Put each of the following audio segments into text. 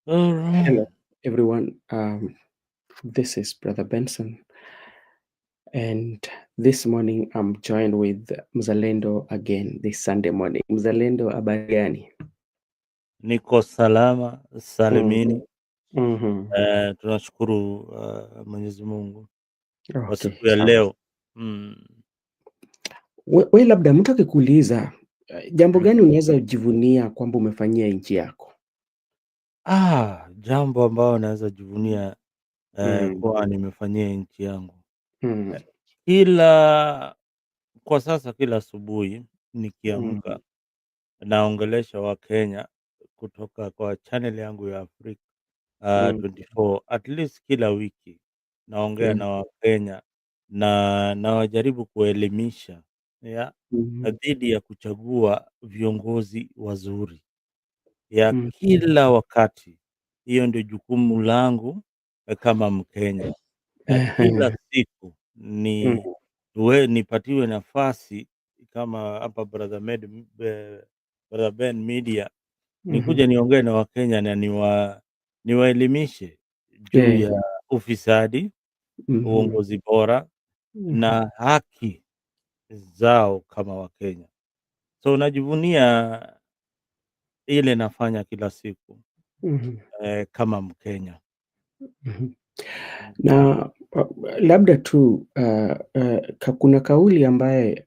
All right. Hello, everyone. This is Brother Benson, and this morning I'm joined with Mzalendo again this Sunday morning. Mzalendo, habari gani? Niko salama Mm, salimini. mhm. Tunashukuru Mwenyezi Mungu kwa Okay, siku ya sawa. leo. We labda mtu akikuuliza jambo Mm. gani unaweza jivunia kwamba umefanyia nchi yako? Jambo ambalo naweza jivunia Mm, kuwa nimefanyia nchi yangu. mm, Kila kwa sasa kila asubuhi mm, nikiamka naongelesha Wakenya kutoka kwa channel yangu ya Afrika mm, 24 at least kila wiki naongea yeah, na Wakenya na nawajaribu kuelimisha mhm, dhidi ya kuchagua viongozi wazuri ya mm, kila wakati. Hiyo ndio jukumu langu kama Mkenya. Kila siku mhm, nipatiwe nafasi kama hapa Brother Ben Media, mhm, nikuje niongee na Wakenya na niwaelimishe juu yeah, ya ufisadi, mhm, uongozi bora mhm, na haki zao kama Wakenya. So najivunia ile nafanya kila siku mhm, kama Mkenya. mhm. Na labda tu kuna kauli ambaye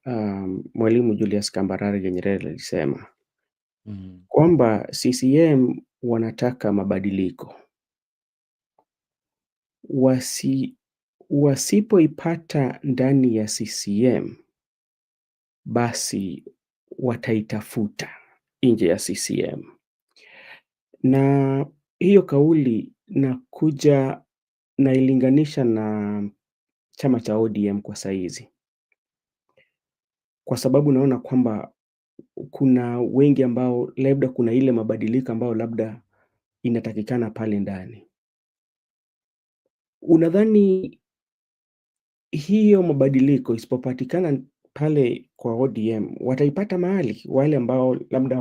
Mwalimu Julius Kambarage Nyerere alisema Mm. kwamba CCM wanataka mabadiliko. Wasipoipata ndani ya CCM basi wataitafuta nje ya CCM. Na hiyo kauli nailinganisha na chama cha ODM kwa saizi. Kwa sababu naona kwamba kuna wengi ambao labda kuna ile mabadiliko ambayo labda inatakikana pale ndani. Unadhani hiyo mabadiliko isipopatikana pale kwa ODM wataipata mahali wale ambao labda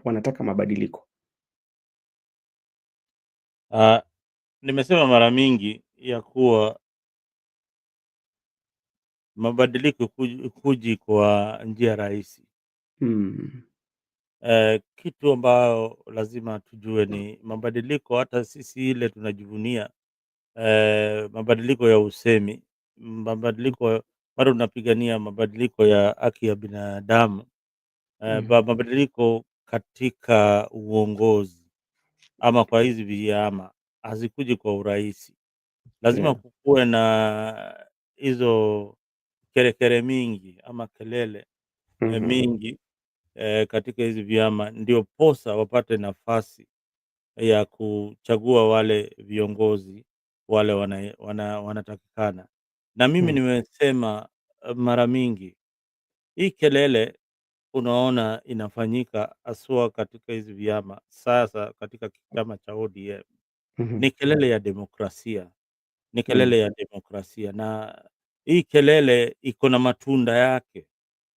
wanataka mabadiliko? Ah, Nimesema mara mingi ya kuwa mabadiliko huji kwa njia rahisi. Mm. Kitu ambayo lazima tujue ni mabadiliko, hata sisi ile tunajivunia mabadiliko ya usemi, mabadiliko bado tunapigania mabadiliko ya haki ya binadamu, Mhm. mabadiliko katika uongozi ama kwa hizi vyama hazikuji kwa urahisi. Lazima Yeah. kukuwe na hizo kerekere mingi ama kelele Mhm. mingi katika hizi vyama, ndio posa wapate nafasi ya kuchagua wale viongozi wale wanatakikana. Na mimi Mm. nimesema mara mingi, hii kelele unaona inafanyika haswa katika hizi vyama, sasa katika chama cha ODM Mhm. ni kelele ya demokrasia, ni Mm. kelele ya demokrasia, na hii kelele iko na matunda yake,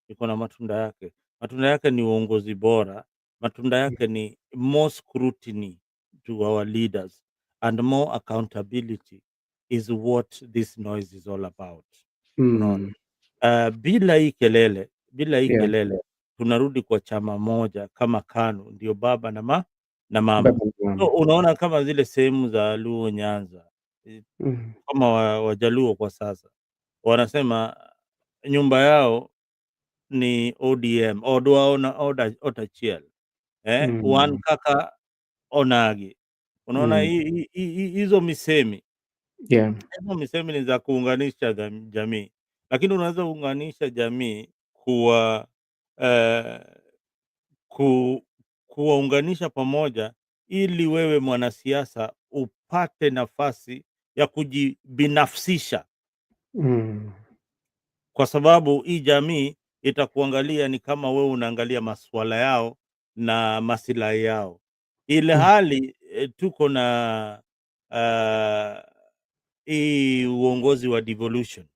iko na matunda yake. Matunda yake ni uongozi bora, matunda yake ni more scrutiny to our leaders and more accountability is what this noise is all about. Unaona? Mm. Bila hii Yeah. kelele tunarudi kwa chama moja kama KANU, ndio baba na mama. Baba na So mama. unaona kama zile sehemu za Luo Nyanza, eh, Mhm. kama Wajaluo kwa sasa wanasema nyumba yao ni ODM, Odwa Otachiel, Wan Mm. kaka Onagi. Unaona Mm. hizo misemi, Yeah. hizo misemi ni za kuunganisha jamii, lakini unaweza kuunganisha jamii kuwa eh, ku kuwaunganisha pamoja ili wewe mwanasiasa upate nafasi ya kujibinafsisha, Mm. kwa sababu hii jamii itakuangalia ni kama wewe unaangalia masuala yao na masilahi yao, ile Mm. hali tuko na hii uongozi wa devolution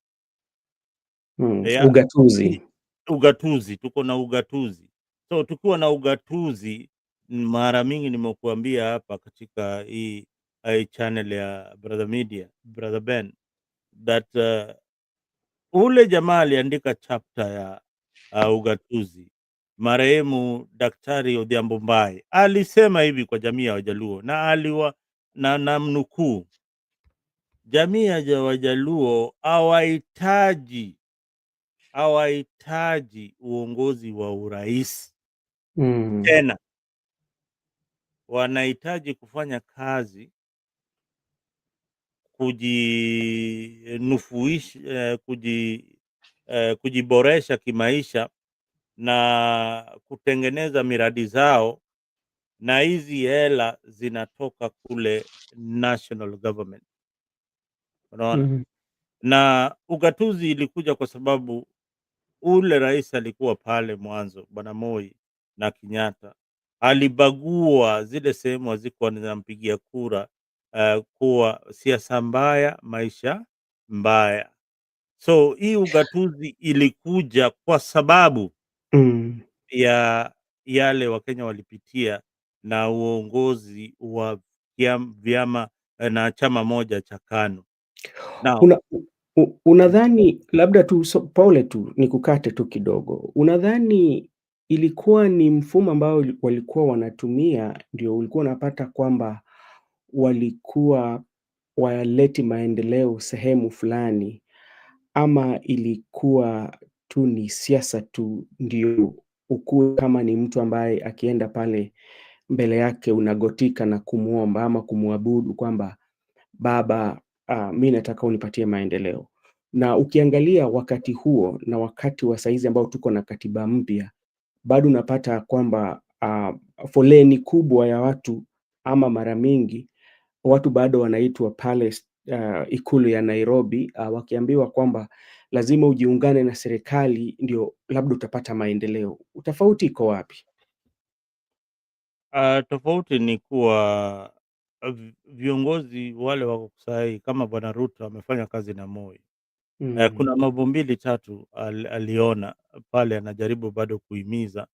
Mm. ya Ugatuzi. ugatuzi, tuko na ugatuzi. So tukiwa na ugatuzi mara mingi nimekuambia hapa katika hii channel ya Brother Ben, that ule jamaa aliandika chapter ya ugatuzi, marehemu Daktari Odhiambo Mbaye alisema hivi kwa jamii ya Wajaluo, na namnukuu, jamii ya Wajaluo hawahitaji uongozi wa urais tena, wanahitaji kufanya kazi kujinufuisha, kujiboresha kimaisha na kutengeneza miradi zao, na hizi hela zinatoka kule national government, unaona. Na ugatuzi ilikuja kwa sababu ule rais alikuwa pale mwanzo, Bwana Moi na Kenyatta, alibagua zile sehemu hazikuwa zinampigia kura, kuwa siasa mbaya, maisha mbaya. So hii ugatuzi ilikuja kwa sababu ya yale Wakenya walipitia na uongozi wa vyama na chama moja cha KANU. Now, Unadhani labda tu pole tu nikukate tu kidogo. Unadhani ilikuwa ni mfumo ambao walikuwa wanatumia ndio ulikuwa unapata kwamba walikuwa waleti maendeleo sehemu fulani, ama ilikuwa tu ni siasa tu ndio ukuwe kama ni mtu ambaye akienda pale mbele yake unagotika na kumuomba ama kumuabudu kwamba baba, mi nataka unipatie maendeleo. Na ukiangalia wakati huo na wakati wa saizi ambao tuko na katiba mpya, bado unapata kwamba foleni kubwa ya watu, ama mara mingi watu bado wanaitwa pale ikulu ya Nairobi, wakiambiwa kwamba lazima ujiungane na serikali ndio labda utapata maendeleo. Utofauti iko wapi? tofauti ni kuwa viongozi wale wako sahi kama Bwana Ruto amefanya kazi na Moi. Kuna mambo mbili tatu aliona pale, anajaribu bado kuhimiza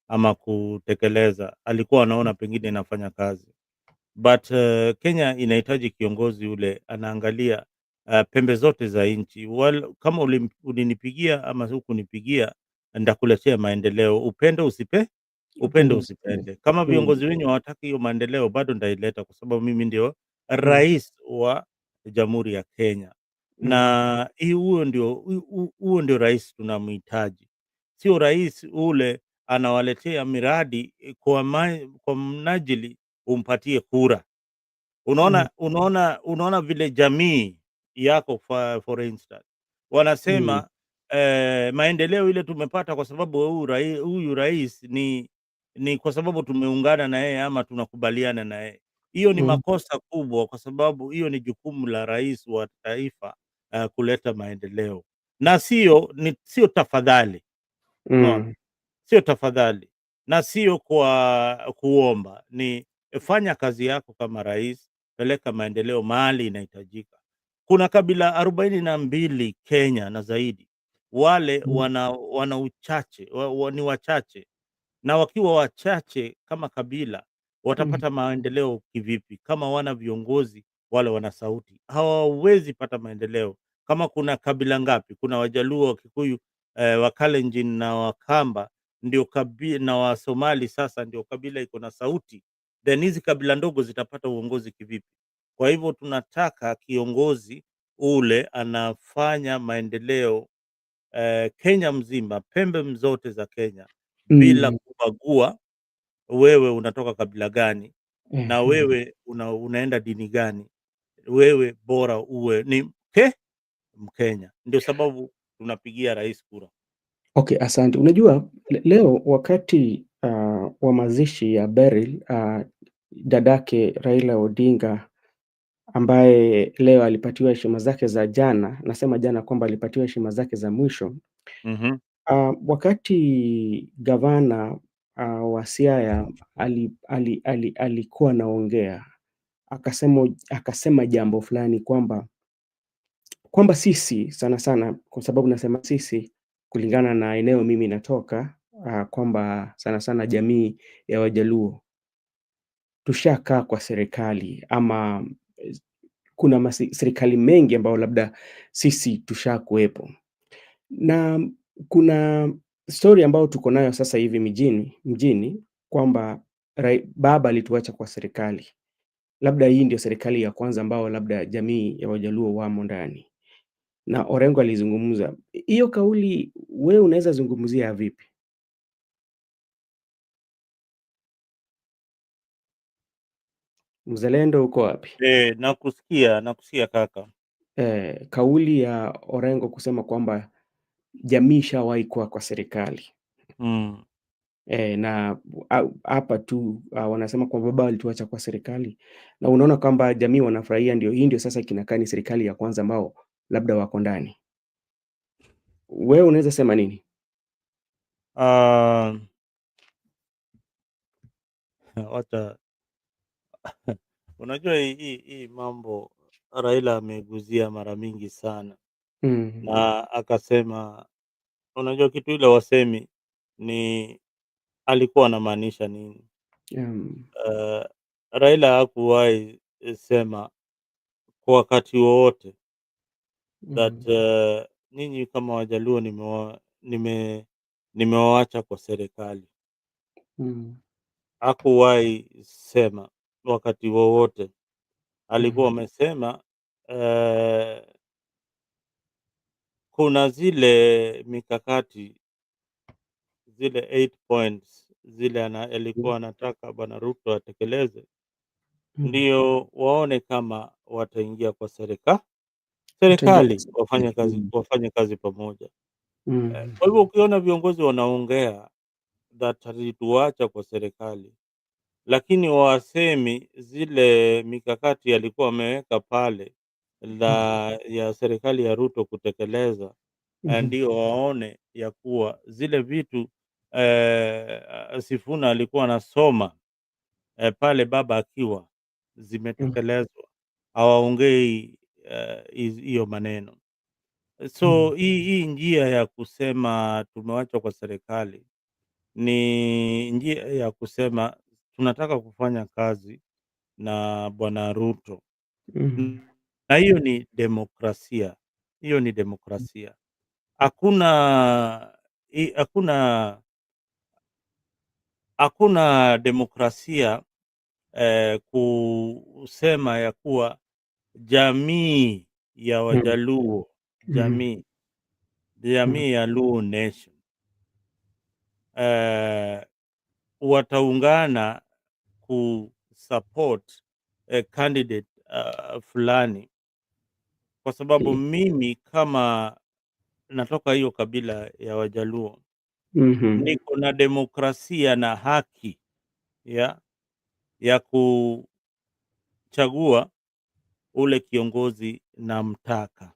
ama kutekeleza, alikuwa anaona pengine inafanya kazi, but Kenya inahitaji kiongozi ule anaangalia pembe zote za nchi. Kama ulinipigia ama hukunipigia, ndakuletea maendeleo, upende usipende. Kama viongozi wenyu hawataki hiyo maendeleo, bado ndaileta, kwa sababu mimi ndio rais wa Jamhuri ya Kenya, na huo ndio rais tunamhitaji, sio rais ule anawaletea miradi kwa mnajili umpatie kura. Unaona vile jamii yako, for instance, wanasema maendeleo ile tumepata kwa sababu huyu rais ni kwa sababu tumeungana na yeye ama tunakubaliana na yeye. Hiyo ni makosa kubwa, kwa sababu hiyo ni jukumu la rais wa taifa kuleta maendeleo, na sio tafadhali. Unaona? Sio tafadhali na sio kwa kuomba, ni fanya kazi yako kama rais, peleka maendeleo mahali inahitajika. Kuna kabila 42 Kenya na zaidi, wale wana uchache, ni wachache, na wakiwa wachache kama kabila watapata maendeleo kivipi kama wana viongozi wale wana sauti? Hawawezi pata maendeleo. Kama kuna kabila ngapi? Kuna Wajaluo, Wakikuyu, Wakalenjin na Wakamba ndio na Wasomali, sasa ndio kabila iko na sauti, then hizi kabila ndogo zitapata uongozi kivipi? Kwa hivyo tunataka kiongozi ule anafanya maendeleo Kenya mzima, pembe zote za Kenya, bila kubagua wewe unatoka kabila gani na wewe unaenda dini gani. Wewe bora uwe ni Mkenya. Ndio sababu tunapigia rais kura. Okay, asante. Unajua leo wakati wa mazishi ya Beryl, dadake Raila Odinga ambaye leo alipatiwa heshima zake za jana, nasema jana kwamba alipatiwa heshima zake za mwisho. Wakati gavana wa Siaya alikuwa anaongea, akasema jambo fulani kwamba sisi sana sana, kwa sababu nasema sisi kulingana na eneo mimi natoka, kwamba sana sana jamii ya Wajaluo tushakaa kwa serikali ama kuna serikali mengi ambayo labda sisi tushakuwepo. Na kuna story ambayo tuko nayo sasa hivi mjini kwamba baba alituacha kwa serikali. Labda hii ndio serikali ya kwanza ambao labda jamii ya Wajaluo wamo ndani. Na Orengo alizungumza. Hiyo kauli wewe unaweza zungumzia vipi? Mzalendo uko wapi? Nakusikia kaka. Kauli ya Orengo kusema kwamba jamii ishawahi kuwa kwa serikali. Mm. Na hapa tu wanasema kwamba baba alituacha kwa serikali, na unaona kwamba jamii wanafurahia, hii ndio sasa kinakaa ni serikali ya kwanza ambao labda wako ndani. Wewe unaweza sema nini? Ah, wacha unajua hii mambo Raila ameguzia mara mingi sana, Mm. na akasema, unajua kitu ile wasemi ni alikuwa anamaanisha nini. Um, Uh, Raila hakuwahi sema kwa wakati wowote that mm, nyinyi kama Wajaluo nimewaacha kwa serikali. mm, Hakuwahi sema wakati wowote. Alikuwa mm, amesema kuna zile mikakati, zile 8 points zile alikuwa anataka Bwana Ruto atekeleze, mm, ndio waone kama wataingia kwa utaingia serikali, kusema. wafanye kazi pamoja. Mm, Kwa hivyo ukiona viongozi wanaongea that alituacha kwa serikali, lakini wasemi zile mikakati alikuwa ameweka pale ya serikali ya Ruto kutekeleza, mm, ndio waone ya kuwa zile vitu Sifuna alikuwa anasoma pale baba akiwa mm, zimetekelezwa. Hawaongei hiyo maneno. So mm, hii njia ya kusema tumewachwa kwa serikali ni njia ya kusema tunataka kufanya kazi na Bwana Ruto, mm, na hiyo ni demokrasia, hiyo ni demokrasia. Hakuna hakuna hakuna demokrasia kusema ya kuwa jamii ya mm, Wajaluo, mm, mm, jamii ya Luo Nation eh, wataungana kusupport candidate fulani, kwa sababu mimi kama natoka hiyo kabila ya Wajaluo, mhm, niko na demokrasia na haki ya kuchagua ule kiongozi namtaka. mhm,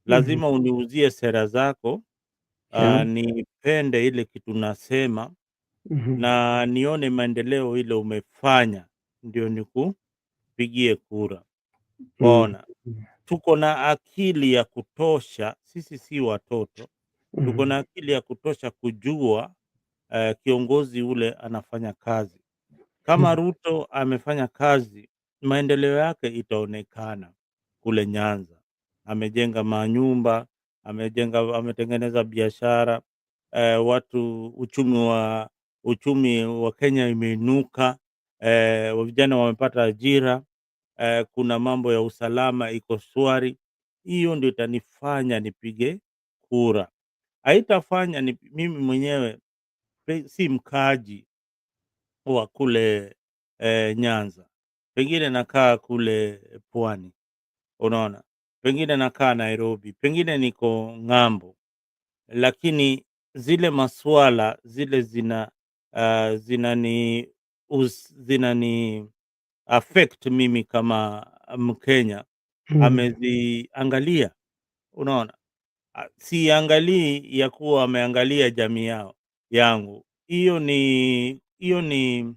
Lazima uniuzie sera zako, yeah, nipende ile kitu nasema mhm, na nione maendeleo ile umefanya, ndio nikupigie kura. mm, Waona, tuko na akili ya kutosha, sisi si watoto. Tuko mm, na akili ya kutosha kujua kiongozi ule anafanya kazi. Kama mm, Ruto amefanya kazi, maendeleo yake itaonekana kule Nyanza. Amejenga manyumba, ametengeneza biashara, watu uchumi wa Kenya imeinuka, vijana wamepata ajira, kuna mambo ya usalama iko shwari. Hiyo ndio itanifanya nipige kura. Haitafanya mimi mwenyewe si mkaaji wa kule Nyanza, pengine nakaa kule pwani, unaona, pengine nakaa Nairobi, pengine niko ng'ambo, lakini zile maswala zile zinani affect mimi kama Mkenya, mm, ameziangalia, unaona. Siangalii ya kuwa ameangalia jamii yangu. Hiyo ni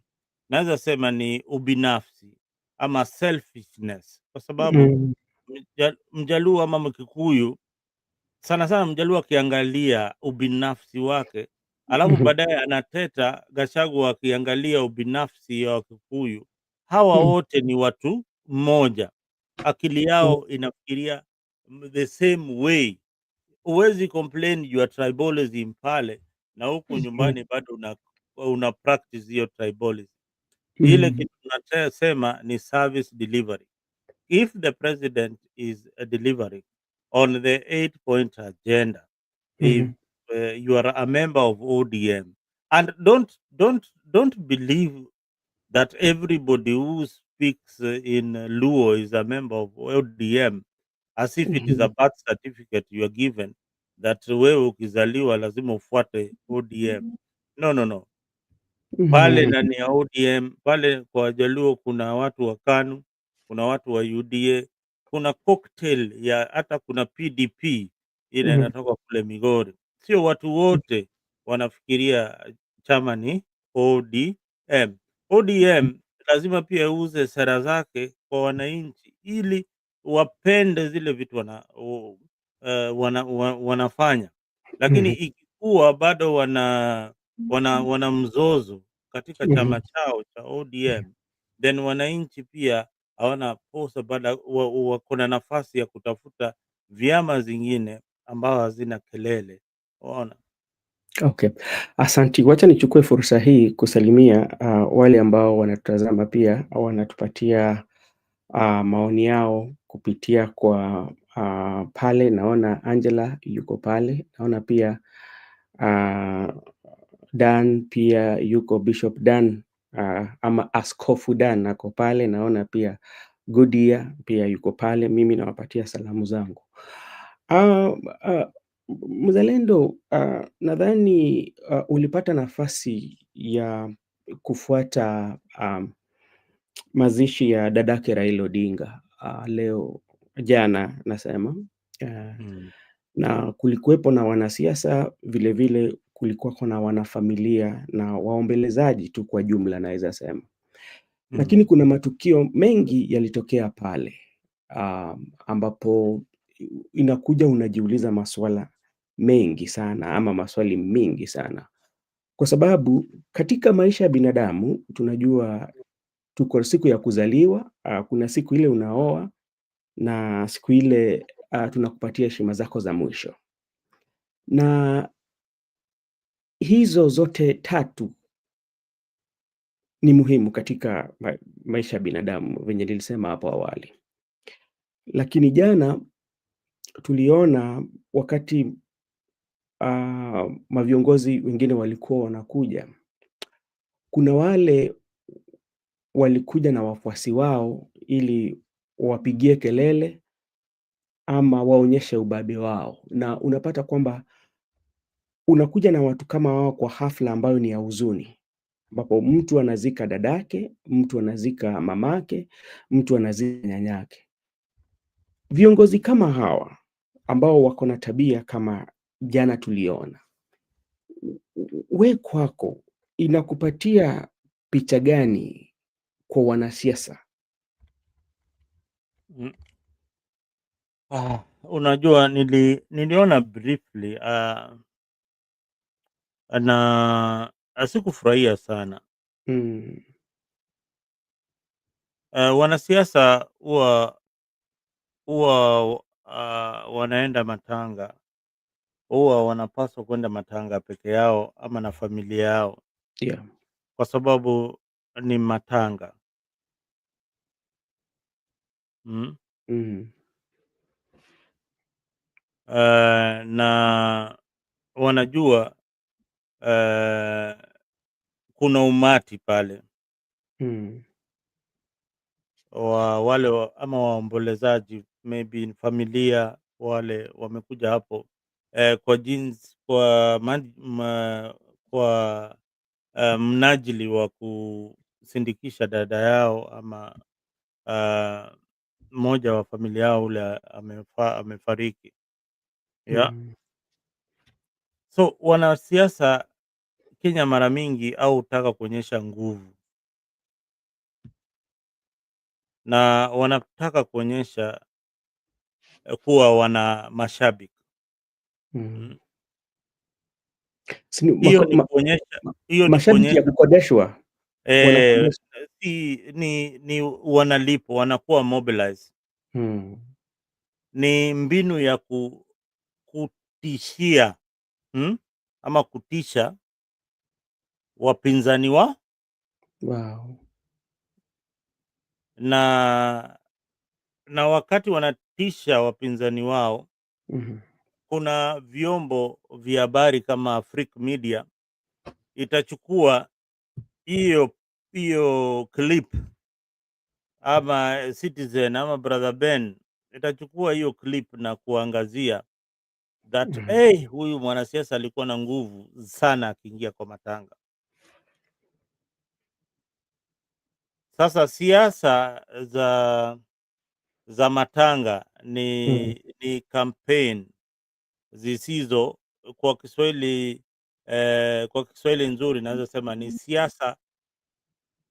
naweza sema ni ubinafsi ama selfishness, kwa sababu mm, Mjaluo ama Mkikuyu, sana sana Mjaluo akiangalia ubinafsi wake, alafu mhm, baadaye anateta Gachagua akiangalia ubinafsi ya Wakikuyu, hawa wote ni watu mmoja, akili yao inafikiria the same way. Huwezi complain your tribalism pale na huku nyumbani bado una practice hiyo tribalism. Ile kitu tunasema ni service delivery. If the president is delivering on the 8-point agenda, if you are a member of ODM, and don't believe that everybody who speaks in Luo is a member of ODM, as if it is a birth certificate you are given that wewe ukizaliwa lazima ufuate ODM. No, no, no. Pale ndani ya ODM, pale kwa Wajaluo kuna watu wa KANU, kuna watu wa UDA, kuna cocktail ya hata kuna PDP ile inatoka kule Migori. Sio watu wote wanafikiria chama ni ODM. ODM lazima pia uuze sera zake kwa wananchi ili wapende zile vitu wanafanya, lakini ikikuwa bado wana mzozo katika chama chao cha ODM, then wananchi pia hawana fursa, baada wako na nafasi ya kutafuta vyama zingine ambao hazina kelele. Unaona? Okay. Asanti. Wacha nichukue fursa hii kusalimia wale ambao wanatutazama pia au wanatupatia maoni yao kupitia kwa pale. Naona Angela yuko pale, naona pia Dan pia yuko, Bishop Dan ama Askofu Dan ako pale, naona pia Goodyear pia yuko pale. Mimi nawapatia salamu zangu. Mzalendo, nadhani ulipata nafasi ya kufuata mazishi ya dadake Raila Odinga leo jana nasema, na kulikuwepo na wanasiasa vilevile, kulikuwako na wanafamilia na waombelezaji tu kwa jumla naweza sema. Lakini kuna matukio mengi yalitokea pale ambapo inakuja unajiuliza maswala mengi sana ama maswali mengi sana, kwa sababu katika maisha ya binadamu tunajua tuko siku ya kuzaliwa, kuna siku ile unaoa na siku ile tunakupatia heshima zako za mwisho, na hizo zote tatu ni muhimu katika maisha ya binadamu venye nilisema hapo awali. Lakini jana tuliona wakati maviongozi wengine walikuwa wanakuja, kuna wale walikuja na wafuasi wao ili wapigie kelele ama waonyeshe ubabe wao, na unapata kwamba unakuja na watu kama wao kwa hafla ambayo ni ya huzuni, ambapo mtu anazika dadake, mtu anazika mamake, mtu anazika nyanyake. Viongozi kama hawa ambao wako na tabia kama jana tuliona, we kwako inakupatia picha gani kwa wanasiasa? Unajua niliona briefly na asikufurahia sana. Wanasiasa huwa wanaenda matanga, huwa wanapaswa kwenda matanga peke yao ama na familia yao, Yeah. kwa sababu ni matanga. Na wanajua kuna umati pale wale ama waombolezaji, maybe ni familia, wale wamekuja hapo kwa mnajili wa kusindikisha dada yao ama mmoja wa familia yao ule amefariki. Yeah. So wanasiasa Kenya mara mingi au hutaka kuonyesha nguvu na wanataka kuonyesha kuwa wana mashabiki. Hiyo ni kuonyesha mashabiki ya kukodeshwa. ni wanalipwa, wanakuwa mobilized. Mm. Ni mbinu ya kutishia, ama kutisha wapinzani Wow. na wakati wanatisha wapinzani wao, Mhm. kuna vyombo vya habari kama Afrique Media itachukua hiyo clip, ama Citizen ama Brother Ben itachukua hiyo clip na kuangazia that Mhm. huyu mwanasiasa alikuwa na nguvu sana akiingia kwa matanga. Sasa siasa za matanga Mm. ni campaign zisizo, kwa Kiswahili kwa Kiswahili nzuri naweza sema ni siasa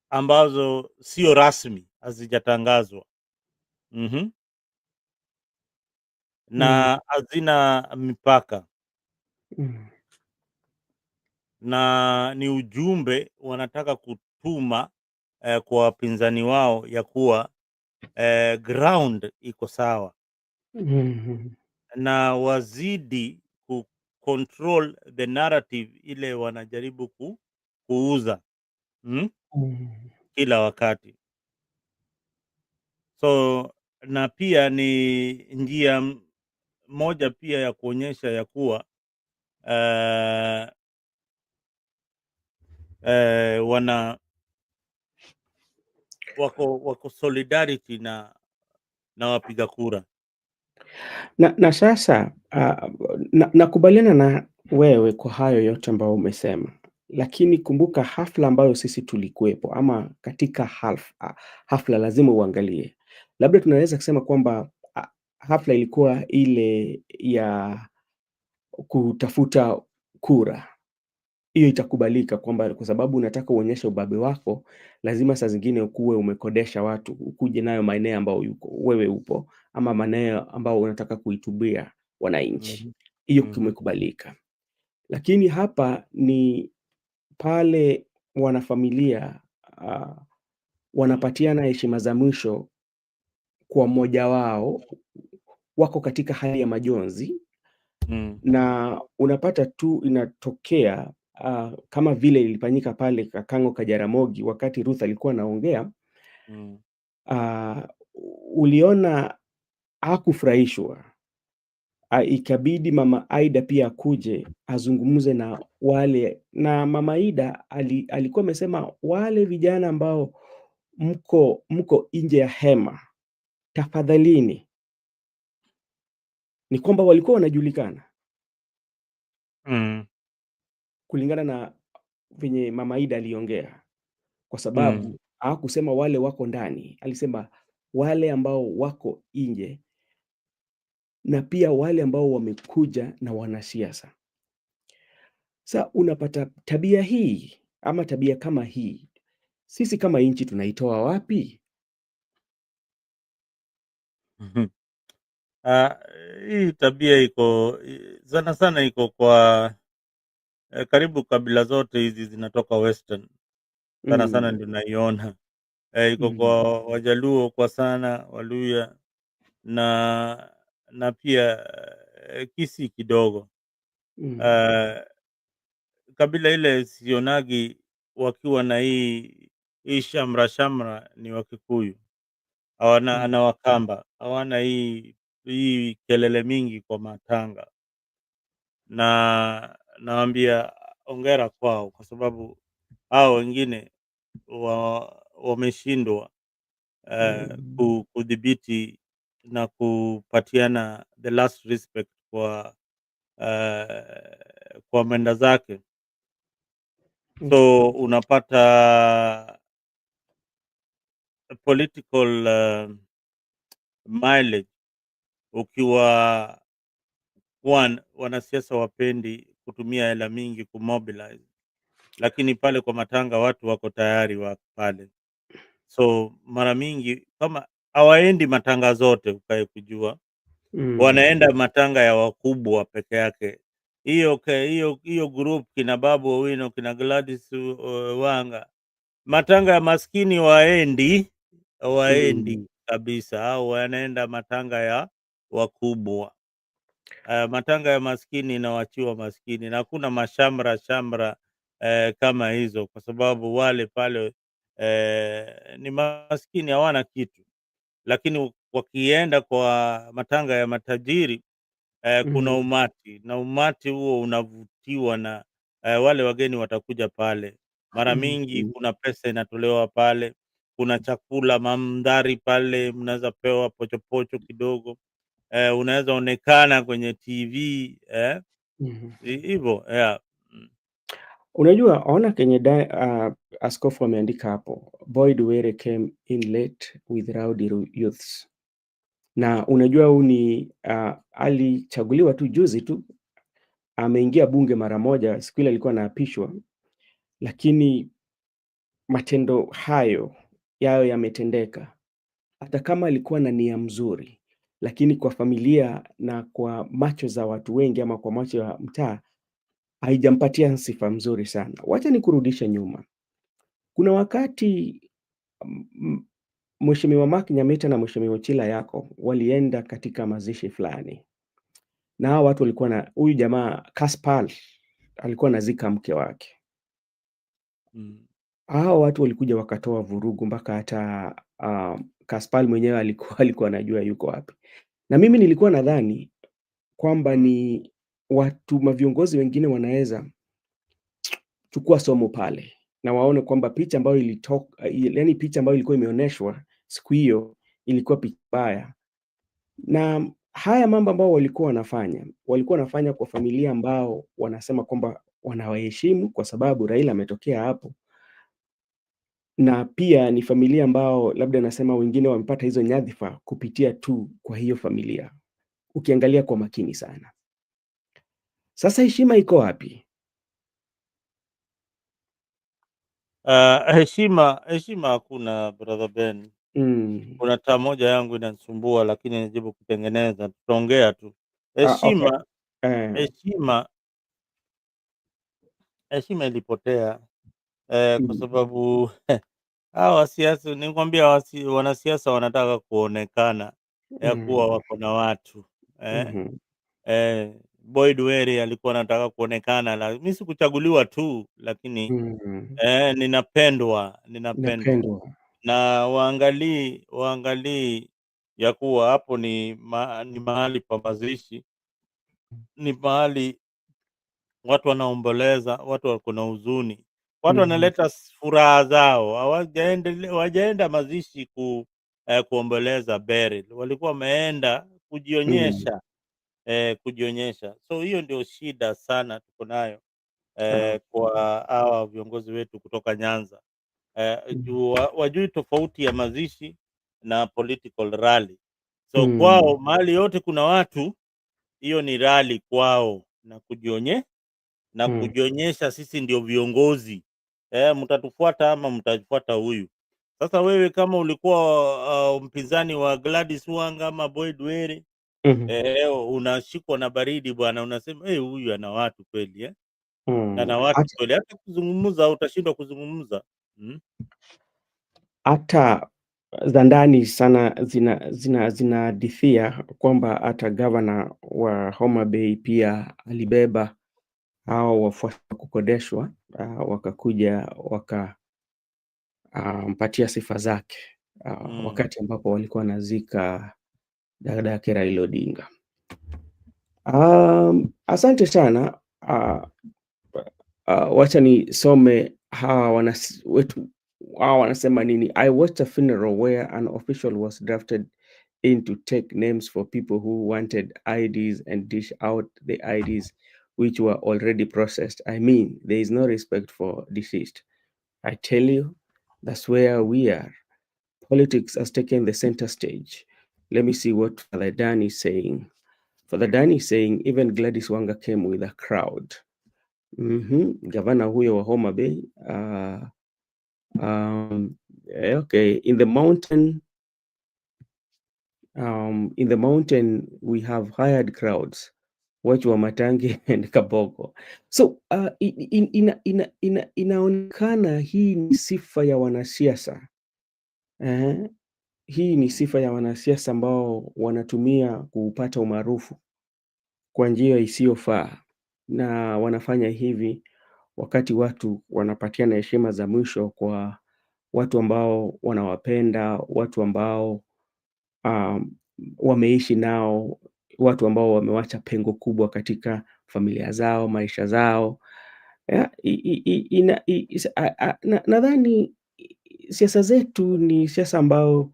ambazo sio rasmi, hazijatangazwa. Mm. Na hazina mipaka, Mm. na ni ujumbe wanataka kutuma kwa wapinzani wao ya kuwa ground iko sawa, Mhm. na wazidi control the narrative ile wanajaribu kuuza, mm? Mm. kila wakati. So na pia ni njia moja pia ya kuonyesha ya kuwa wana wako solidarity na wapiga kura. Na sasa nakubaliana na wewe kwa hayo yote ambayo umesema, lakini kumbuka hafla ambayo sisi tulikuwepo ama katika hafla lazima uangalie. Labda tunaweza kusema kwamba hafla ilikuwa ile ya kutafuta kura. Hiyo itakubalika kwamba kwa sababu unataka uonyeshe ubabe wako, lazima saa zingine ukuwe umekodesha watu, ukuje nayo maeneo ambayo wewe upo, ama maeneo ambao unataka kuhutubia wananchi. Mhm, Hiyo mhm, kimekubalika. Lakini hapa ni pale wanafamilia wanapatiana heshima za mwisho kwa mmoja wao, wako katika hali ya majonzi mm, na unapata tu inatokea kama vile ilifanyika pale Kakango ka Jaramogi wakati Ruth alikuwa anaongea, mm, ah, uliona hakufurahishwa. Ikabidi Mama Aida pia akuje azungumze na wale, na Mama Aida alikuwa amesema wale vijana ambao mko nje ya hema, tafadhalini. Ni kwamba walikuwa wanajulikana mm, kulingana na venye Mama Aida aliongea. Kwa mm, sababu hakusema wale wako ndani, alisema wale ambao wako nje na pia wale ambao wamekuja na wanasiasa. Unapata tabia hii ama tabia kama hii, sisi kama nchi tunaitoa wapi? mhm. Ah, hii tabia iko sana sana, iko kwa karibu kabila zote hizi zinatoka Western, sana sana Mm, ndio naiona. Iko mm, kwa Wajaluo kwa sana, Waluya na pia Kisii kidogo. mm, Ah, kabila ile sionagi wakiwa na hii shamra shamra ni Wakikuyu, hawana mm, na Wakamba, hawana hii kelele mingi kwa matanga, na nawaambia hongera kwao, kwa sababu hao wengine wameshindwa mm, kudhibiti na kupatiana the last respect kwa mwenda zake. mm, So unapata political mileage ukiwa wanasiasa wapendi kutumia hela mingi kumobilize, lakini pale kwa matanga watu wako tayari, wako pale. So mara mingi kama hawaendi matanga zote, ukae kujua mm, wanaenda matanga ya wakubwa peke yake. Hiyo group kina Babu Owino, kina Gladys Wanga, matanga ya maskini waendi Mm. kabisa, au wanaenda matanga ya wakubwa. Matanga ya maskini inawachiwa maskini, na hakuna mashamra shamra kama hizo, kwa sababu wale pale ni maskini, hawana kitu. Lakini wakienda kwa matanga ya matajiri kuna Mm. umati, na umati huo unavutiwa na wale wageni watakuja pale. Mara mingi Mm. kuna pesa inatolewa pale, kuna chakula, mandhari pale, mnaweza pewa pochopocho kidogo, unaweza onekana kwenye TV Mhm. hivyo, yeah. Mm. Unajua ona kenye askofu ameandika hapo, Boyd Were came in late with rowdy youths. Na unajua huu ni alichaguliwa tu juzi tu, ameingia bunge mara moja, siku ile alikuwa anaapishwa, lakini matendo hayo yayo yametendeka. Hata kama alikuwa na nia mzuri, lakini kwa familia na kwa macho za watu wengi ama kwa macho ya mtaa, haijampatia sifa mzuri sana. Wacha nikurudishe nyuma. Kuna wakati m Mheshimiwa Mark Nyamita na Mheshimiwa Chila Yako walienda katika mazishi fulani, na hao watu walikuwa na huyu jamaa Kaspal alikuwa anazika mke wake. Mm. Hao watu walikuja wakatoa vurugu mpaka hata Kaspal mwenyewe alikuwa anajua yuko wapi. Na mimi nilikuwa nadhani kwamba Mm. ni viongozi wengine wanaweza chukua somo pale na waone kwamba picha ambayo yaani picha ambayo ilikuwa imeonyeshwa siku hiyo ilikuwa picha mbaya. Na haya mambo ambao walikuwa wanafanya kwa familia ambao wanasema kwamba wanawaheshimu kwa sababu Raila ametokea hapo, na pia ni familia ambao labda nasema wengine wamepata hizo nyadhifa kupitia tu kwa hiyo familia, ukiangalia kwa makini sana. Sasa heshima iko wapi? Heshima hakuna, brother Ben. Mm. Kuna taa moja yangu inanisumbua, lakini najaribu kutengeneza, tutaongea tu. Okay. Heshima Eh. heshima heshima ilipotea kwa Mm. sababu hawa siasa, nikwambia, wanasiasa wanataka kuonekana ya kuwa Mm. wako na watu Mhm. Boyd Were alikuwa anataka kuonekana, mimi sikuchaguliwa tu, lakini Mm. ninapendwa, Inapendwa. na waangalii ya kuwa hapo ni mahali pa mazishi, ni mahali watu wanaomboleza, watu wako na huzuni, watu Mhm. wanaleta furaha zao, hawajaenda mazishi kuomboleza burial, walikuwa wameenda Mm. kujionyesha. So hiyo ndio shida sana tuko nayo Ah. kwa hawa viongozi wetu kutoka Nyanza, Mm. juu wajui tofauti ya mazishi na political rally. So kwao Mm. mahali yote kuna watu, hiyo ni rally kwao, na Mm. kujionyesha sisi ndio viongozi, mtatufuata ama mtafuata huyu. Sasa wewe kama ulikuwa mpinzani wa Gladys Wanga ama Boyd Were, Mhm. unashikwa na baridi bwana, unasema huyu ana watu kweli, Mm. ana watu kweli, hata kuzungumza utashindwa kuzungumza. Mm. Hata za ndani sana zinahadithia kwamba hata gavana wa Homa Bay pia alibeba hao wafuasi wa kukodeshwa, wakakuja mpatia sifa zake, Mm. wakati ambapo walikuwa wanazika dada yake Raila Odinga. Asante sana. Wacha nisome hawa wanasema nini. I watched a funeral where an official was drafted in to take names for people who wanted IDs and dish out the IDs which were already processed. I mean, there is no respect for deceased. I tell you, that's where we are. Politics has taken the center stage. Let me see what Father Dan is saying. Father Dan is saying even Gladys Wanga came with a crowd. Gavana huyo wa Homa Bay. Okay, in the mountain we have hired crowds. Watch Wamatangi and Kaboko. So inaonekana hii ni sifa ya wanasiasa hii ni sifa ya wanasiasa ambao wanatumia kupata umaarufu kwa njia isiyofaa, na wanafanya hivi wakati watu wanapatiana heshima za mwisho kwa watu ambao wanawapenda, watu ambao wameishi nao, watu ambao wamewacha pengo kubwa katika familia zao, maisha zao. Nadhani siasa zetu ni siasa ambao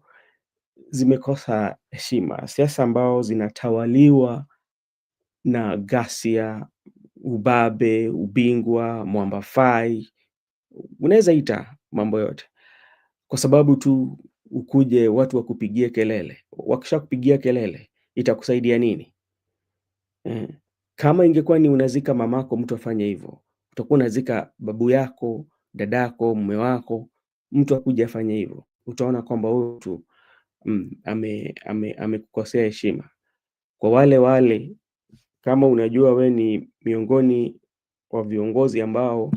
zimekosa heshima, siasa ambao zinatawaliwa na ghasia, ubabe, ubingwa, mwambafai, unaweza ita mambo yote, kwa sababu tu ukuje watu wakupigie kelele. Wakishakupigia kelele itakusaidia nini? Kama ingekuwa ni unazika mamako, mtu afanye hivyo, utakuwa unazika babu yako, dadako, mume wako, mtu akuje afanye hivyo, utaona kwamba huyu mtu amekukosea heshima. Kwa wale kama unajua we ni miongoni wa viongozi ambao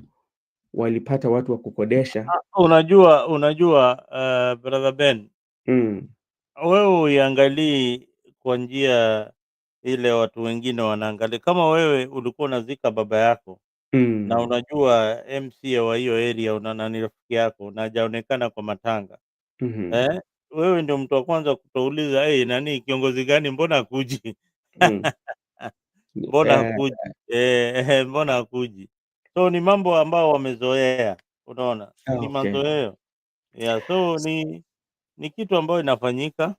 walipata watu wa kukodesha. Unajua brother Ben, wewe uiangalii kwa njia ile watu wengine wanaangalia. Kama wewe ulikuwa unazika baba yako na unajua MCA wa hiyo area ni rafiki yako na hajaonekana kwa matanga, wewe ndio mtu wa kwanza kutouliza nani kiongozi gani, mbona hakuji? Mbona hakuji? Mbona hakuji? So ni mambo ambao wamezoea, unaona, ni Okay. mazoeo so ni kitu ambayo inafanyika.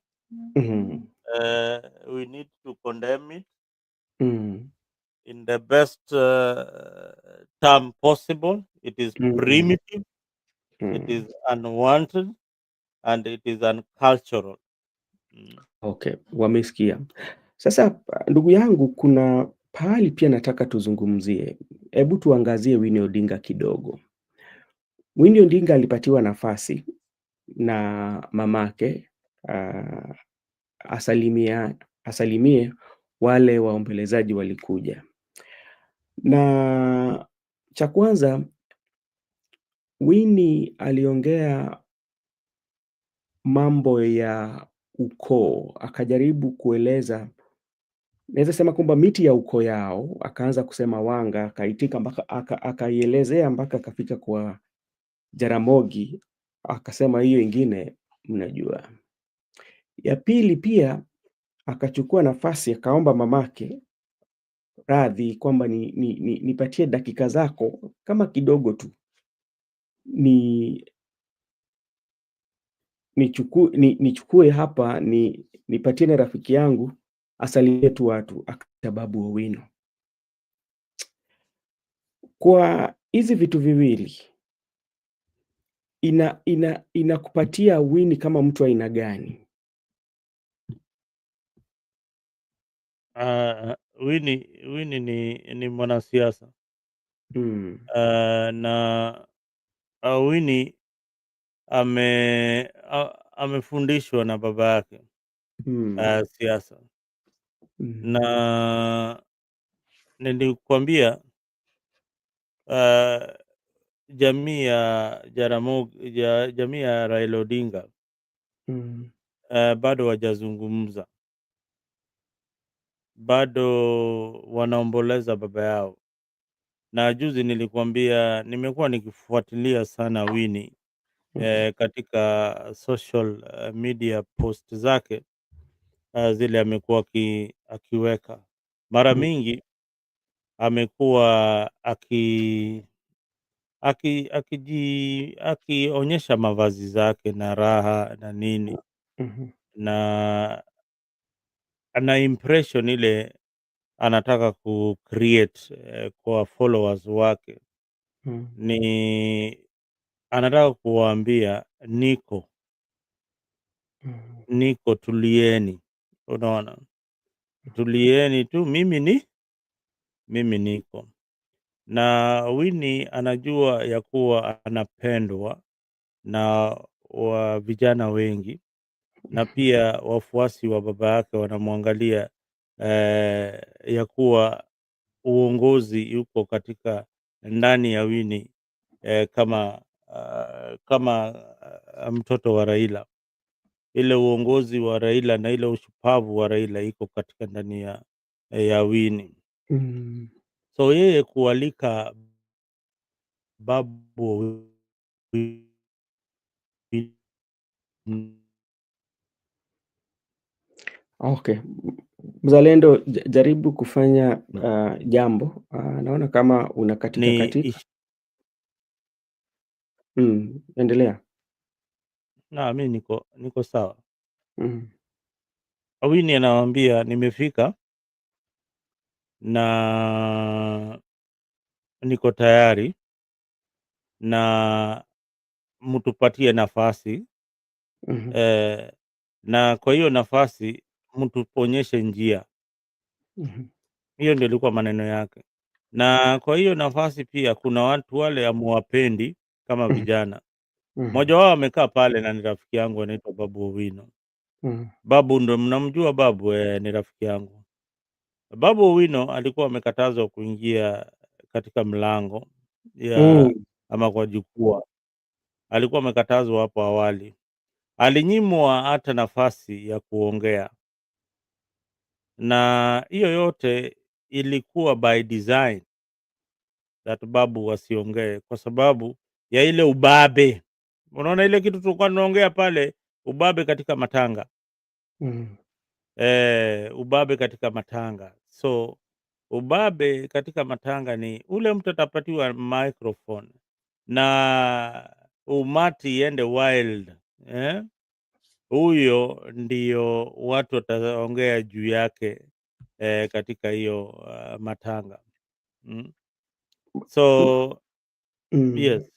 We need to condemn it in the best term possible. It is primitive, it is unwanted, and it is uncultural. Okay, wamesikia. Sasa ndugu yangu, kuna pahali pia nataka tuzungumzie. Hebu tuangazie Winnie Odinga kidogo. Winnie Odinga alipatiwa nafasi na mamake asalimie wale waombolezaji walikuja, na cha kwanza Winnie aliongea mambo ya ukoo, akajaribu kueleza, naweza sema kwamba miti ya ukoo yao, akaanza kusema Wanga, akaitika mpaka akaielezea mpaka akafika kwa Jaramogi, akasema hiyo ingine mnajua. Ya pili pia akachukua nafasi akaomba mamake radhi kwamba nipatie dakika zako kama kidogo tu, nichukue hapa nipatie na rafiki yangu asalimie tu watu, akaita Babu Owino. Kwa hizi vitu viwili inakupatia Winnie kama mtu aina gani? Winnie ni mwanasiasa na Winnie amefundishwa na baba yake siasa na nilikwambia jamii ya Jaramogi, jamii ya Raila Odinga bado wajazungumza, bado wanaomboleza baba yao. Na juzi nilikwambia nimekuwa nikifuatilia sana Winnie katika social media post zake zile amekuwa akiweka. Mara mingi amekuwa akionyesha mavazi zake na raha na nini na ana impression ile anataka create kwa followers wake. Ni anataka kuwaambia niko tulieni, unaona, tulieni tu, mimi niko. Na Winnie anajua ya kuwa anapendwa na vijana wengi, na pia wafuasi wa baba yake wanamwangalia ya kuwa uongozi yuko katika ndani ya Winnie, kama mtoto wa Raila. Ile uongozi wa Raila na ile ushupavu wa Raila iko katika ndani ya Winnie. Mm. So yeye kualika Babu Okay. Mzalendo, jaribu kufanya jambo. Naona kama unakatika ni katika. Endelea. mi niko sawa. Mm. Winnie anawambia nimefika na niko tayari na mtupatie nafasi, Mhm. na kwa hiyo nafasi mtuonyeshe njia. Mhm. Hiyo ndio ilikuwa maneno yake. Na kwa hiyo nafasi pia kuna watu wale amuwapendi kama Mhm. vijana. Mhm. Mmoja wao amekaa pale na ni rafiki yangu anaitwa Babu Owino. Mhm. Babu ndo mnamjua Babu? Ni rafiki yangu. Babu Owino alikuwa amekatazwa kuingia katika mlango ya Mm. ama kwa jukwaa. Alikuwa amekatazwa hapo awali. Alinyimwa hata nafasi ya kuongea. Na hiyo yote ilikuwa by design that Babu wasiongee kwa sababu ya ile ubabe. Unaona ile kitu tulikuwa tunaongea pale, ubabe katika matanga. Mm. Ubabe katika matanga. So ubabe katika matanga ni ule mtu atapatiwa microphone na umati iende wild, huyo ndio watu wataongea juu yake katika hiyo matanga. So yes. Mm.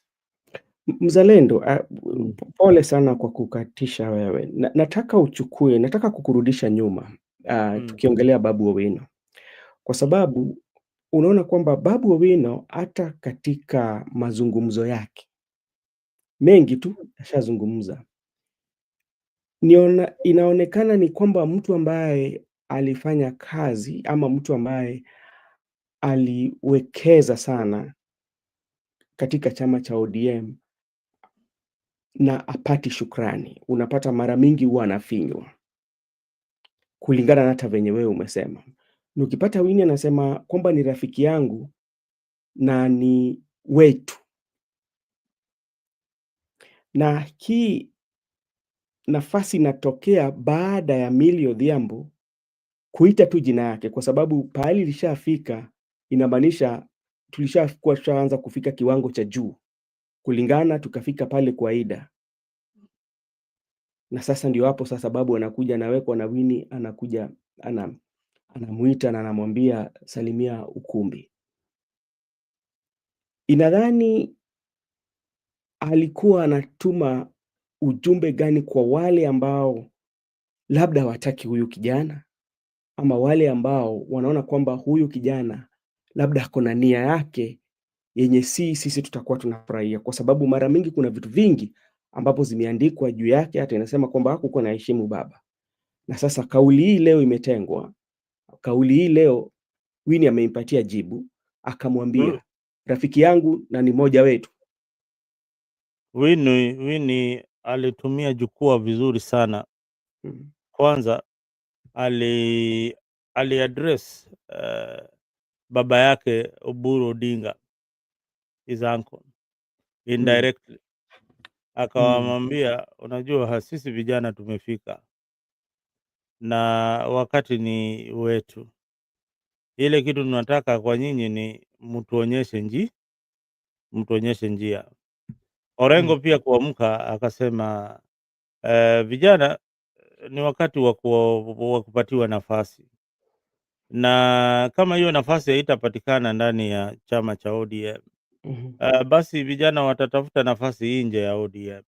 Mzalendo, Mm. pole sana kwa kukatisha wewe. Nataka kukurudisha nyuma, Mm. tukiongelea Babu Owino, kwa Mm. sababu unaona kwamba Babu Owino hata katika mazungumzo yake mengi tu ashazungumza, inaonekana ni kwamba mtu ambaye alifanya kazi ama mtu ambaye aliwekeza sana katika chama cha ODM na apati shukrani. Unapata mara mingi huwa anafinywa, kulingana na hata venye wewe umesema. Na ukipata Winnie anasema kwamba ni rafiki yangu na ni wetu, na hii nafasi inatokea baada ya Millie Odhiambo kuita tu jina yake, kwa sababu pahali ilishafika inamaanisha tushaanza kufika kiwango cha juu kulingana, tukafika pale kwa Ida, na sasa ndio hapo sasa Babu anakuja, anawekwa na Winnie, anakuja anamuita na anamwambia salimia ukumbi. Inadhani alikuwa anatuma ujumbe gani kwa wale ambao labda hawataki huyu kijana, ama wale ambao wanaona kwamba huyu kijana labda ako na nia yake yenye sisi tutakuwa tunafurahia, kwa sababu mara mingi kuna vitu vingi ambapo zimeandikwa juu yake, hata inasema kwamba hakukuwa anaheshimu baba. Na sasa kauli hii leo imetengwa. Kauli hii leo Winnie ameipatia jibu, akamwambia rafiki yangu na ni moja wetu. Winnie alitumia jukwaa vizuri sana. Mm. Kwanza aliaddress baba yake Oburu Odinga, his uncle, Mm. indirectly. Mm. Akawamwambia, unajua sisi vijana tumefika na wakati ni wetu. Ile kitu tunataka kwa nyinyi ni mtuonyeshe njia. Orengo Mm. pia kuamka akasema, vijana ni wakati wa kupatiwa nafasi, na kama hiyo nafasi haitapatikana ndani ya chama cha ODM, Mhm. basi vijana watatafuta nafasi nje ya ODM.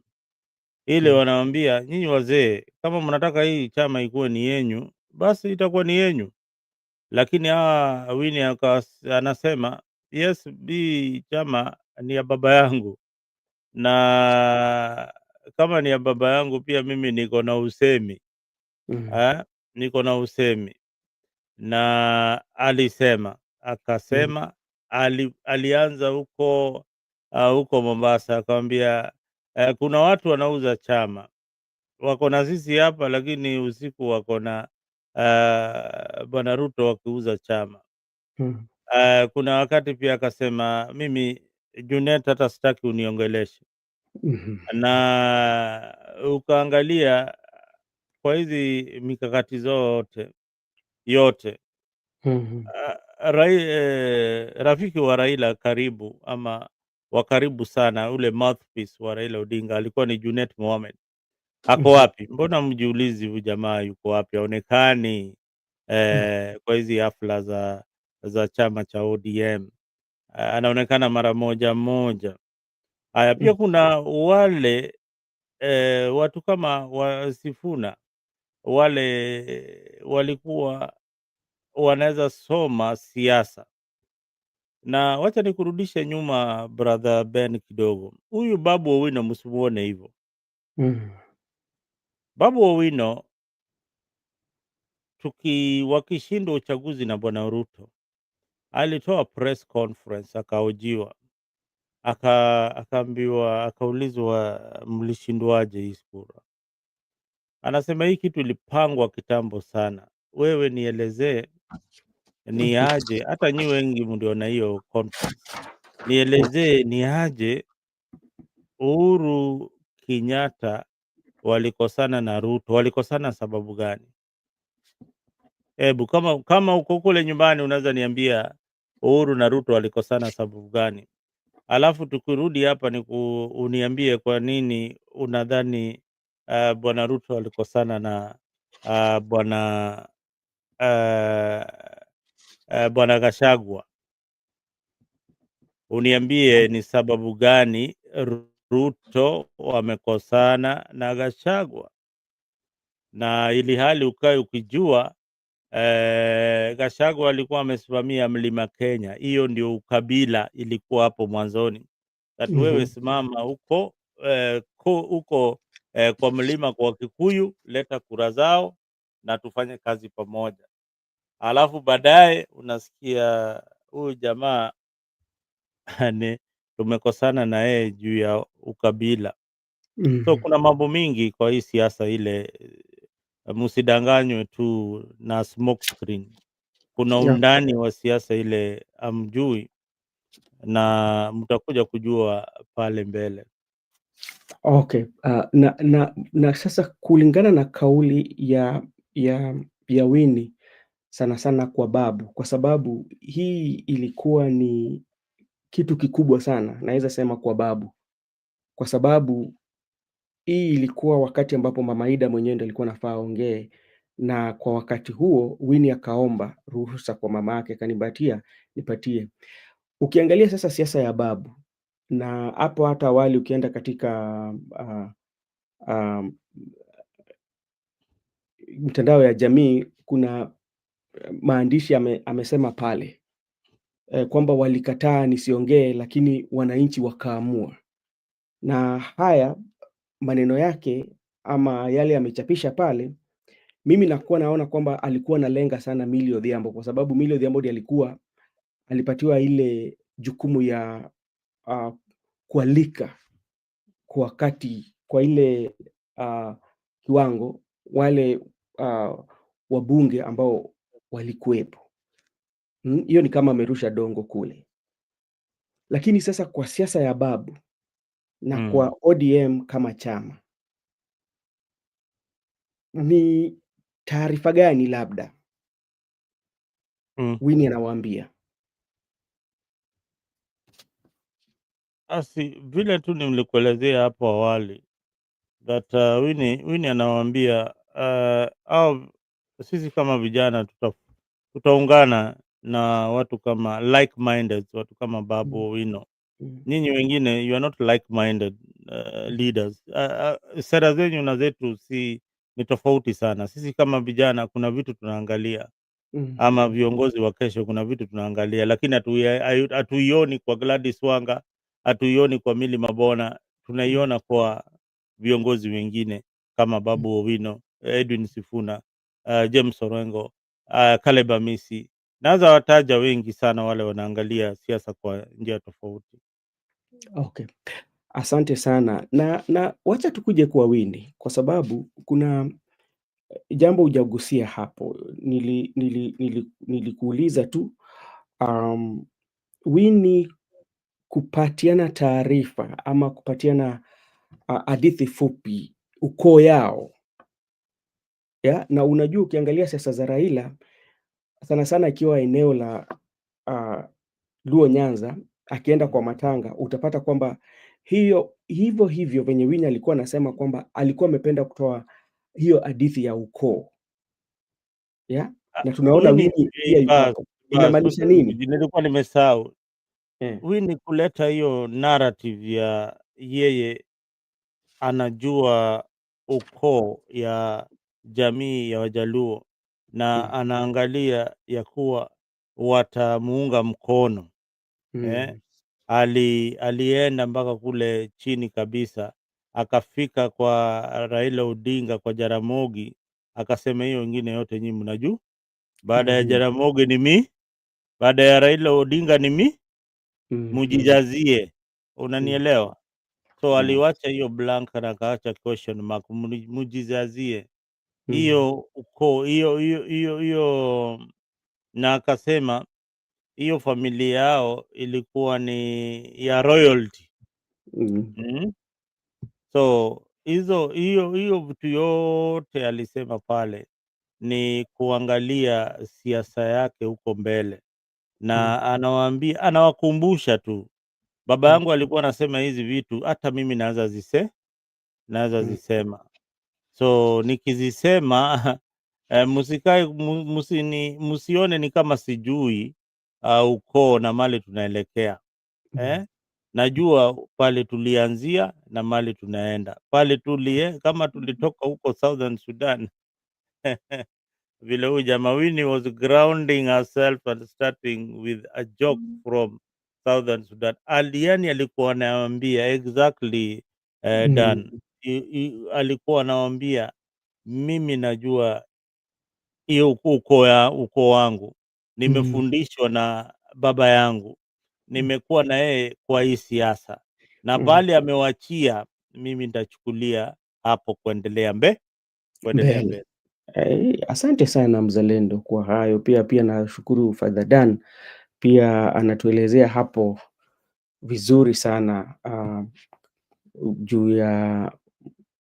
Ile Mm. wanawambia, nyinyi wazee, kama mnataka hii chama ikuwe ni yenyu, basi itakuwa ni yenyu. Lakini Winnie anasema yes, hii chama ni ya baba yangu, na kama ni ya baba yangu pia mimi niko na usemi. Mm. Niko na usemi. na akasema alianza huko Mombasa, akamwambia kuna watu wanauza chama wako na sisi hapa, lakini usiku wako na Bwana Ruto wakiuza chama. Kuna wakati pia akasema, mimi Junet hata sitaki uniongeleshe. Na ukaangalia kwa hizi mikakati yote rafiki wa Raila karibu ama wa karibu sana, ule mouthpiece wa Raila Odinga alikuwa ni Junet Mohamed. Ako wapi? Mbona mjiulizi huyu jamaa yuko wapi? Haonekani kwa hizi hafla za chama cha ODM. Anaonekana mara moja. Haya, pia kuna wale watu kama Wasifuna, wale walikuwa wanaweza soma siasa. Na wacha nikurudishe nyuma brother Ben kidogo. Huyu Babu Owino msimuone hivyo. Babu Owino wakishindwa uchaguzi na Bwana Ruto, alitoa press conference, akahojiwa, akaambiwa, akaulizwa mlishindwaje hii kura? Anasema hii kitu ilipangwa kitambo sana. Wewe nielezee ni aje, hata nyi wengi mliona hiyo conference. Nielezee ni aje Uhuru Kenyatta walikosana na Ruto, walikosana sababu gani? Hebu kama uko kule nyumbani unaweza niambia Uhuru na Ruto walikosana sababu gani? Alafu tukirudi hapa uniambie kwa nini unadhani Bwana Ruto alikosana na bwana Bwana Gachagua. Uniambie ni sababu gani Ruto wamekosana na Gachagua, na ili hali ukae ukijua Gachagua alikuwa amesimamia Mlima Kenya. Hiyo ndio ukabila ilikuwa hapo mwanzoni. Wewe simama huko kwa mlima kwa Kikuyu, leta kura zao na tufanye kazi pamoja. Alafu baadaye unasikia huyu jamaa tumekosana na yeye juu ya ukabila. So kuna mambo mingi kwa hii siasa ile, msidanganywe tu na smoke screen. Kuna undani wa siasa ile amjui, na mtakuja kujua pale mbele. Okay. Na sasa kulingana na kauli ya Winnie sana sana kwa Babu, kwa sababu hii ilikuwa ni kitu kikubwa sana, naweza sema kwa Babu, kwa sababu hii ilikuwa wakati ambapo Mama Ida mwenyewe ndiye alikuwa anafaa aongee, na kwa wakati huo Winnie akaomba ruhusa kwa mama yake, nipatie. Ukiangalia sasa siasa ya Babu, na hapo hata awali ukienda katika mtandao ya jamii, kuna maandishi amesema pale kwamba walikataa nisiongee, lakini wananchi wakaamua. Na haya maneno yake ama yale amechapisha pale, mimi naona kwamba alikuwa analenga sana Milly Odhiambo, kwa sababu Milly Odhiambo ndiye alipatiwa ile jukumu ya kualika kwa ile kiwango wale wabunge ambao walikuwepo. Hiyo ni kama amerusha dongo kule. Lakini sasa kwa siasa ya Babu na kwa ODM kama chama, ni taarifa gani labda Winnie anawaambia? Asi vile tu nimlikuelezea hapo awali that Winnie anawaambia au sisi kama vijana tutaungana na watu kama like-minded, watu kama Babu Owino. Nyinyi wengine you are not like-minded leaders. Sera zenyu na zetu ni tofauti sana. Sisi kama vijana kuna vitu tunaangalia, ama viongozi wa kesho kuna vitu tunaangalia, lakini hatuioni kwa Gladys Wanga, hatuioni kwa Milly Mabona, tunaiona kwa viongozi wengine kama Babu Owino, Edwin Sifuna, James Orengo, Caleb Amisi. Naweza wataja wengi sana wale wanaangalia siasa kwa njia tofauti. Okay. Asante sana. Na wacha tukuje kwa Winnie kwa sababu kuna jambo hujagusia hapo. Nilikuuliza tu Winnie kupatiana taarifa ama kupatiana hadithi fupi ukoo yao. Na unajua ukiangalia siasa za Raila sana sana ikiwa eneo la Luo Nyanza akienda kwa matanga utapata kwamba hivyo venye Winnie alikuwa anasema kwamba alikuwa amependa kutoa hiyo hadithi ya ukoo. Na tunaona Winnie Winnie pia yuko hapo. Inamaanisha nini? nilikuwa nimesahau. Eh. Winnie kuleta hiyo narrative ya yeye anajua ukoo ya jamii ya Wajaluo na anaangalia ya kuwa watamuunga mkono. Alienda mpaka kule chini kabisa, akafika kwa Raila Odinga kwa Jaramogi, akasema hiyo wengine yote nyinyi mnajua, baada ya Jaramogi ni baada ya Raila Odinga ni mujijazie. Unanielewa? So aliwacha hiyo blank na akaacha question mark, mujijazie hiyo ukoo hiyo, na akasema hiyo familia yao ilikuwa ni ya royalty. So hiyo vitu yote alisema pale ni kuangalia siasa yake huko mbele, na anawakumbusha tu. Baba yangu alikuwa anasema hizi vitu, hata mimi naweza zisema. So nikizisema msikae msione ni kama sijui ukoo na mali tunaelekea. Najua pale tulianzia na mali tunaenda. Pale kama tulitoka huko Southern Sudan vile huyu jamaa Winnie was grounding herself and starting with a joke from Southern Sudan. Yani alikuwa anawaambia exactly Dan. Alikuwa anawaambia mimi najua hiyo ukoo wangu. Nimefundishwa na baba yangu. Nimekuwa na yeye kwa hii siasa. Na bali amewachia, mimi nitachukulia hapo kuendelea mbele. Asante sana mzalendo kwa hayo. Pia nashukuru Father Dan pia anatuelezea hapo vizuri sana juu ya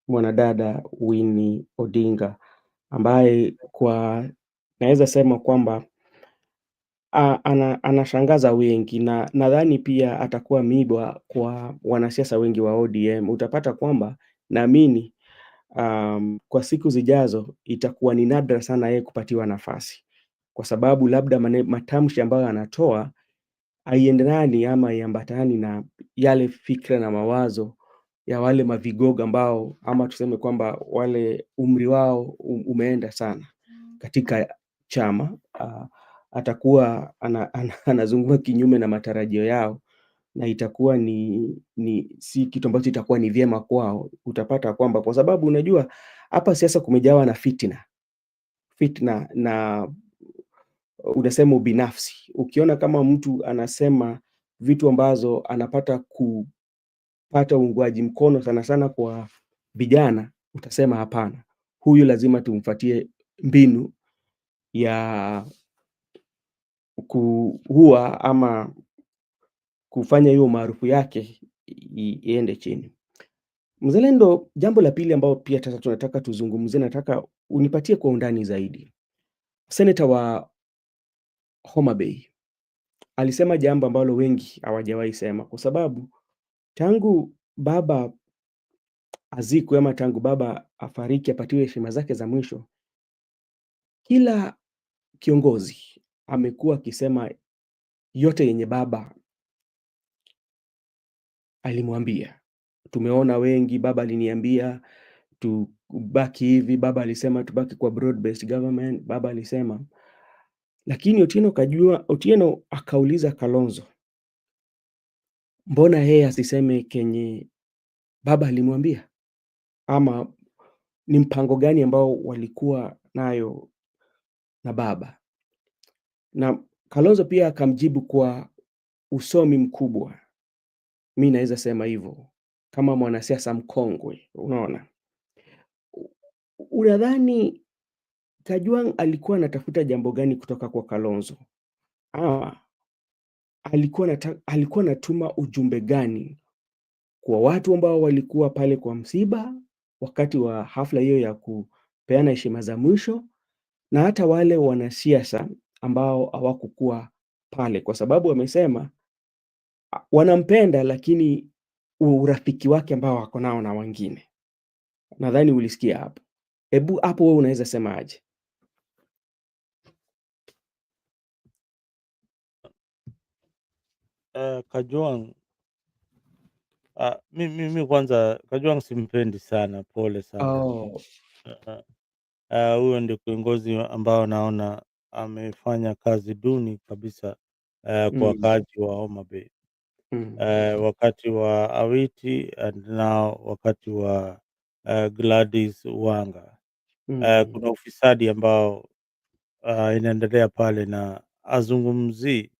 mwanadada Winnie Odinga ambaye naweza sema kwamba anashangaza wengi na nadhani pia atakuwa miiba kwa wanasiasa wengi wa ODM. Utapata kwamba naamini kwa siku zijazo itakuwa ni nadra sana yeye kupatiwa nafasi, kwa sababu labda matamshi ambayo anatoa haiendani ama haiambatani na yale fikra na mawazo ya wale mavigogo ambao ama tuseme kwamba wale umri wao umeenda sana katika chama. Atakuwa anazungumza kinyume na matarajio yao na itakuwa ni si kitu ambacho itakuwa ni vyema kwao. Utapata kwamba kwa sababu unajua hapa siasa kumejawa na fitna na unasema ubinafsi. Ukiona kama mtu anasema vitu ambazo anapata kupata uungwaji mkono sana sana kwa vijana, utasema hapana, huyu lazima tumfatie mbinu ya kuua ama kufanya hiyo maarufu yake iende chini. Mzalendo, jambo la pili ambao pia tunataka tuzungumzie, nataka unipatie kwa undani zaidi. Seneta wa Homa Bay alisema jambo ambalo wengi hawajawahi sema, kwa sababu tangu baba azikwe ama tangu baba afariki apatiwe heshima zake za mwisho, kila kiongozi amekuwa akisema yote yenye baba alimwambia. Tumeona wengi, baba aliniambia tubaki hivi, baba alisema tubaki kwa broad based government, baba alisema. Lakini Otieno akauliza Kalonzo, mbona yeye asiseme kenye baba alimwambia? Ama ni mpango gani ambao walikuwa nayo na baba, na Kalonzo pia akamjibu kwa usomi mkubwa. Mi naweza sema hivyo kama mwanasiasa mkongwe, unaona. Unadhani Kajwang' alikuwa anatafuta jambo gani kutoka kwa Kalonzo? Ama alikuwa anatuma ujumbe gani kwa watu ambao walikuwa pale kwa msiba wakati wa hafla hiyo ya kupeana heshima za mwisho, na hata wale wanasiasa ambao hawakukuwa pale, kwa sababu wamesema wanampenda, lakini urafiki wake ambao wako nao na wengine. Nadhani ulisikia hapo. Hebu hapo wewe unaweza sema aje? Kajwang', mimi kwanza Kajwang' simpendi sana, pole sana. Oh. Uh, Huyo ndio kiongozi ambao naona amefanya kazi duni kabisa kwa Mm, wakaaji wa Homa Bay, mm, wakati wa Awiti and now wakati wa Gladys Wanga. mm, Kuna ufisadi ambao inaendelea pale na azungumzii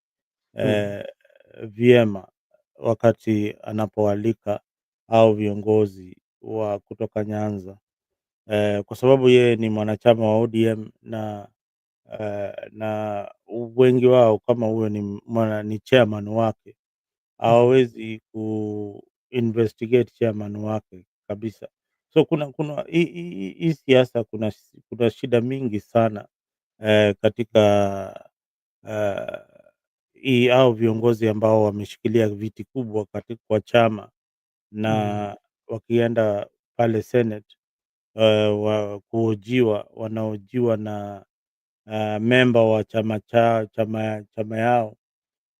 mm, eh, vyema wakati anapoalika au viongozi wa kutoka Nyanza, kwa sababu yeye ni mwanachama wa ODM na wengi wao kama huyo ni chairman wake, mm, hawawezi ku-investigate chairman wake kabisa. So kuna hii siasa, kuna shida mingi sana katika eh, hii au viongozi ambao wameshikilia viti kubwa kwa chama, mm, na wakienda pale Senate wanahojiwa na memba wa chama yao.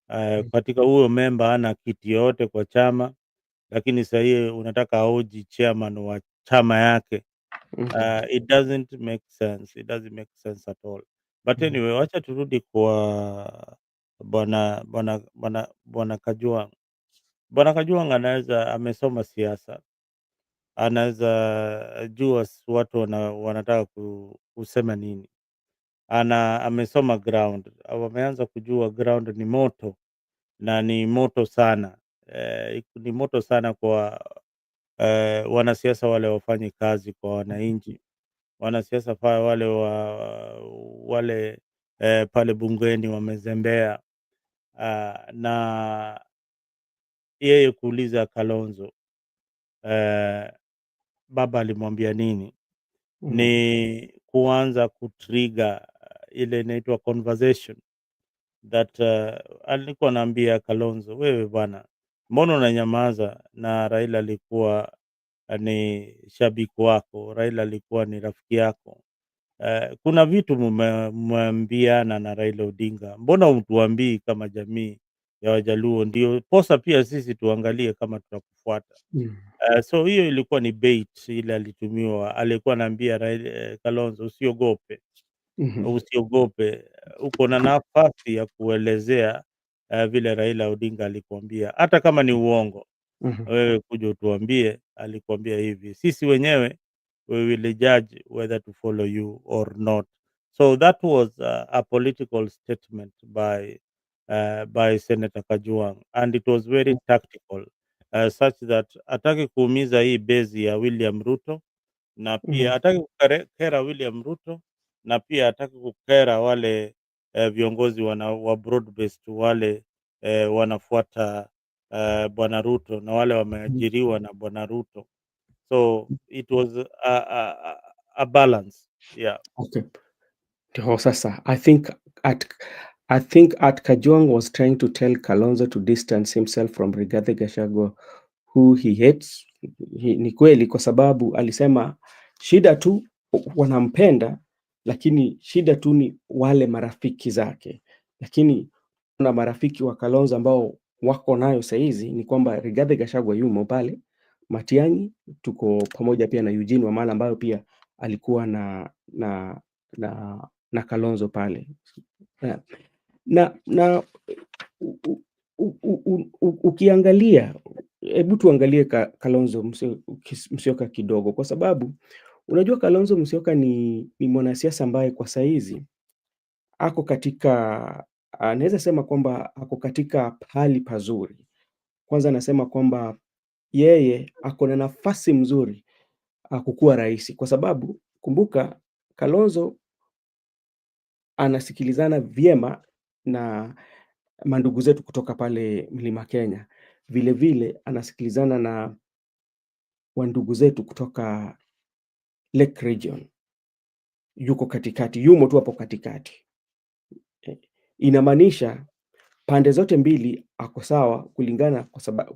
mm, Katika huyo memba hana kiti yoyote kwa chama, lakini saa hii unataka ahoji chairman wa chama yake. mhm, It doesn't make sense at all. But mhm, anyway, wacha turudi kwa bwana Kajwang'. Bwana Kajwang' amesoma siasa, anaweza jua watu wanataka kusema nini. Amesoma ground, au ameanza kujua ground ni moto, na ni moto sana. Ni moto sana kwa wanasiasa wale wafanyi kazi kwa wananchi, wanasiasa wale pale bungeni wamezembea, na yeye kuuliza Kalonzo baba alimwambia nini, mm, ni kuanza kutrigger ile inaitwa conversation that alikuwa anaambia Kalonzo, wewe bwana, mbona unanyamaza? Na Raila alikuwa ni shabiki wako, Raila alikuwa ni rafiki yako. Kuna vitu mmeambiana na Raila Odinga, mbona utuambii kama jamii ya Wajaluo? Ndio posa pia sisi tuangalie kama tutakufuata. mm, So hiyo ilikuwa ni bait ile alitumiwa, alikuwa anaambia Kalonzo, usiogope, mhm, usiogope, uko na nafasi ya kuelezea vile Raila Odinga alikuambia, hata kama ni uongo, mhm, wewe kuja utuambie alikuambia hivi, sisi wenyewe we will judge whether to follow you or not. So that was a political statement by Senator Kajwang', and it was very tactical, such that hataki kuumiza hii base ya William Ruto, na pia mhm, hataki kukera William Ruto, na pia hataki kukera wale viongozi wa broad based, wale wanafuata bwana Ruto, na wale mhm. wameajiriwa na bwana Ruto. So it was a balance. Yeah. Okay. Ndio sasa, I think at Kajwang' was trying to tell Kalonzo to distance himself from Rigathi Gachagua who he hates. Ni kweli, kwa sababu alisema shida tu wanampenda, lakini shida tu ni wale marafiki zake. Lakini kuna marafiki wa Kalonzo ambao wako nayo saizi, ni kwamba Rigathi Gachagua yumo pale, Matiang'i, tuko pamoja pia na Eugene Wamalwa ambayo pia alikuwa na Kalonzo pale. Eh, na ukiangalia, hebu tuangalie Kalonzo Musyoka kidogo, kwa sababu unajua Kalonzo Musyoka ni mwanasiasa ambaye kwa saizi ako katika naweza sema kwamba ako katika pahali pazuri. Kwanza nasema kwamba yeye ako na nafasi mzuri kukuwa rais, kwa sababu kumbuka Kalonzo anasikilizana vyema na mandugu zetu kutoka pale Mlima Kenya. Vile vile anasikilizana na wandugu zetu kutoka Lake Region. Yuko katikati, yumo tu hapo katikati. Inamaanisha pande zote mbili ako sawa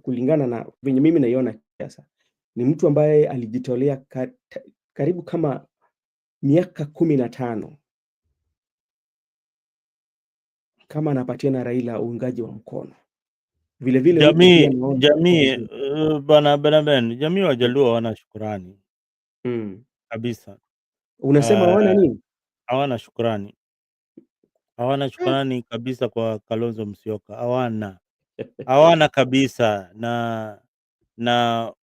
kulingana na venye mimi naiona siasa. Ni mtu ambaye alijitolea karibu kama miaka 15 kama anapatiana Raila uungaji wa mkono. Vile vile huku pia naona Jamii vizuri. bana Ben, jamii Wajaluo hawana shukurani kabisa. Unasema hawana Uh, nini? hawana shukurani, hawana Eh. shukurani kabisa kwa Kalonzo Musyoka, hawana kabisa. Na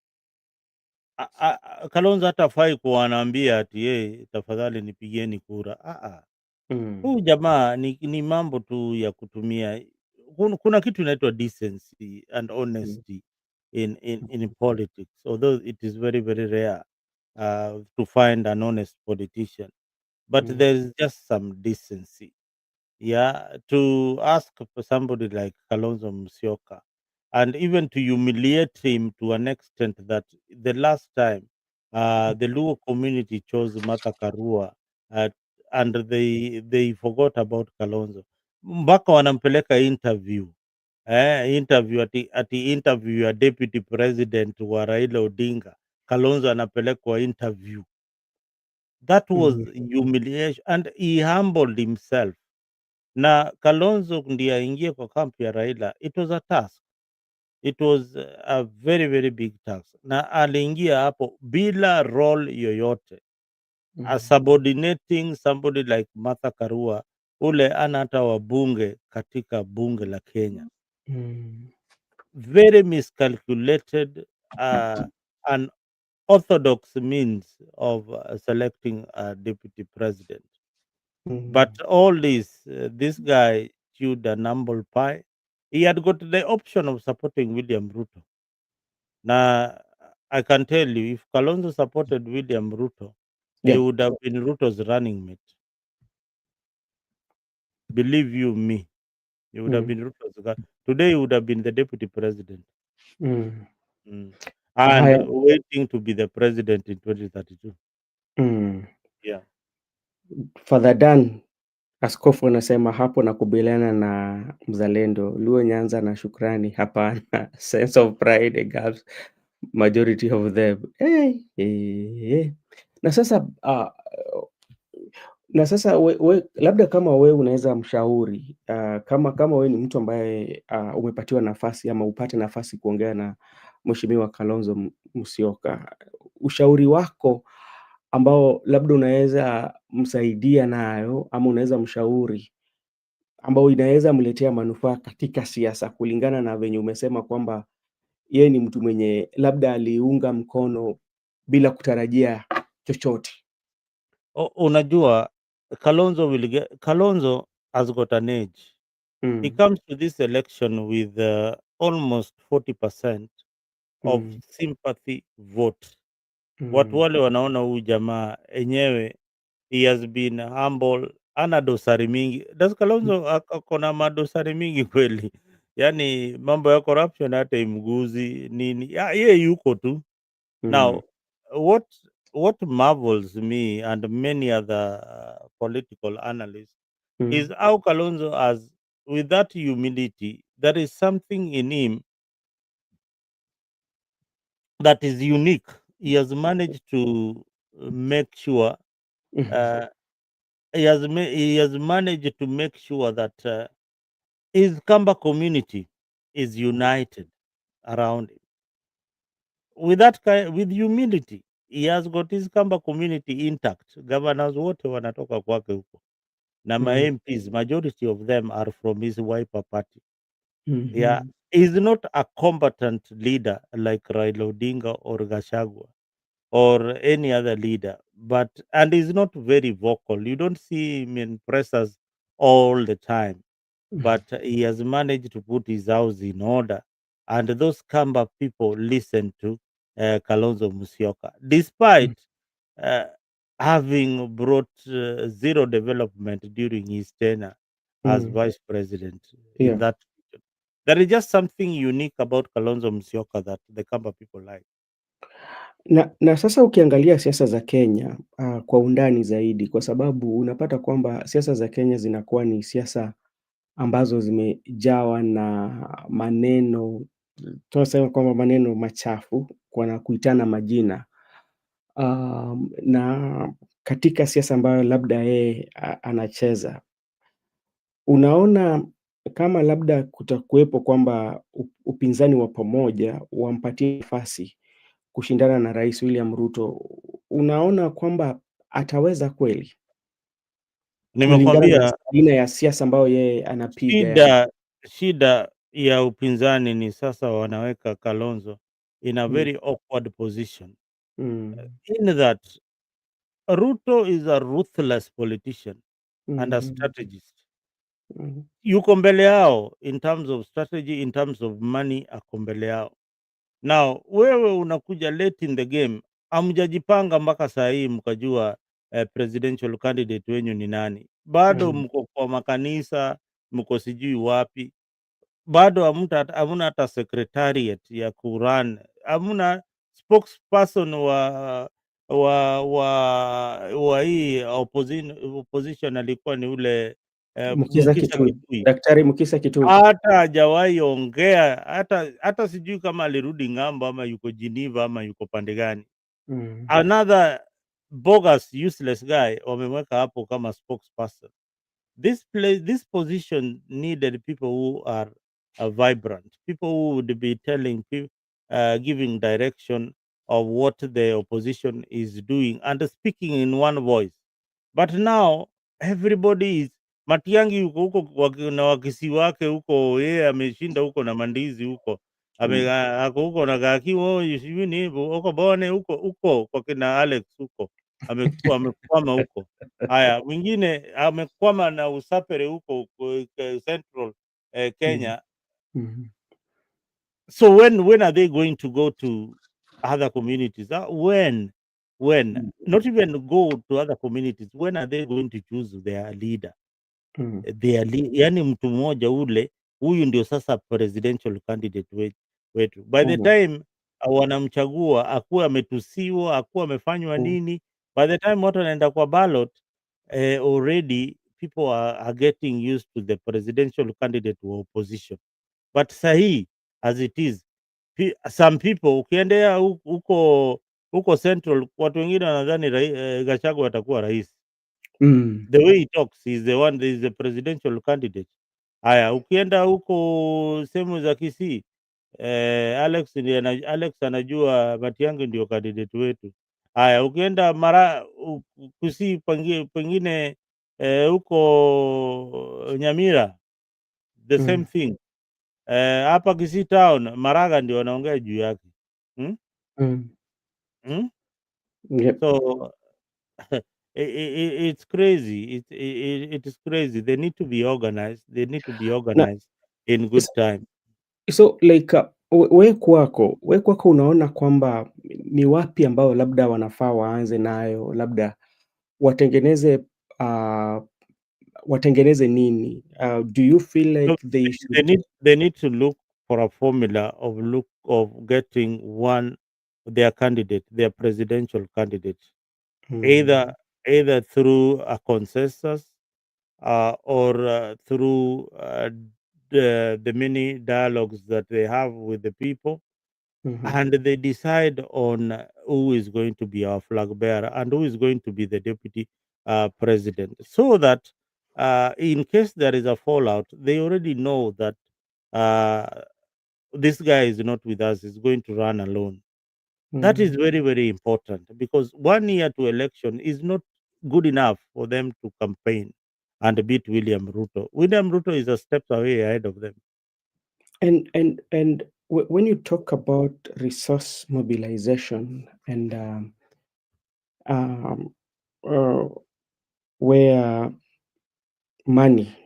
Kalonzo hata hafai kuwa anaambia ati tafadhali nipigieni kura. Huyu jamaa ni mambo tu ya kutumia. Kuna kitu inaitwa decency and honesty in politics, although it is very very rare to find an honest politician, but there is just some decency. Yeah, to ask for somebody like Kalonzo Musyoka and even to humiliate him to an extent that the last time the Luo community chose Martha Karua, uh, and they forgot about Kalonzo, mpaka wanampeleka interview ati interview ya deputy president wa Raila Odinga, Kalonzo anapelekwa interview. That was humiliation and he humbled himself. Na Kalonzo ndiye aingie kwa kampu ya Raila, it was a task, it was a very very big task, na aliingia hapo bila role yoyote, subordinating somebody like Martha Karua, ule ana hata wabunge katika bunge la Kenya. Very miscalculated, an orthodox means of selecting a deputy president. But all this guy chewed an humble pie. He had got the option of supporting William Ruto. Now, I can tell you, if Kalonzo supported William Ruto, he Yeah. would have been Ruto's running mate. Believe you me, he would have been today he would have been the deputy president. And Haya. waiting to be the president in 2032. Yeah. Father Dan Askofu anasema hapo nakubaliana na mzalendo. Luo Nyanza na shukrani hapana. Sense of pride girls, majority of them. Na sasa labda kama wewe unaweza mshauri kama wewe ni mtu ambaye umepatiwa nafasi ama upate nafasi kuongea na Mheshimiwa Kalonzo Musyoka, ushauri wako ambao labda unaweza msaidia nayo ama unaweza mshauri ambao inaweza mletea manufaa katika siasa, kulingana na venye umesema kwamba yeye ni mtu mwenye labda aliunga mkono bila kutarajia chochote. Unajua, Kalonzo has got an age. He comes to this election with almost 40% of sympathy vote. Watu wale wanaona huyu jamaa enyewe, he has been humble, ana dosari mingi. Does Kalonzo akona madosari mingi kweli? Yani mambo ya corruption hata imguzi nini, yeye yuko tu. Now, what marvels me and many other political analysts is how Kalonzo has, with that humility, there is something in him that is unique. He has managed to make sure he has managed to make sure that his Kamba community is united around him. With humility, he has got his Kamba community intact. Governors wote wanatoka kwake huko, na ma MPs, majority of them are from his Wiper party. Yeah, he's not a combatant leader like Raila Odinga or Gachagua or any other leader, and he's not very vocal. You don't see him in pressers all the time, but he has managed to put his house in order, and those Kamba people listen to Kalonzo Musyoka, despite uh, having brought zero development during his tenure as Mm. vice president in Yeah. that region. There is just something unique about Kalonzo Musyoka that the Kamba people like. Na sasa ukiangalia siasa za Kenya, kwa undani zaidi, kwa sababu unapata kwamba siasa za Kenya zinakuwa ni siasa ambazo zimejawa na maneno, tunasema kwamba maneno machafu na kuitana majina. Na katika siasa ambayo labda yeye anacheza, unaona kama labda kutakuwepo kwamba upinzani wa pamoja wampatie nafasi kushindana na Rais William Ruto, unaona kwamba ataweza kweli? Kulingana na Nimekwambia aina ya siasa ambayo yeye anapiga yani. shida ya upinzani ni sasa wanaweka Kalonzo in a Mm, very awkward position, mm, in that Ruto is a ruthless politician and a mhm, strategist. mhm, Yuko mbele yao in terms of strategy, in terms of money, ako mbele yao. Now wewe unakuja late in the game, hamjajipanga mpaka saa hii mkajua presidential candidate wenyu ni nani. Bado mm. mko kwa makanisa, mko sijui wapi, bado hamuna hata secretariat ya kurun, hamuna spokesperson wa hii opposition alikuwa ni ule Mukisa Mukisa Kitui, Kitui, Daktari Mukisa Kitui. hata hajawahi ongea, hata sijui kama alirudi ng'ambo ama yuko Geneva ama yuko pande gani. Mm, Another bogus useless guy wamemweka hapo kama spokesperson. This position needed people who are vibrant, people who would be telling people, giving direction of what the opposition is doing and speaking in one voice. But now everybody is Matiangi yuko huko na wakisi wake huko, yeye ameshinda huko na mandizi huko, mm, ako huko na gaki sijui ni hivyo huko Bone huko kwa kina Alex huko, amekwama huko. Haya, mwingine amekwama na usapere huko Central mm, Kenya. mhm, So when are they going to go to other communities? When mm, not even go to other communities, when are they going to choose their leader? mm, Yani mtu mmoja ule, huyu ndio sasa presidential candidate wetu. By the mhm, time wanamchagua akuwe ametusiwa, akuwe amefanywa mm, nini, by the time watu wanaenda kwa ballot, already people are getting used to the presidential candidate wa opposition. But sahi as it is, some people ukiendea huko Central, watu wengine wanadhani Gachagua atakuwa rais. mm, The way he talks, he's the one, is the presidential candidate. Haya, ukienda huko sehemu za Kisii, Alex anajua Matiang'i ndio candidate wetu. Haya, ukienda Kisii pengine huko Nyamira, the same mm, thing. Hapa Kisii town Maraga ndio wanaongea juu yake. Hmm? mm. Hmm? Yep. So it's crazy. It is crazy. They need to be organized. They need to be Na organized in good time. so like we kwako unaona kwamba ni wapi ambao labda wanafaa waanze nayo, labda watengeneze uh, watengeneze nini? Do you feel Look, like they they should need they need to look for a formula of getting their candidate, their presidential candidate, either mm, either through a consensus or through the many dialogues that they have with the people, mhm, and they decide on who is going to be our flag bearer and who is going to be the deputy president, so that in case there is a fallout, they already know that uh, this guy is not with us, is going to run alone. That is mm. very, very important, because 1 year to election is not good enough for them to campaign and beat William Ruto. William Ruto is a step away ahead of them. And when you talk about resource mobilization and um, uh, where money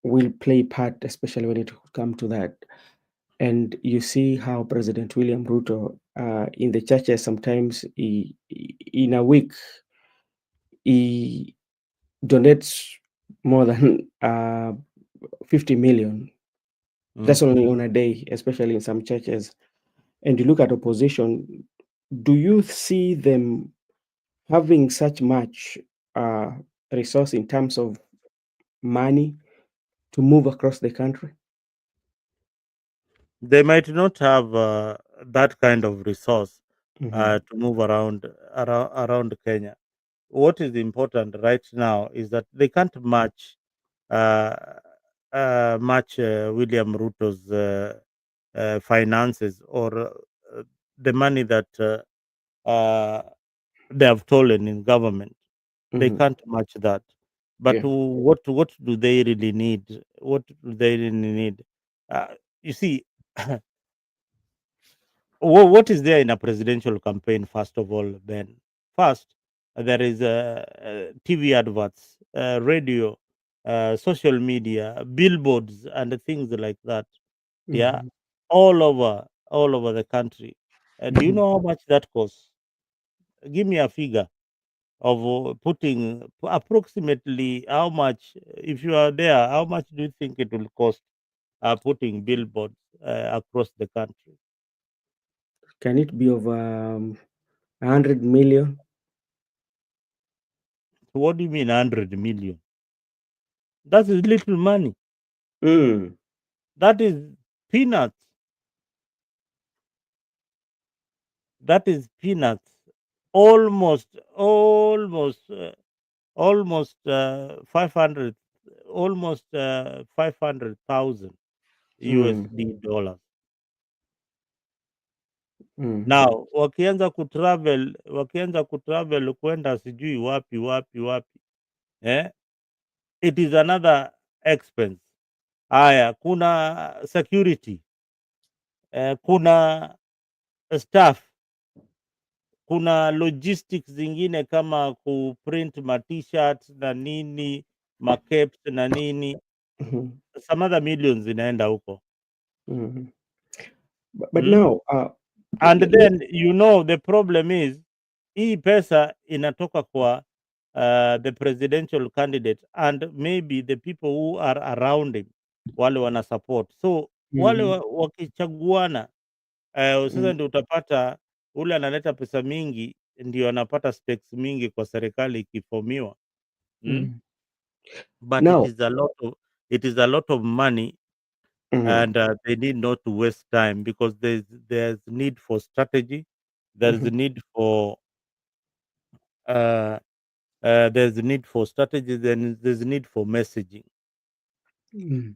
will play part, especially when it come to that. And you see how President William Ruto in the churches sometimes in a week he donates more than 50 million. Mm. That's only on a day, especially in some churches. And you look at opposition, do you see them having such much uh, resource in terms of money to move across the country? They might not have that kind of resource Mhm, to move around Kenya. What is important right now is that they can't uh, match William Ruto's finances or the money that uh, they have stolen in government. They mhm, can't match that. But yeah. what do they really need? What do they really need? You see, what is there in a presidential campaign? First of all, Ben. First, there is TV adverts, radio, social media, billboards, and things like that. Yeah, Mhm, all over the country. Do you mhm. know how much that costs? Give me a figure of putting approximately how much, if you are there, how much do you think it will cost putting billboards across the country? Can it be of 100 million? What do you mean 100 million? That is little money. Mm, That is peanuts. That is peanuts. Almost 500, almost 500,000 mm, USD dollars. mm, Now wakianza kutravel kwenda sijui wapi wapi wapi, eh? It is another expense. Haya, kuna security, kuna staff, kuna logistics zingine kama kuprint ma t-shirts na nini, ma capes na nini, mhm, some other millions zinaenda huko. mhm. But Mm? now, And let, then the problem is hii pesa inatoka kwa the presidential candidate and maybe the people who are around him, wale wana support. So wale mhm, wakichaguana, sasa mm, ndio utapata ule analeta pesa mingi ndio anapata stakes mingi kwa serikali ikifomiwa. Mm? mm. But Now, it is a lot of money, mhm, and they need not to waste time because there's need for strategy, there's a mhm, need for uh, there's a need for strategy, then there's a need for messaging. mm.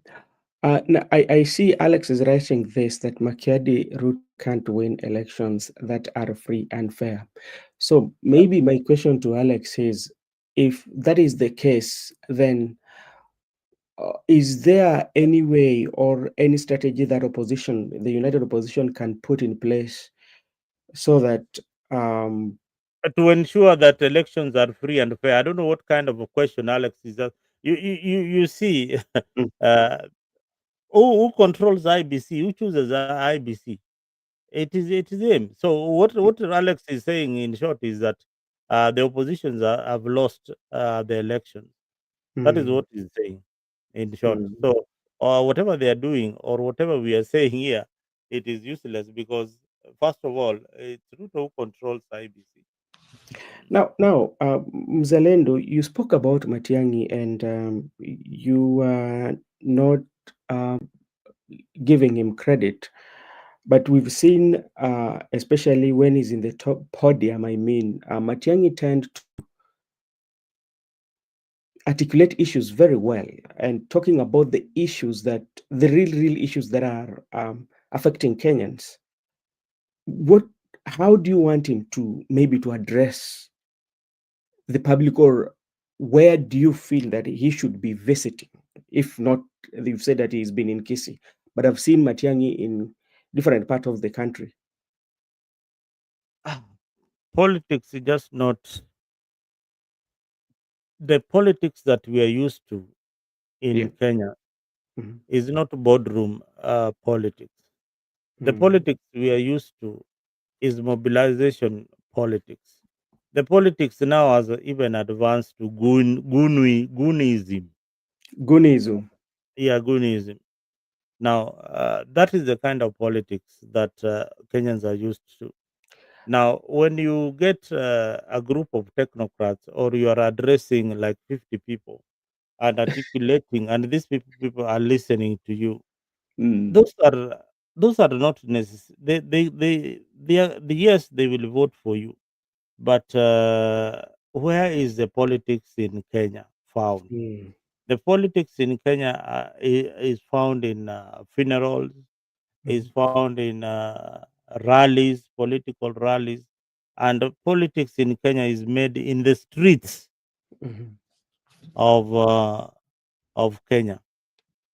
I see Alex is writing this that Macchiadi Root can't win elections that are free and fair. So maybe my question to Alex is, if that is the case, then is there any way or any strategy that opposition, the united opposition, can put in place so that um, To ensure that elections are free and fair. I don't know what kind of a question Alex is that. You see, mm, uh, who controls IBC? Who chooses IBC? It is him. So what Alex is saying in short is that the oppositions have lost the election. That is mm, what he's saying in short. mm. So whatever they are doing or whatever we are saying here, it is useless because first of all, it's Ruto who controls IBC. Now, Mzalendo, you spoke about Matiangi and you are not uh, giving him credit, but we've seen, especially when he's in the top podium, I mean, Matiangi tend to articulate issues very well and talking about the issues that the real issues that are affecting Kenyans. What, how do you want him to maybe to address the public, or where do you feel that he should be visiting? If not, you've said that he's been in Kisi, but I've seen Matiangi in different parts of the country. Politics is just not the politics that we are used to. Yeah. in Kenya Mhm. is not boardroom politics. The Mm. politics we are used to is mobilization politics. The politics now has even advanced to goonism. Gunism. Yeah, goonism. Now, that is the kind of politics that Kenyans are used to. Now, when you get a group of technocrats or you are addressing like 50 people and articulating, and these people are listening to you, Mm. those are those are not necessary. Yes, they will vote for you, but where is the politics in Kenya found? Mm. The politics in Kenya is found in funerals, is Mhm. found in rallies, political rallies, and politics in Kenya is made in the streets Mhm. of uh, of Kenya.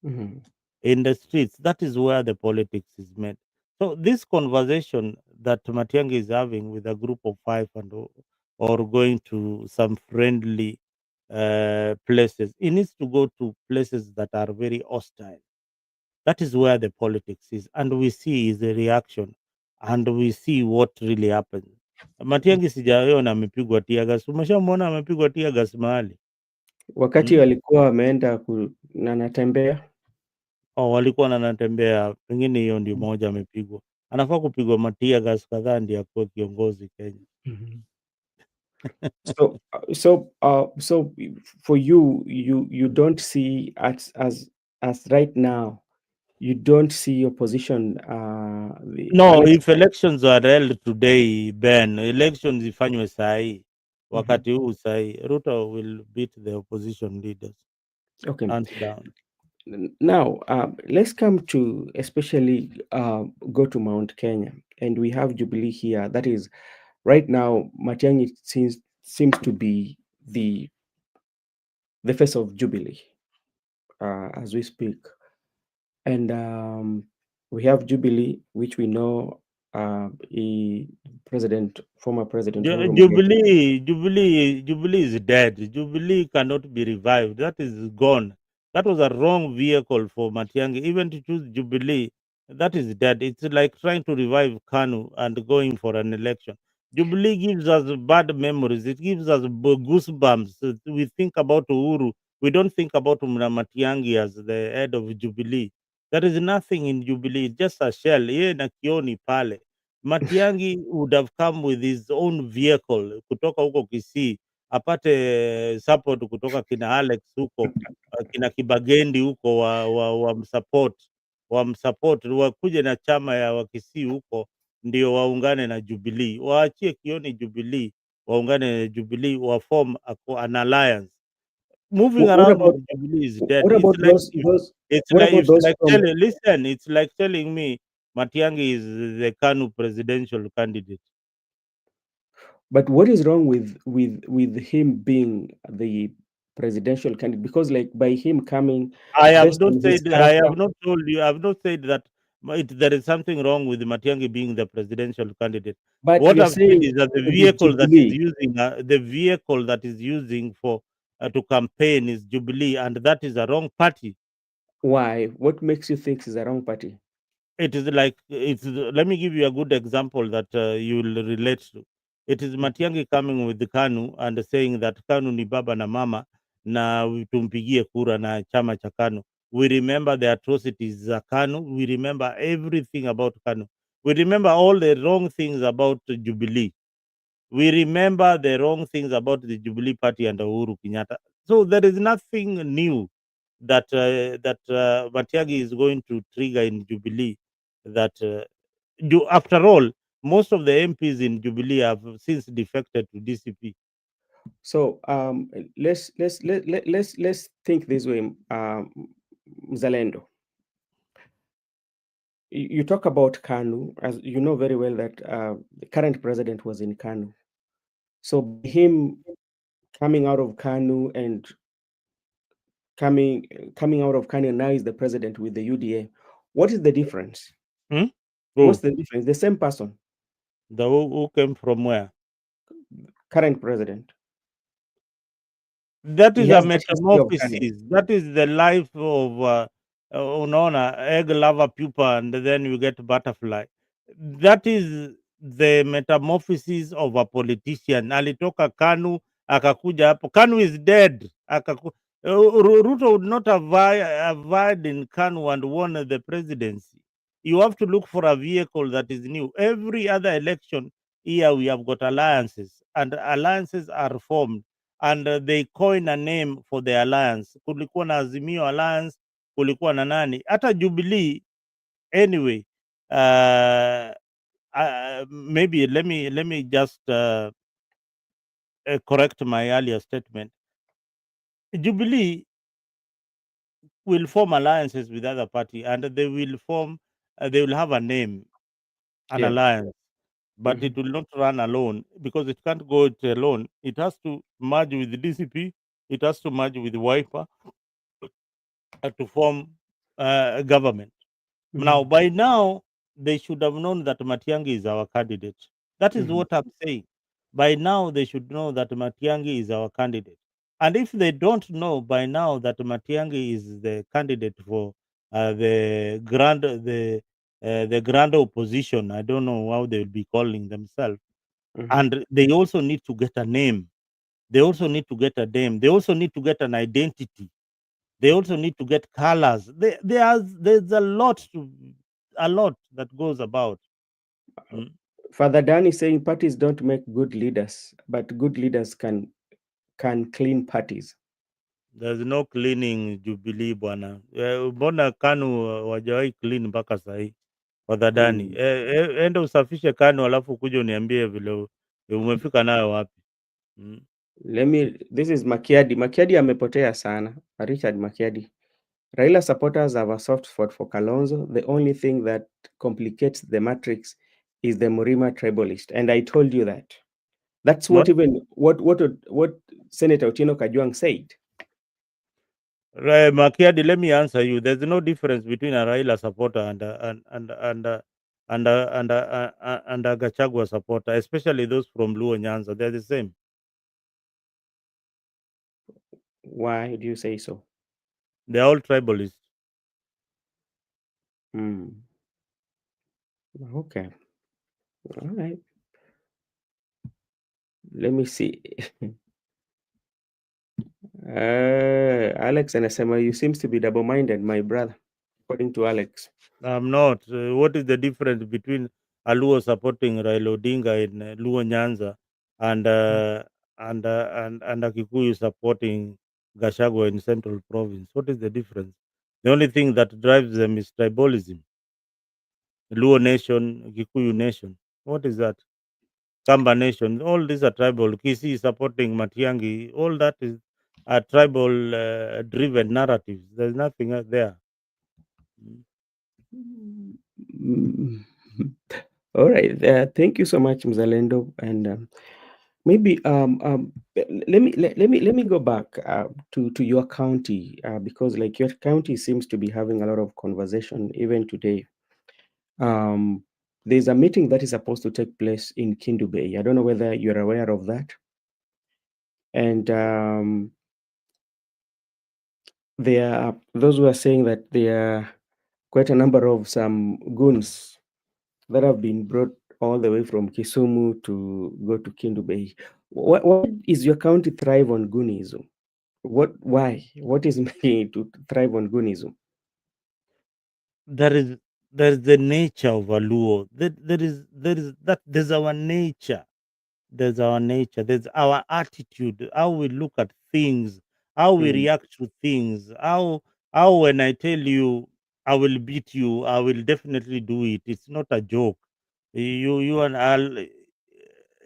Mhm. In the streets, that is where the politics is made. So this conversation that Matiang'i is having with a group of five or going to some friendly places, he needs to go to places that are very hostile. That is where the politics is, and we see is the reaction, and we see what really happens. Matiang'i sijaona amepigwa tear gas. Umeshamwona amepigwa tear gas mahali? Wakati Mm? walikuwa wameenda na anatembea. Oh, walikuwa wanatembea, pengine hiyo ndio moja amepigwa. Anafaa kupigwa matia gas kadhaa ndio akuwe kiongozi Kenya. Mhm. So for you, you don't see as right now, you don't see your position, No, if elections are held today, Ben, elections ifanywe saa hii, Mhm. wakati huu saa hii, Ruto will beat the opposition leaders Okay. hands down. Now, let's come to especially go to Mount Kenya, and we have Jubilee here. That is right now, Matiang'i seems to be the face of Jubilee as we speak. And we have Jubilee, which we know former President Uhuru Muigai. Jubilee is dead. Jubilee cannot be revived. That is gone. That was a wrong vehicle for Matiang'i. Even to choose Jubilee, that is dead. It's like trying to revive Kanu and going for an election. Jubilee gives us bad memories. It gives us goosebumps. We think about Uhuru. We don't think about Matiang'i as the head of Jubilee. There is nothing in Jubilee. It's just a shell. Yeye na kioni pale. Matiang'i would have come with his own vehicle kutoka huko Kisii, apate support kutoka kina Alex huko, kina Kibagendi huko wamsupport, wakuje na chama ya Wakisii huko, ndio waungane na Jubilee, waachie kioni Jubilee, waungane na Jubilee, waform an alliance. Moving What around about with Jubilee is dead. what about those It's like from? telling, listen, it's like telling me Matiang'i is the Kanu presidential candidate. But what is wrong with him being the presidential candidate? Because like by him coming, based on his I character, have not told you, I have not said that there is something wrong with Matiang'i being the presidential candidate. but What you're I've said saying is that with Jubilee. the vehicle that is using for to campaign is Jubilee, and that is a wrong party. Why? What makes you think he's a wrong party? It is like it's. Let me give you a good example that you will relate to. It is Matiang'i coming with the Kanu and saying that Kanu ni baba na mama na tumpigie kura na chama cha Kanu. We remember the atrocities za Kanu. We remember everything about Kanu. We remember all the wrong things about Jubilee. We remember the wrong things about the Jubilee Party and Uhuru Kenyatta. So there is nothing new that Matiang'i is going to trigger in Jubilee. That after all, most of the MPs in Jubilee have since defected to DCP. So let's think this way, Mzalendo. You talk about Kanu, as you know very well that the current president was in Kanu. So him coming out of Kanu and coming out of Kanu now is the president with the UDA. What is the difference? Hmm? What's Who? the difference? The same person, The who came from where? current president. That He is a has that history of cunning. metamorphosis. That is the life of unaona, egg larva pupa, and then you get butterfly. That is the metamorphosis of a politician. Alitoka KANU akakuja hapo. KANU is dead. Ruto would not have in KANU and won the presidency. You have to look for a vehicle that is new. Every other election here we have got alliances, and alliances are formed, and they coin a name for the alliance. Kulikuwa na Azimio Alliance, kulikuwa na nani, hata Jubilee. Anyway, maybe let me just correct my earlier statement. Jubilee will form alliances with other party, and they will form. They will have a name, an Yeah. alliance, but Mhm. it will not run alone because it can't go it alone. It has to merge with the DCP. It has to merge with Wiper to form a government. Now, Mhm. by now, they should have known that Matiang'i is our candidate. That is Mhm. what I'm saying. By now, they should know that Matiang'i is our candidate. And if they don't know by now that Matiang'i is the candidate for the grand opposition, I don't know how they will be calling themselves. Mhm. And they also need to get a name. They also need to get a name. They also need to get an identity. They also need to get colors. There's a lot that goes about. Mm. Father Dan is saying parties don't make good leaders, but good leaders can clean parties. There's no cleaning Jubilee bwana. Mbona KANU wajawahi clean mpaka sahii wadhadani? Mm. Enda usafishe KANU alafu kuja uniambie vile umefika nayo wapi. Mm. This is Makiadi. Makiadi amepotea sana. Richard Makiadi. Raila supporters have a soft spot for Kalonzo. The only thing that complicates the matrix is the Murima tribalist. And I told you that. That's what What? even what Senator Otieno Kajwang said. Makiadi, let me answer you. There's no difference between a Raila supporter and a Gachagua supporter, especially those from Luo Nyanza. They're the same. Why do you say so? They're all tribalists. Hmm. Okay. All right. Let me see. Alex anasema you seems to be double-minded, my brother, according to Alex. I'm not. What is the difference between a Luo supporting Raila Odinga in Luo Nyanza and a Kikuyu supporting Gachagua in Central Province? What is the difference? The only thing that drives them is tribalism. Luo Nation, Kikuyu Nation. What is that? Kamba Nation. All these are tribal. Kisi supporting Matiangi. All that is a tribal driven narratives. There's nothing there. Mm. Mm. All right. Thank you so much, Mzalendo. And maybe let me go back to your county because like your county seems to be having a lot of conversation even today. Um, there's a meeting that is supposed to take place in Kindu Bay. I don't know whether you're aware of that. And there are those who are saying that there are quite a number of some goons that have been brought all the way from Kisumu to go to Kindu Bay. Why is your county thrive on goonism? Why? What is making it to thrive on goonism? There is the nature of a Luo. There's our nature. There's our nature. There's our attitude. How we look at things. How we Mm, react to things. How when I tell you I will beat you, I will definitely do it. It's not a joke. You and I'll.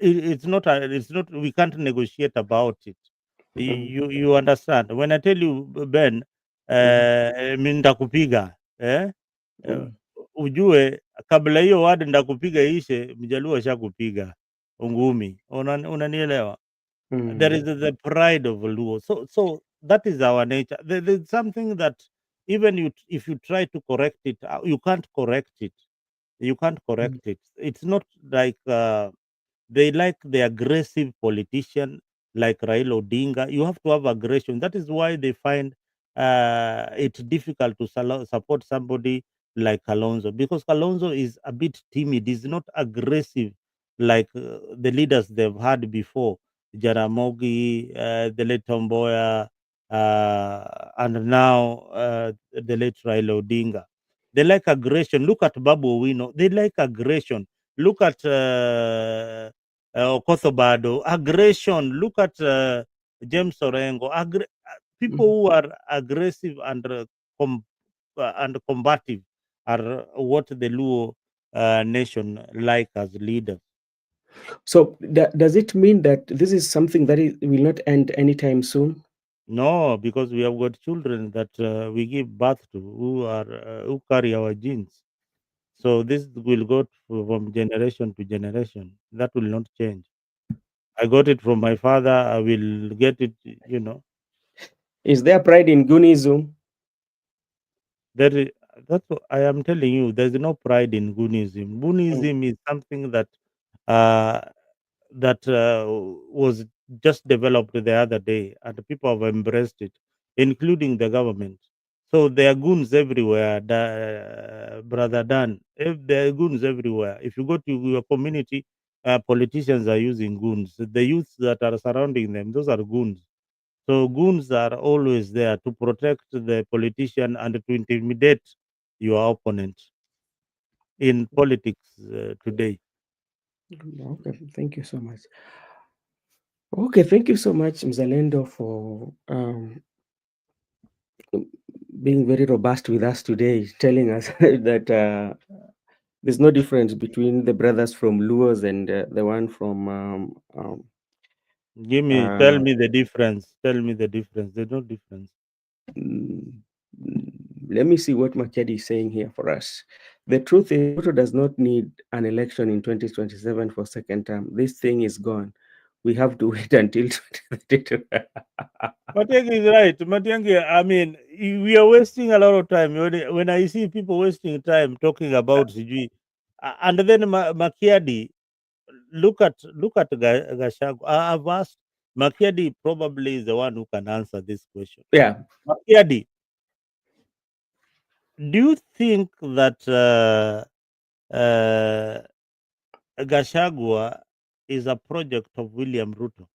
It's not. We can't negotiate about it. mm, You understand? When I tell you Ben, mm, mi nitakupiga eh, mm, ujue kabla hiyo word ndakupiga ishe, mjaluo ashakupiga ngumi. Unanielewa? There is mm, the pride of Luo. So that is our nature. There's something that even if you try to correct it, you can't correct it. You can't correct mm, it. It's not like they like the aggressive politician, like Raila Odinga, you have to have aggression. That is why they find it difficult to support somebody like Kalonzo, because Kalonzo is a bit timid. He's not aggressive like the leaders they've had before, Jaramogi, the late Tomboya, and now the late Raila Odinga. They like aggression. Look at Babu Owino. They like aggression. Look at Okothobado. Aggression. Look at James Orengo. People Mhm. who are aggressive and combative are what the Luo nation like as leaders. So does it mean that this is something that will not end anytime soon? No, because we have got children that we give birth to who carry our genes. So this will go from generation to generation. That will not change. I got it from my father. I will get it. Is there pride in Gunism? That is, that's what I am telling you. There's no pride in Gunism. Mm. Gunism is something uh, that was just developed the other day, and people have embraced it, including the government. So there are goons everywhere, brother Dan. If there are goons everywhere, if you go to your community, politicians are using goons. The youths that are surrounding them, those are goons. So goons are always there to protect the politician and to intimidate your opponent in politics today. Okay, thank you so much. Okay, thank you so much, Mzalendo, for being very robust with us today, telling us that there's no difference between the brothers from Luos and the one from. Tell Uh, me the difference. Tell me the difference. There's no difference. mm, Let me see what Makedi is saying here for us. The truth is, Ruto does not need an election in 2027 for second term. This thing is gone. We have to wait until 2032. Matiang'i is right. Matiang'i, I mean, we are wasting a lot of time. When I see people wasting time talking about Sijui, and then Makiadi, look at Gashagu. I've asked Makiadi probably is the one who can answer this question. Yeah. Makiadi, do you think that Gashagwa is a project of William Ruto?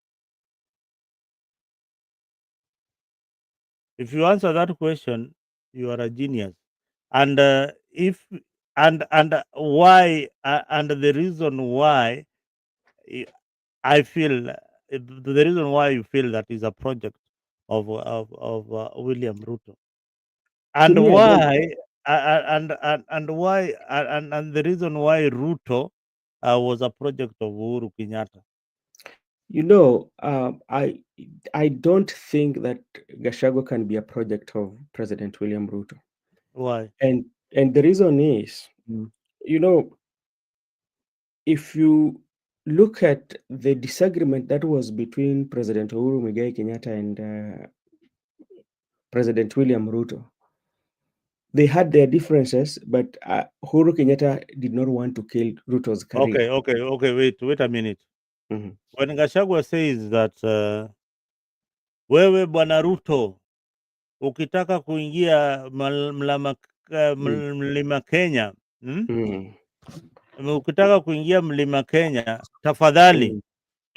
If you answer that question, you are a genius. And if and why and the reason why I I feel the reason why you feel that is a project of William Ruto, To and me, I don't. why and why and the reason why Ruto was a project of Uhuru Kenyatta. You know, I don't think that Gachagua can be a project of President William Ruto, Why? and the reason is, Mm. you know, if you look at the disagreement that was between President Uhuru Muigai Kenyatta and President William Ruto, they had their differences, but Uhuru Kenyatta did not want to kill Ruto's career. Okay. Wait a minute. Mhm. When Gachagua says that wewe bwana Ruto ukitaka kuingia Mm. mlima Kenya Mm. ukitaka kuingia mlima Kenya, tafadhali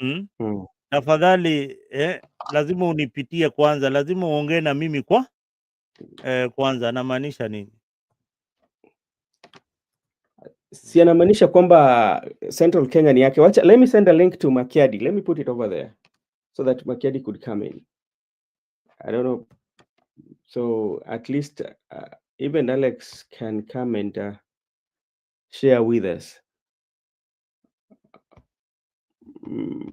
Mm. mm, Mm. tafadhali lazima unipitie kwanza, lazima uongee na mimi kwanza. Anamaanisha nini? Si anamaanisha kwamba Central Kenya ni yake. Wacha, let me send a link to Makiadi. Let me put it over there so that Makiadi could come in. I don't know. So at least even Alex can come and share with us. Mm,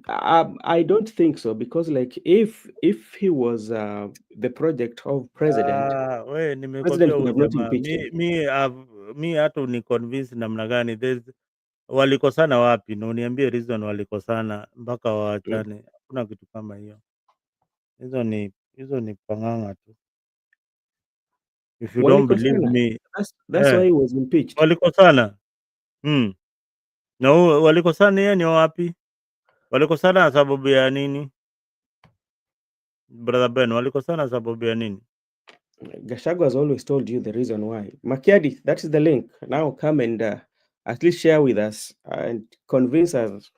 I don't think so, because like if he was the project of president, We president nimekwambia could huyu have not jamaa impeached him. mi hata uniconvince namna gani? Walikosana wapi? Na uniambie reason walikosana mpaka Mm. waachane. Hakuna kitu kama hiyo. Hizo ni pang'ang'a tu. If you don't believe Walikosana. me, That's why eh, he was impeached. walikosana. Na walikosana yeye ni wapi? Walikosana sababu ya nini? Brother Ben, walikosana sababu ya nini? Gachagua has always told you the reason why. Makiadi, that is the link. Now come and at least share with us and convince us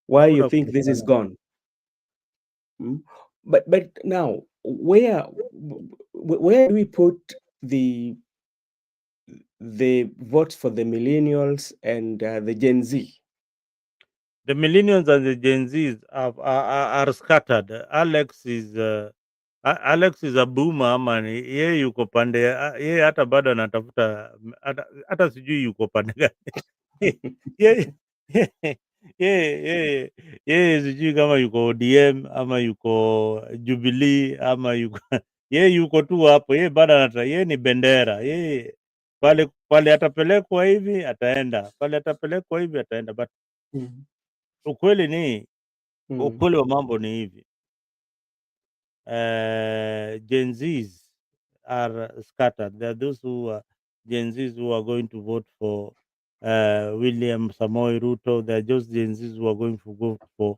why you Hakuna think this is kubishana. gone. But now, where do we put the votes for the millennials and the Gen Z? The millennials and the Gen Zs are scattered. Alex is a boomer ama yeye yuko pande yeye hata bado anatafuta hata sijui yuko pande gani. Yeye yeye yeye sijui kama yuko ODM ama yuko Jubilee ama yuko yeye yuko tu hapo, yeye bado yeye ni bendera. Yeye pale atapelekwa hivi ataenda, pale atapelekwa hivi ataenda, but Mm. ukweli ni Mm. ukweli wa mambo ni hivi. Gen Zs are scattered. There are those who are Gen Zs who are going to vote for William Samoei Ruto. There are just Gen Zs who are going to vote for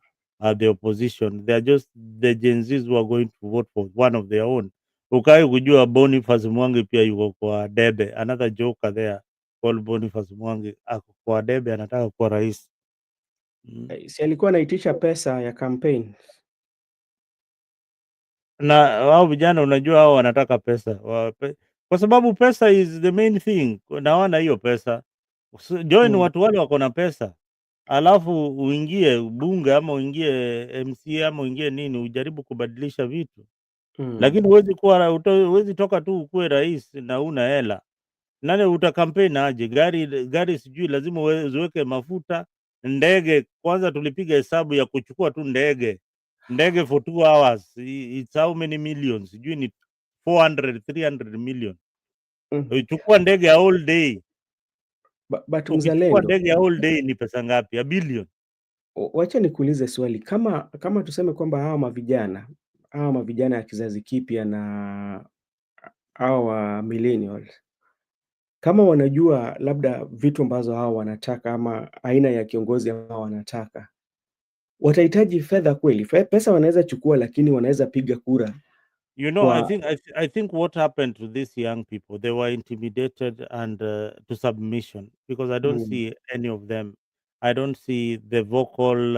the opposition. There are just the Gen Zs who are going to vote for one of their own. Ukai kujua Boniface Mwangi pia yuko kwa debe. Another joker there called Boniface Mwangi ako kwa debe, anataka kuwa rais. Si alikuwa anaitisha pesa ya campaign. Na hao vijana unajua hao wanataka pesa kwa sababu pesa is the main thing, na hawana hiyo pesa. Join Mm. watu wale wako na pesa, alafu uingie bunge ama uingie MCA ama uingie nini, ujaribu kubadilisha vitu. Lakini huwezi toka tu ukuwe rais na una hela. Nani utakampeni aje? Gari sijui lazima uweke mafuta. Ndege kwanza tulipiga hesabu ya kuchukua tu ndege for 2 hours, it's how many millions? Sijui ni 400 300 million. Mm. Ukichukua ndege ya all day, But ukichukua mzalendo, ndege ya all day ni pesa ngapi? A billion. wacha nikuulize swali, kama tuseme kwamba hawa mavijana ya kizazi kipya na hawa millennials, kama wanajua labda vitu ambazo hawa wanataka ama aina ya kiongozi ambao wanataka, watahitaji fedha kweli? Pesa wanaweza chukua, lakini wanaweza piga kura You know, kwa I think what happened to these young people, they were intimidated and to submission, because I don't mm, see any of them. I don't see the vocal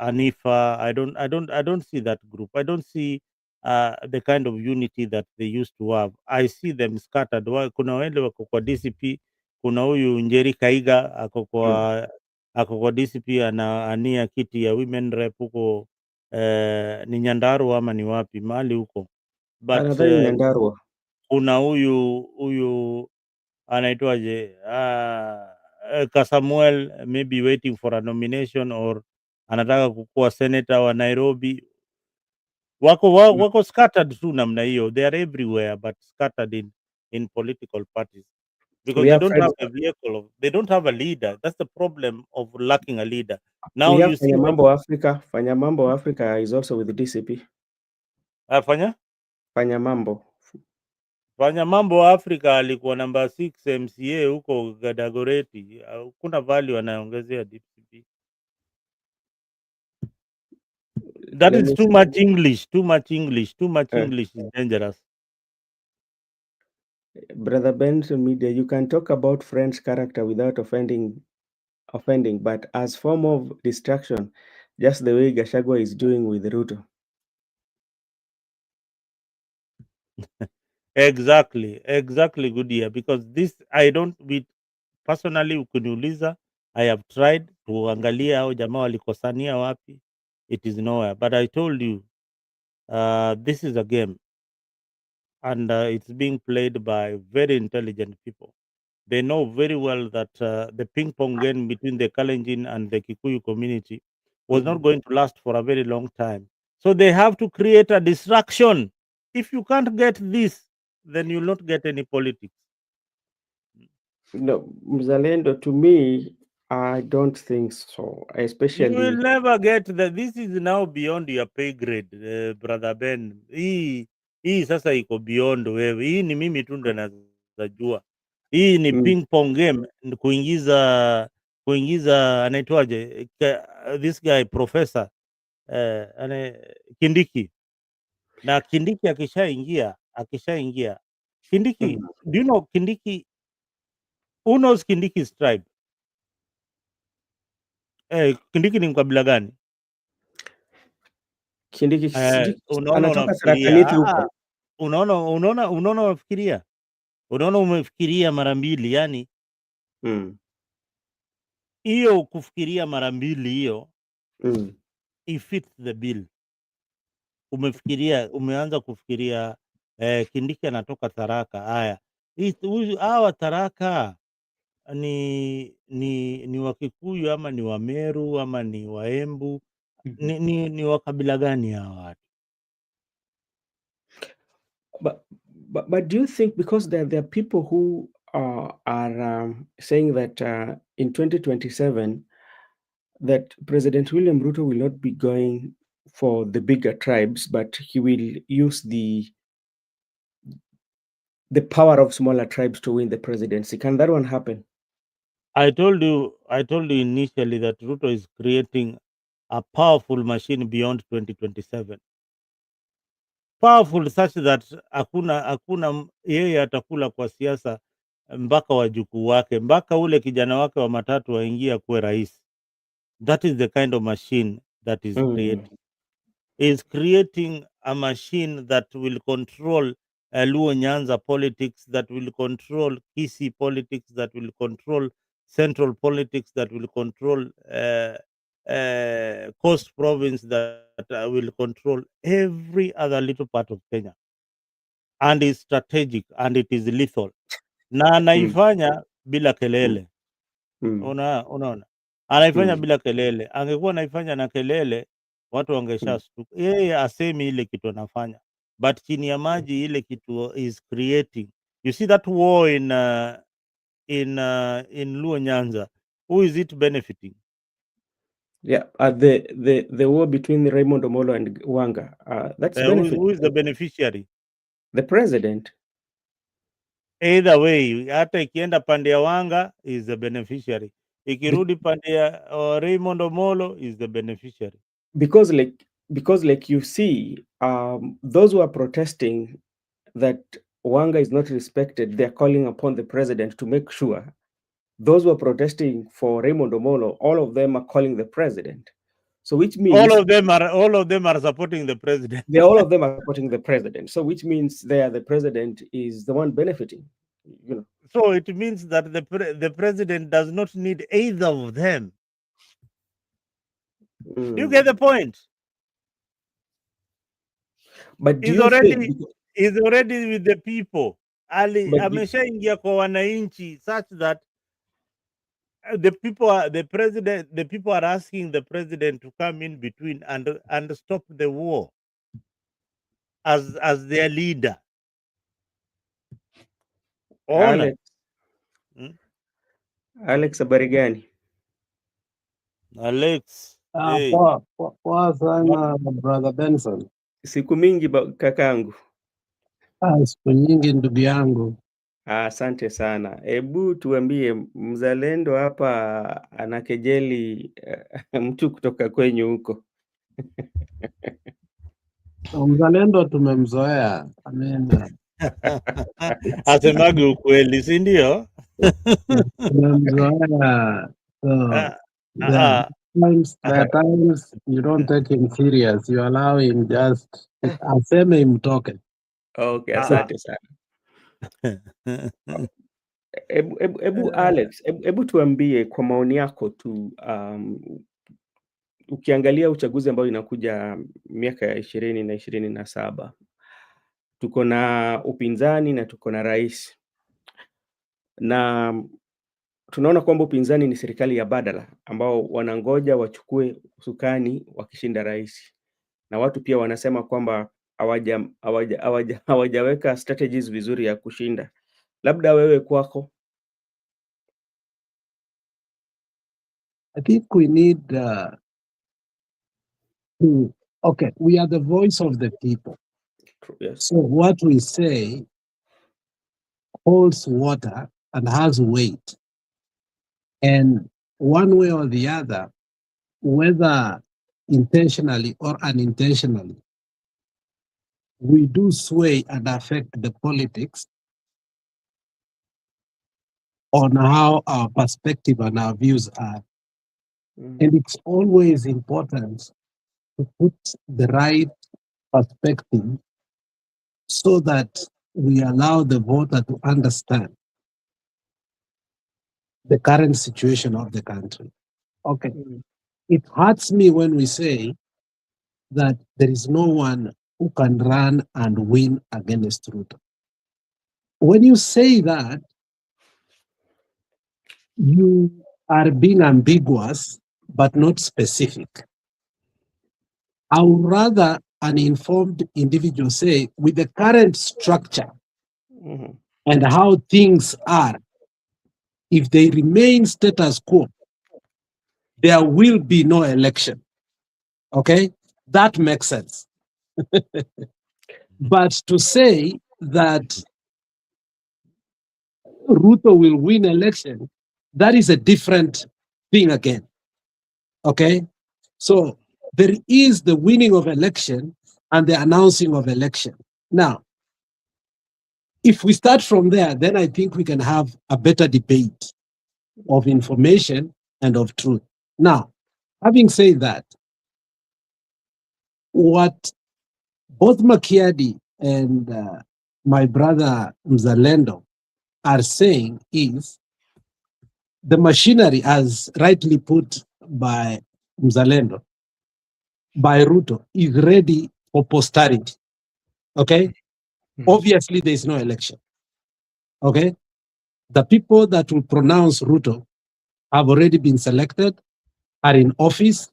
Anifa. I don't see that group. I don't see the kind of unity that they used to have. I see them scattered. Kuna wale wako kwa DCP, kuna huyu Njeri Kaiga mm, ako kwa DCP ania kiti ya women rep huko ni Nyandarua ama ni wapi mahali huko, but nadhani Nyandarua. kuna huyu anaitwaje, Kasamuel maybe waiting for a nomination or anataka kukuwa senator wa Nairobi. Mm. Wako scattered tu namna hiyo, they are everywhere but scattered in political parties because We they have don't Fred, have a vehicle, they don't have a leader. That's the problem of lacking a leader. we Now have you see Fanya when Mambo Africa. Fanya Mambo Africa is also with the DCP. afanya Fanya Mambo. Fanya mambo Afrika alikuwa namba 6 MCA huko Gadagoreti. Kuna value anaongezea DPP. That Let is me too see. much English, too much English, too much Uh, English is dangerous. Brother Benson Media, you can talk about friends' character without offending, but as form of distraction, just the way Gachagua is doing with Ruto. Exactly good year, because this I don't with personally, ukiniuliza, I have tried kuangalia hao jamaa walikosania wapi, it is nowhere, but I told you this is a game and it's being played by very intelligent people. They know very well that the ping pong game between the Kalenjin and the Kikuyu community was not Mm. going to last for a very long time. So they have to create a distraction. If you can't get this, then you'll not get any politics. No, Mzalendo, to me, I don't think so. You will Especially, never get that. This is now beyond your pay grade, brother Ben. Hii sasa iko beyond wewe. Hii ni mimi tu ndo najua. Hii ni mm, ping pong game, ni kuingiza kuingiza anaitwaje, this guy professor Kindiki, na Kindiki akishaingia Kindiki, do you know Kindiki, who knows Kindiki's tribe? Kindiki ni mkabila gani? Kindiki Unaona anatoka Tharaka-Nithi huko. Unaona umefikiria mara mbili, yani hiyo kufikiria mara mbili hiyo it fits the bill. Umeanza kufikiria Kindiki anatoka Tharaka. Haya, hawa Tharaka ni Wakikuyu ama ni Wameru ama ni Waembu? Ni wakabila gani hawa watu? But do you think, because there are people who are saying that in 2027 that President William Ruto will not be going for the bigger tribes, but he will use the power of smaller tribes to win the presidency? Can that one happen? I told you initially that Ruto is creating a powerful machine beyond 2027. Powerful such that hakuna yeye atakula kwa siasa mpaka wajukuu wake, mpaka ule kijana wake wa matatu waingia kuwe rais. That is the kind of machine that is creating. Is creating a machine that will control Luo Nyanza politics, that will control Kisii politics, that will control central politics, that will control Coast province, that will control every other little part of Kenya, and is strategic and it is lethal, na anaifanya bila kelele. Unaona, anaifanya bila kelele. Angekuwa anaifanya na kelele, watu wangeshashtuka. Yeye asemi ile kitu anafanya, but chini ya maji ile kitu is creating. You see that war in Luo Nyanza, who is it benefiting? Yeah, the war between Raymond Omolo and Wanga, that's benefiting. Who is the beneficiary? The president. Either way, hata ikienda pande ya Wanga is the beneficiary, ikirudi pande ya Raymond Omolo is the beneficiary. Because like you see, those who are protesting that Wanga is not respected, they're calling upon the president to make sure. Those who are protesting for Raymond Omolo, all of them are calling the president. So which means all of them are supporting the president. All of them are supporting the president. So which means the president is the one benefiting. So it means that the president does not need either of them. Do you get the point? But he's already with the people. Ameshaingia kwa wananchi such that the people are asking the president to come in between and stop the war as their leader. Alex, habari gani? Alex, hey. Poa sana brother Benson. Siku mingi kakangu. Siku nyingi ndugu yangu. Asante sana. Hebu tuambie, mzalendo hapa anakejeli mtu kutoka kwenyu huko. Mzalendo tumemzoea. Asemage ukweli, si ndio? Tumemzoea. There are times you don't take him serious. You allow him just aseme imtoke. Okay, asante sana. Ebu Alex, ebu tuambie kwa maoni yako tu, ukiangalia uchaguzi ambao inakuja miaka ya 2027, tuko na upinzani na tuko na rais, na tunaona kwamba upinzani ni serikali ya badala ambao wanangoja wachukue usukani wakishinda rais, na watu pia wanasema kwamba hawajaweka strategies vizuri ya kushinda. Labda wewe kwako. I think we need we are the voice of the people. Yes. So what we say holds water and has weight. And one way or the other, whether intentionally or unintentionally, we do sway and affect the politics on how our perspective and our views are. And it's always important to put the right perspective so that we allow the voter to understand the current situation of the country. Okay. It hurts me when we say that there is no one who can run and win against Ruto. When you say that, you are being ambiguous but not specific. I would rather an informed individual say, with the current structure and how things are, if they remain status quo, there will be no election. Okay? That makes sense. But to say that Ruto will win election, that is a different thing again. Okay? So there is the winning of election and the announcing of election. Now, if we start from there, then I think we can have a better debate of information and of truth. Now, having said that, what both Makiadi and my brother Mzalendo are saying is the machinery, as rightly put by Mzalendo, by Ruto, is ready for posterity. Okay? Obviously, there is no election. Okay? The people that will pronounce Ruto have already been selected, are in office,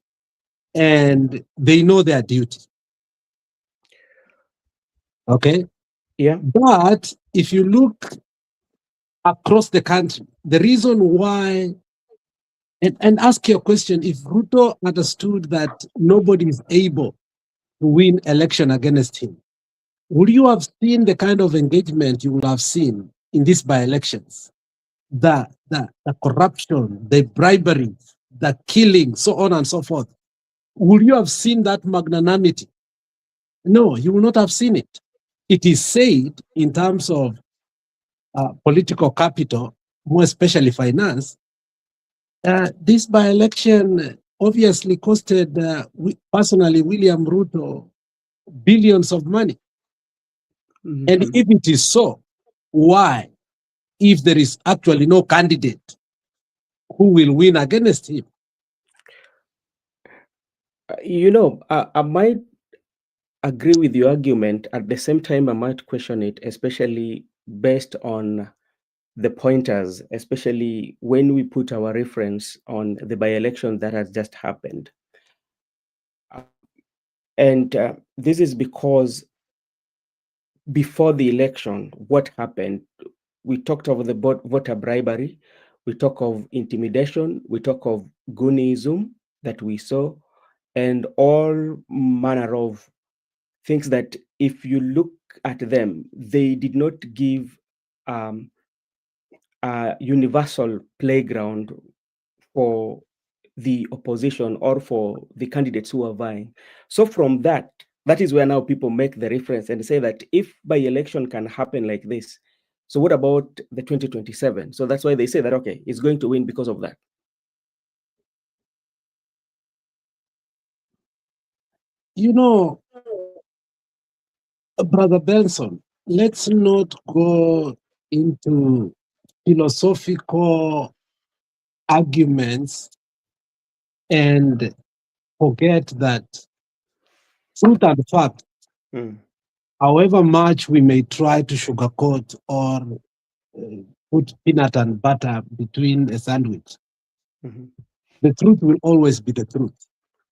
and they know their duty. Okay? Yeah. But if you look across the country, the reason why, and ask your question, if Ruto understood that nobody is able to win election against him, would you have seen the kind of engagement you would have seen in these by-elections? The corruption, the bribery, the killing, so on and so forth. Would you have seen that magnanimity? No, you will not have seen it. It is said in terms of political capital, more especially finance, this by-election obviously costed personally William Ruto billions of money. And if it is so, why, if there is actually no candidate who will win against him? I might agree with your argument. At the same time, I might question it, especially based on the pointers, especially when we put our reference on the by-election that has just happened. And this is because before the election, what happened? We talked of the voter bribery, we talk of intimidation, we talk of goonism that we saw, and all manner of things that if you look at them, they did not give a universal playground for the opposition or for the candidates who are vying. So from that is where now people make the reference and say that if by-election can happen like this, so what about the 2027? So that's why they say that, okay, it's going to win because of that. You know, Brother Benson, let's not go into philosophical arguments and forget that truth and fact, however much we may try to sugarcoat or put peanut and butter between a sandwich, the truth will always be the truth.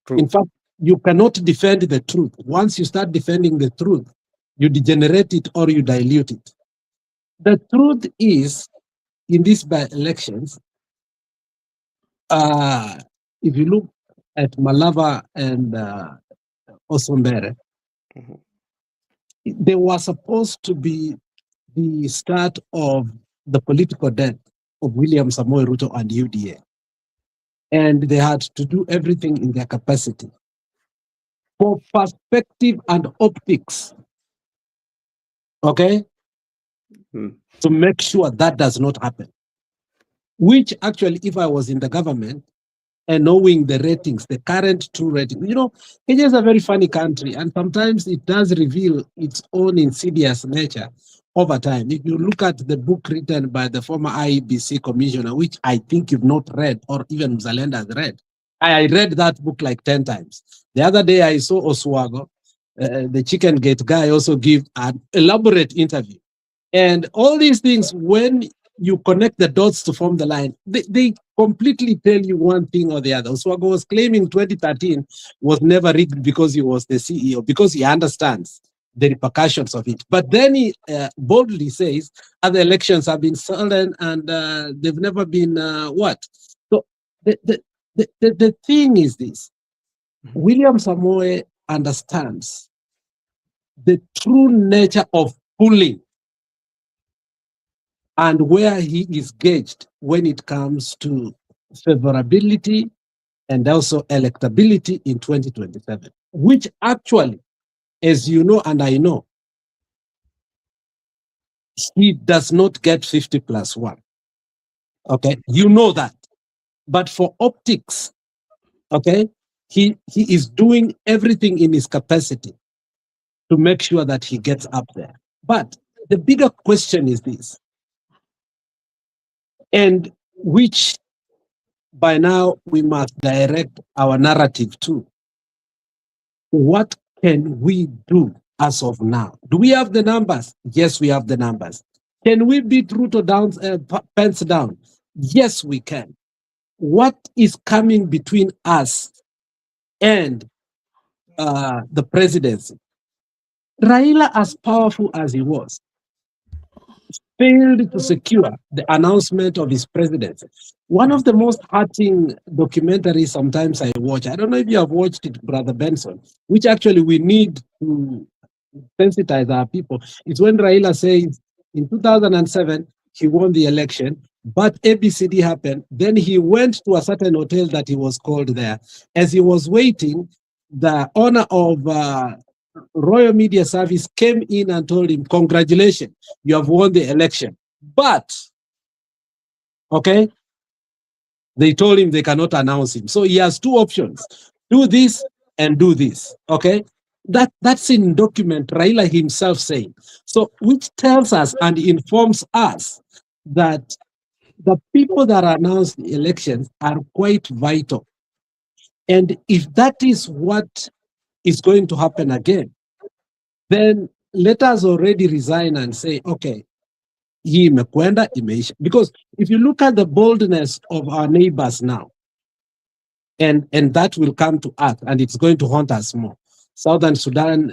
True. In fact, you cannot defend the truth. Once you start defending the truth, you degenerate it or you dilute it. The truth is, in these by-elections, if you look at Malava and Osombere, they were supposed to be the start of the political death of William Samoei Ruto and UDA. and they had to do everything in their capacity. For perspective and optics, okay, to make sure that does not happen. Which actually, if I was in the government and knowing the ratings, the current true rating, you know, Kenya is a very funny country, and sometimes it does reveal its own insidious nature over time. If you look at the book written by the former IEBC commissioner, which I think you've not read, or even Mzalenda has read, I read that book like 10 times. The other day I saw Oswago, the Chicken Gate guy, also give an elaborate interview. And all these things, when you connect the dots to form the line, they completely tell you one thing or the other. Oswago was claiming 2013 was never rigged because he was the CEO, because he understands the repercussions of it. But then he boldly says other elections have been stolen and they've never been what? So the thing is this: William Samoe understands the true nature of pulling and where he is gauged when it comes to favorability and also electability in 2027, which actually, as you know and I know, he does not get 50+1. Okay, you know that. But for optics, okay, he is doing everything in his capacity to make sure that he gets up there. But the bigger question is this, and which by now we must direct our narrative to: what can we do as of now? Do we have the numbers? Yes, we have the numbers. Can we beat Ruto down, pence down? Yes, we can. What is coming between us and the presidency? Raila, as powerful as he was, failed to secure the announcement of his presidency. One of the most hurting documentaries sometimes I watch, I don't know if you have watched it, Brother Benson, which actually we need to sensitize our people, is when Raila says in 2007, he won the election, but ABCD happened. Then he went to a certain hotel that he was called there. As he was waiting, the owner of Royal Media Service came in and told him, congratulations, you have won the election. But, okay, they told him they cannot announce him. So he has two options: do this and do this, okay? That's in document Raila himself saying. So which tells us and informs us that the people that announced the elections are quite vital. And if that is what is going to happen again, then let us already resign and say, okay, hii imekwenda, imeisha. Because if you look at the boldness of our neighbors now, and that will come to us and it's going to haunt us more. Southern Sudan,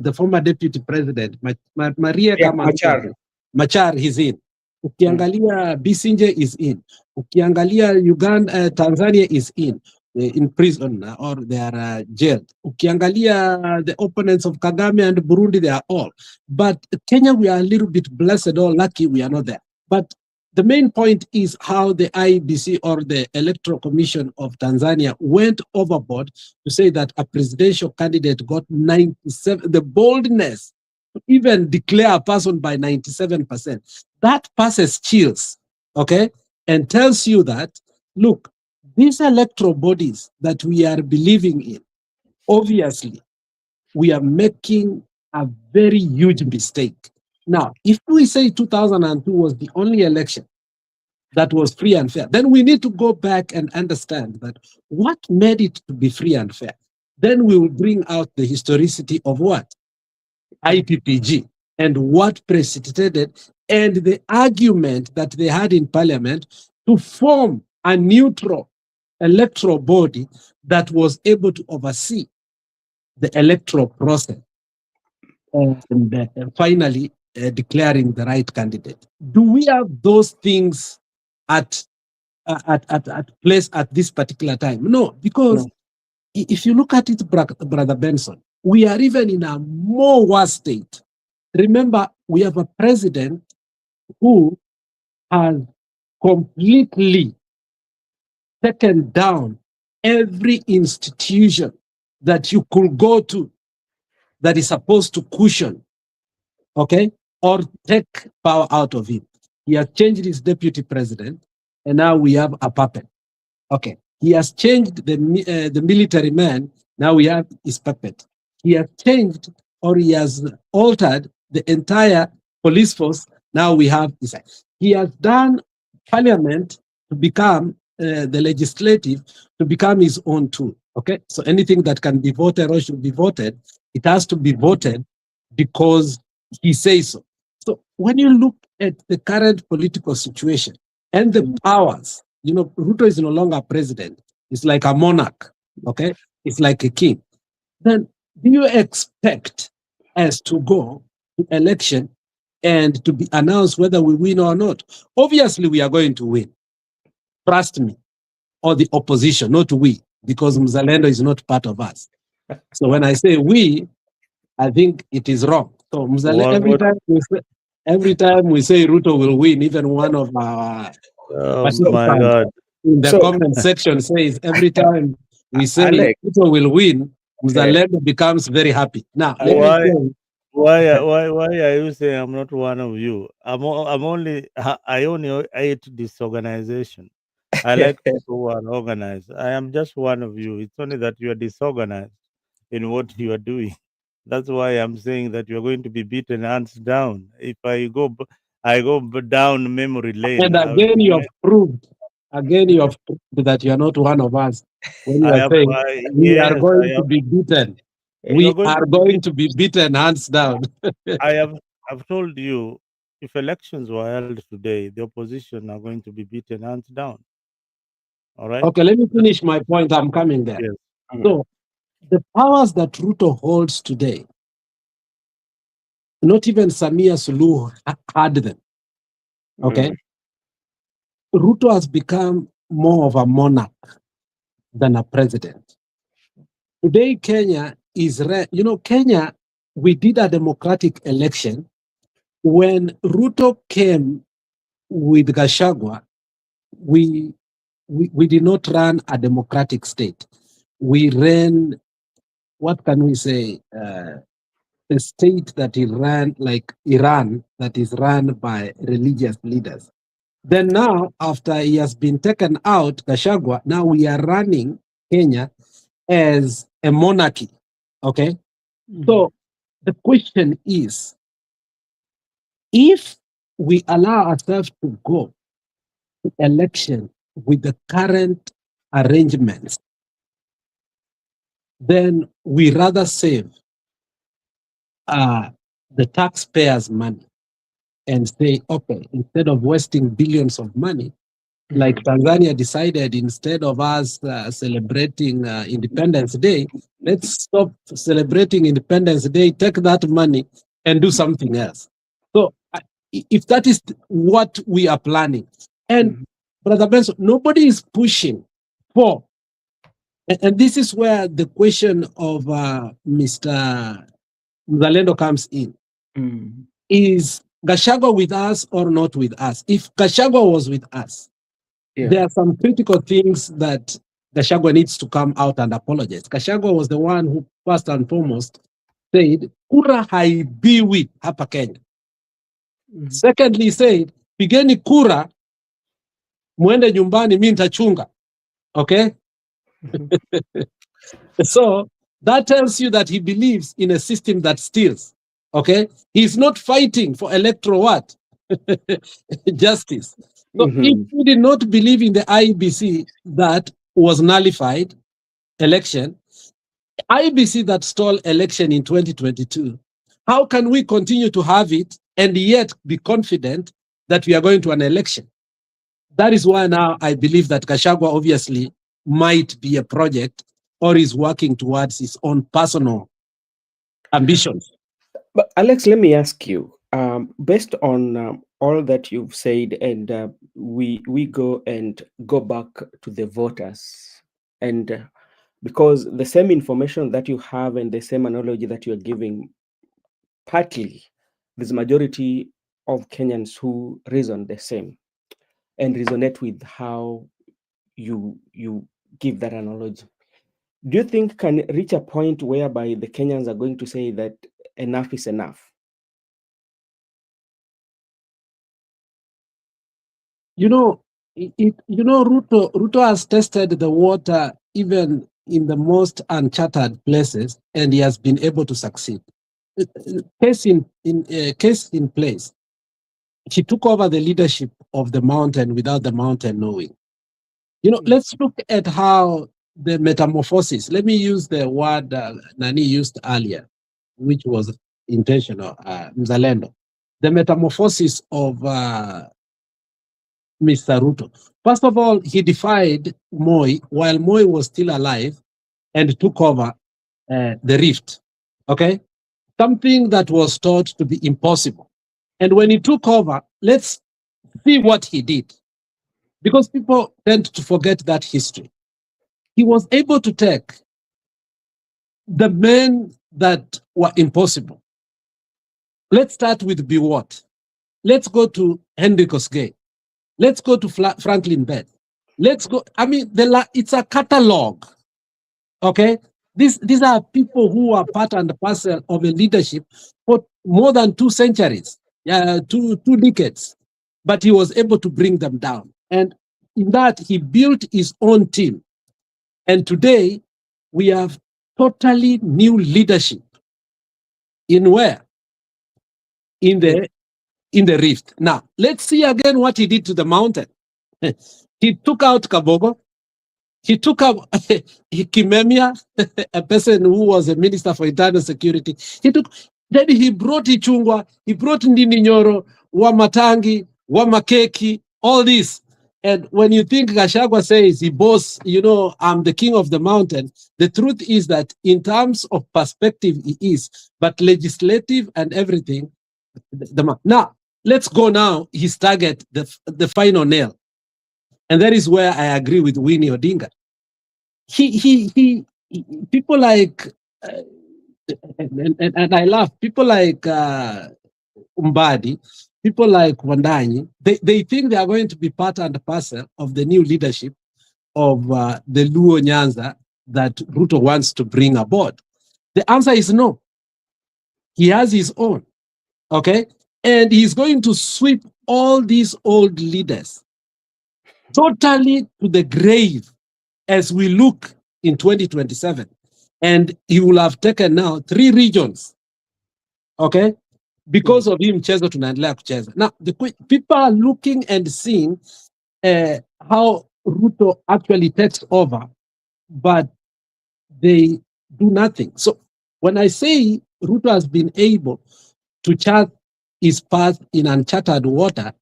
the former deputy president, Machar, he's in. Ukiangalia Bisinje is in. Ukiangalia Uganda, Tanzania is in prison or they are jailed. Ukiangalia the opponents of Kagame and Burundi, they are all. But Kenya, we are a little bit blessed or lucky we are not there. But the main point is how the IEBC or the Electoral Commission of Tanzania went overboard to say that a presidential candidate got 97, the boldness to even declare a person by 97%. That passes chills, okay? And tells you that, look, these electoral bodies that we are believing in, obviously, we are making a very huge mistake. Now, if we say 2002 was the only election that was free and fair, then we need to go back and understand that what made it to be free and fair. Then we will bring out the historicity of what? IPPG and what precipitated and the argument that they had in parliament to form a neutral electoral body that was able to oversee the electoral process and finally declaring the right candidate. Do we have those things at place at this particular time? No, because if you look at it, Brother Benson, we are even in a more worse state. Remember, we have a president who has completely taken down every institution that you could go to that is supposed to cushion, okay, or take power out of him. He has changed his deputy president, and now we have a puppet. Okay, he has changed the military man. Now we have his puppet. He has changed, or he has altered the entire police force. Now we have his. He has done parliament to become the legislative to become his own tool. Okay, so anything that can be voted or should be voted, it has to be voted because he says so. So when you look at the current political situation and the powers, you know, Ruto is no longer president. It's like a monarch, okay? It's like a king. Then do you expect us to go to election and to be announced whether we win or not? Obviously, we are going to win. Trust me. Or the opposition, not we, because Mzalendo is not part of us. So when I say we, I think it is wrong. So Mzalendo, every time we say Ruto will win, even one of our Oh my God. in the comment section says every time we say Alex, Ruto will win, Mzalendo becomes very happy. Now, let me say, Why are you saying I'm not one of you? I'm only I only hate disorganization. I like people who are organized. I am just one of you. It's only that you are disorganized in what you are doing. That's why I'm saying that you're going to be beaten hands down. If I go down memory lane. and again you have proved that you are not one of us when you are saying we are going to be beaten. We are going to be beaten hands down. I've told you, if elections were held today, the opposition are going to be beaten hands down. All right. Okay, let me finish my point. I'm coming there. Yes. So the powers that Ruto holds today, not even Samia Suluhu had them. Okay. Ruto has become more of a monarch than a president. Today, Kenya is, Kenya, we did a democratic election. When Ruto came with Gachagua, we did not run a democratic state. We ran, what can we say, a state that he ran like Iran, that is run by religious leaders. Then now, after he has been taken out, Gachagua, now we are running Kenya as a monarchy. Okay? So the question is, if we allow ourselves to go to election with the current arrangements, then we rather save the taxpayers' money and say, okay, instead of wasting billions of money, like Tanzania decided, instead of us celebrating Independence Day, let's stop celebrating Independence Day, take that money and do something else. So if that is what we are planning, and Brother Benson, nobody is pushing for, and this is where the question of Mr. Mzalendo comes in. Is Gachagua with us or not with us? If Gachagua was with us, there are some critical things that Gachagua needs to come out and apologize. Gachagua was the one who first and foremost said, kura haibiwi hapa Kenya. Secondly, he said, pigeni kura, muende nyumbani, mi nitachunga. Okay? So that tells you that he believes in a system that steals. Okay? He's not fighting for electoral what? Justice. So if we did not believe in the IEBC that was nullified election, IEBC that stole election in 2022, how can we continue to have it and yet be confident that we are going to an election? That is why now I believe that Gachagua obviously might be a project or is working towards his own personal ambitions. But Alex, let me ask you, based on all that you've said, and we go back to the voters, and because the same information that you have and the same analogy that you're giving, partly there's a majority of Kenyans who reason the same. and resonate with how you give that analogy. Do you think can reach a point whereby the Kenyans are going to say that enough is enough? Ruto has tested the water even in the most uncharted places, and he has been able to succeed. Case in place, he took over the leadership of the mountain without the mountain knowing. Let's look at how the metamorphosis. Let me use the word Nani used earlier, which was intentional, Mzalendo. The metamorphosis of Mr. Ruto. First of all, he defied Moi while Moi was still alive and took over the rift. Okay? Something that was thought to be impossible. And when he took over, let's see what he did. Because people tend to forget that history. He was able to take the men that were impossible. Let's start with Biwott. Let's go to Henry Kosgei. Let's go to Franklin Beth. Let's go. I mean, it's a catalog. Okay? These are people who are part and parcel of a leadership for more than 2 centuries, two decades. But he was able to bring them down. And in that, he built his own team. And today, we have totally new leadership. In where? In the rift. Now, let's see again what he did to the mountain. He took out Kabogo. He took out Kimemia, a person who was a minister for internal security. Then he brought Ichungwa, he brought Ndini Nyoro, Wamatangi, Wamakeki, all this. And when you think Gachagua says he boasts, I'm the king of the mountain, the truth is that in terms of perspective, he is. But legislative and everything, now, let's go now, his target, the final nail. And that is where I agree with Winnie Odinga. People like, and I laugh, people like Umbadi, people like Wandanyi, they think they are going to be part and parcel of the new leadership of the Luo Nyanza that Ruto wants to bring aboard. The answer is no. He has his own, okay? And he's going to sweep all these old leaders totally to the grave as we look in 2027. And he will have taken now 3 regions, okay? Because of him, Chezo tunaendelea kucheza. Now, people are looking and seeing how Ruto actually takes over, but they do nothing. So when I say Ruto has been able to chart his path in uncharted water,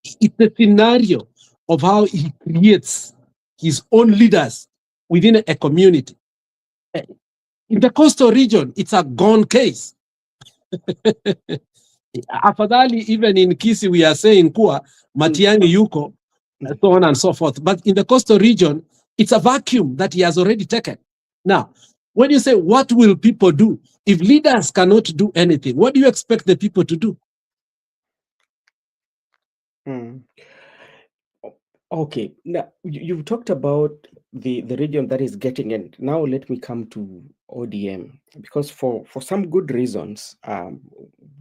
it's a scenario of how he creates his own leaders within a community. In the coastal region, it's a gone case. Afadhali, even in Kisi, we are saying kuwa Matiang'i yuko, so on and so forth. But in the coastal region, it's a vacuum that he has already taken. Now, when you say, what will people do? If leaders cannot do anything, what do you expect the people to do? Okay, now you've talked about the region that is getting in. Now let me come to ODM, because for some good reasons,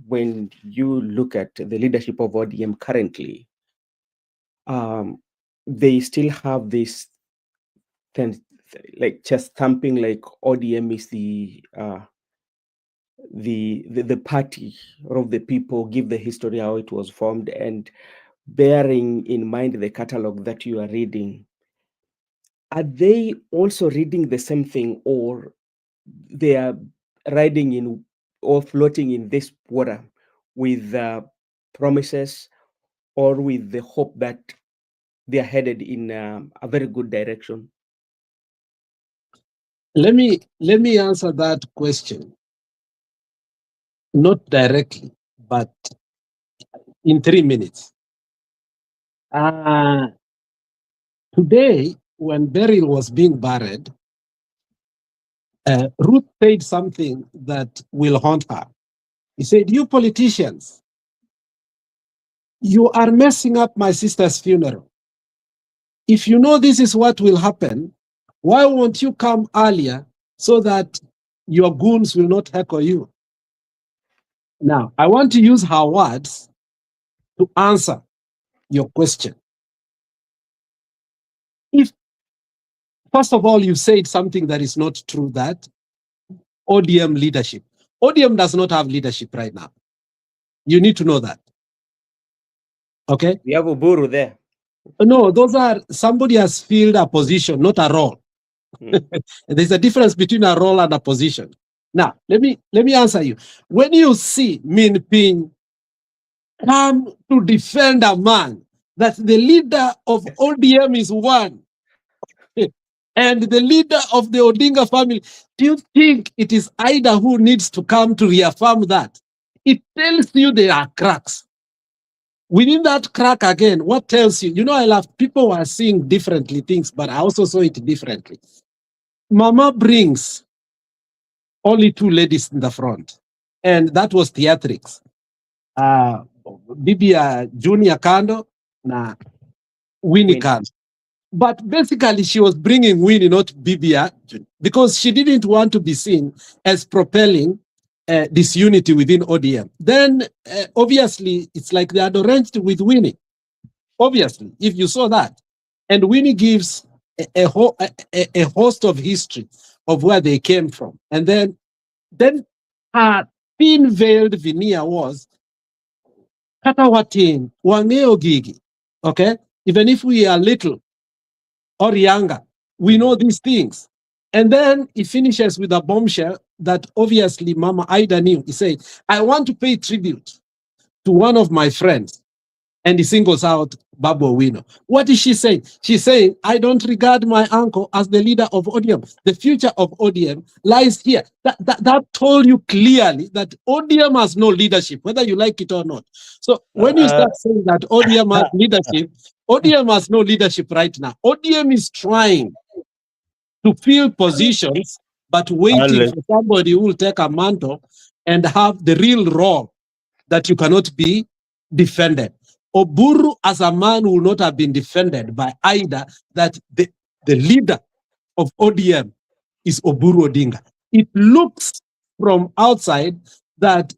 when you look at the leadership of ODM currently, they still have this like chest thumping, like ODM is the party of the people, give the history how it was formed, and bearing in mind the catalog that you are reading, are they also reading the same thing, or they are riding in or floating in this water with promises or with the hope that they are headed in a very good direction? Let me answer that question, not directly, but in 3 minutes. Today, when Beryl was being buried, Ruth said something that will haunt her. He said, you politicians, you are messing up my sister's funeral. If you know this is what will happen, why won't you come earlier so that your goons will not heckle you? Now, I want to use her words to answer your question. If, first of all, you said something that is not true, that ODM leadership. ODM does not have leadership right now. You need to know that. Okay? We have Oburu there. No, those are, somebody has filled a position, not a role. There's a difference between a role and a position. Now, let me answer you. When you see Min Ping come to defend a man that the leader of ODM is one, and the leader of the Odinga family, do you think it is Ida who needs to come to reaffirm that? It tells you there are cracks. Within that crack again, what tells you? You know, I love people who are seeing differently things, but I also saw it differently. Mama brings only two ladies in the front, and that was theatrics. Bibia Junior Kando na Winnie Kando. But basically, she was bringing Winnie, not Bibia, because she didn't want to be seen as propelling disunity within ODM. Then, obviously, it's like they had arranged with Winnie. Obviously, if you saw that. And Winnie gives a host of history of where they came from. And then her thin-veiled veneer was Katawatin, Wangeo Gigi. Okay? Even if we are little or younger, we know these things. And then he finishes with a bombshell that obviously Mama Ida knew. He said, I want to pay tribute to one of my friends. And he singles out Babu Owino. What is she saying? She's saying, I don't regard my uncle as the leader of ODM. The future of ODM lies here. That told you clearly that ODM has no leadership, whether you like it or not. So when you start saying that ODM has leadership, ODM has no leadership right now. ODM is trying to fill positions, but waiting for somebody who will take a mantle and have the real role that you cannot be defended. Oburu as a man will not have been defended by either that the leader of ODM is Oburu Odinga. It looks from outside that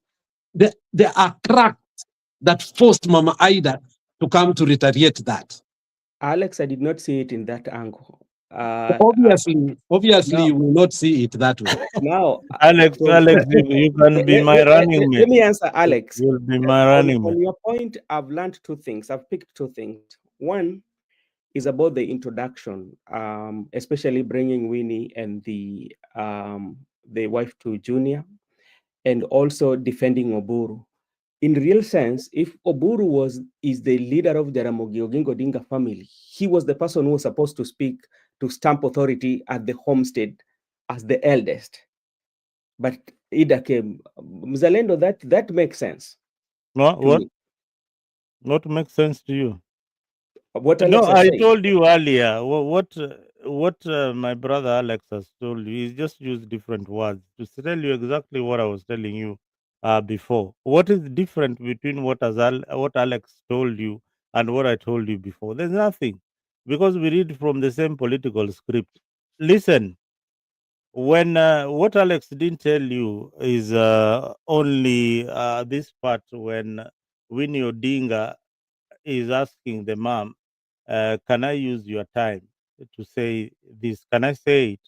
there are cracks that forced Mama Ida to come to retaliate that. Alex, I did not see it in that angle. Obviously, now, you will not see it that way. Now, Alex, you can be my running mate. Let me answer, Alex. You'll be my running mate. On your point, I've learned two things. I've picked two things. One is about the introduction, especially bringing Winnie and the wife to Junior, and also defending Oburu. In real sense, if Oburu is the leader of the Ramogi Oginga Odinga family, he was the person who was supposed to speak to stamp authority at the homestead as the eldest. But Ida came. Mzalendo, that makes sense. What makes sense to you? What no, Alex I told you earlier. What my brother Alex has told you. He's just used different words to tell you exactly what I was telling you before. What is different between what Alex told you and what I told you before? There's nothing, because we read from the same political script. Listen, when what Alex didn't tell you is only this part when Winnie Odinga is asking the mom, can I use your time to say this? Can I say it?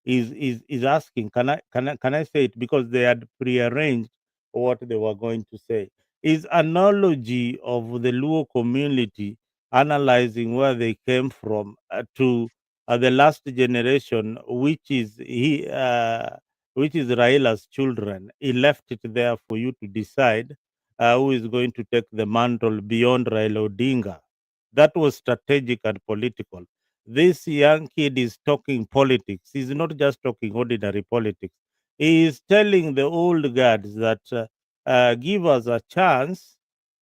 Is asking, can I say it? Because they had prearranged what they were going to say. Is analogy of the Luo community analyzing where they came from to the last generation, which is which is Raila's children. He left it there for you to decide who is going to take the mantle beyond Raila Odinga. That was strategic and political. This young kid is talking politics. He's not just talking ordinary politics. He is telling the old guards that give us a chance.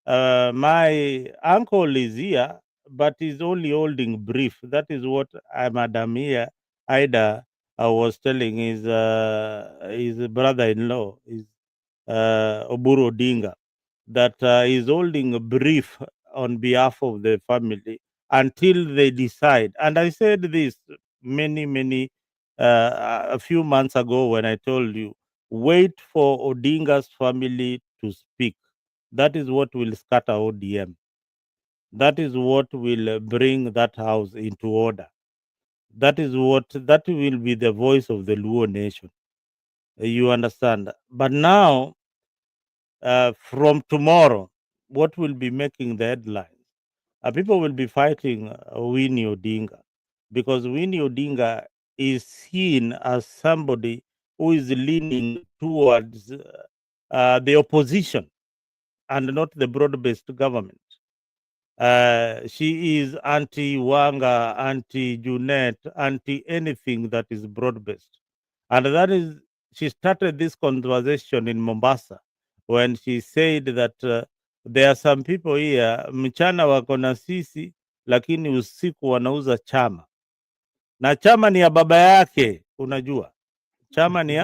My uncle is here, but he's only holding brief. That is what Madam Ida was telling his brother-in-law, his Oburu Odinga. that is holding a brief on behalf of the family until they decide. And I said this many a few months ago when I told you, wait for Odinga's family to speak. That is what will scatter ODM. That is what will bring that house into order. That will be the voice of the Luo nation. You understand? But now, from tomorrow, what will be making the headlines? People will be fighting Winnie Odinga, because Winnie Odinga is seen as somebody who is leaning towards the opposition and not the broad-based government. She is anti-Wanga, anti-Junet, anti-anything that is broad-based. And that is, she started this conversation in Mombasa when she said that there are some people here, mchana wako na sisi, lakini usiku wanauza chama. Na chama ni ya baba yake, unajua. Chama ni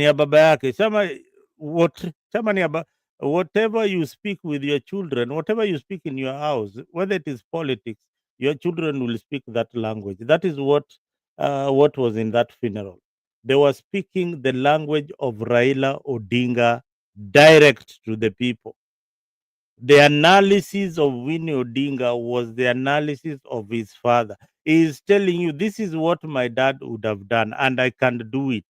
ya baba yake. Chama ni ya whatever you speak with your children, whatever you speak in your house, whether it is politics, your children will speak that language. That is what was in that funeral. They were speaking the language of Raila Odinga direct to the people. The analysis of Winnie Odinga was the analysis of his father. He is telling you, this is what my dad would have done, and I can do it.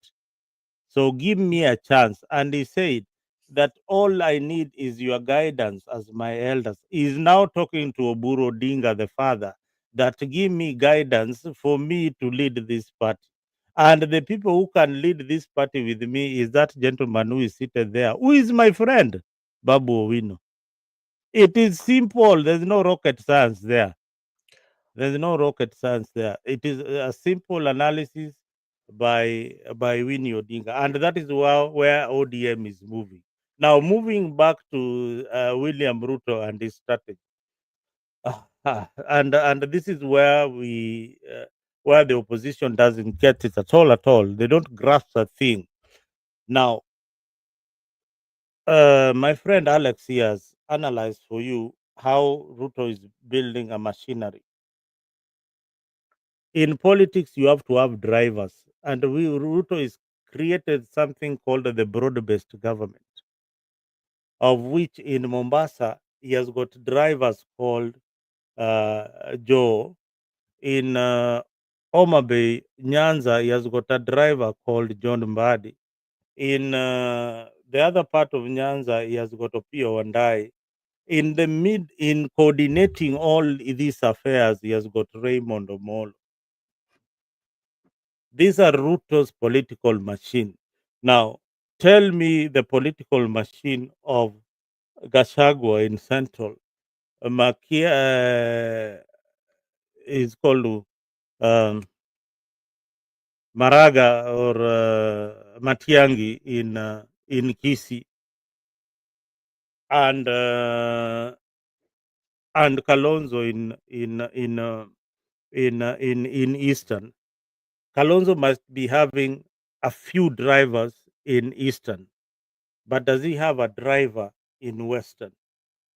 So give me a chance. And he said that all I need is your guidance as my elders. He is now talking to Oburu Odinga, the father, that give me guidance for me to lead this party. And the people who can lead this party with me is that gentleman who is seated there, who is my friend, Babu Owino. It is simple. There's no rocket science there. There's no rocket science there. It is a simple analysis by Winnie Odinga, and that is where ODM is moving. Now, moving back to William Ruto and his strategy, and this is where where the opposition doesn't get it at all. At all, they don't grasp a thing. Now, my friend Alex here has analyzed for you how Ruto is building a machinery. In politics, you have to have drivers, and Ruto is created something called the broad-based government, of which in Mombasa he has got drivers called Joe. In Homa Bay, Nyanza, he has got a driver called John Mbadi. In the other part of Nyanza, he has got Opio Wandai. In coordinating all these affairs, he has got Raymond Omolo. These are Ruto's political machine. Now, tell me the political machine of Gachagua in Central. Makia is called Maraga or Matiangi in Kisii, and Kalonzo in Eastern. Kalonzo must be having a few drivers in Eastern, but does he have a driver in Western?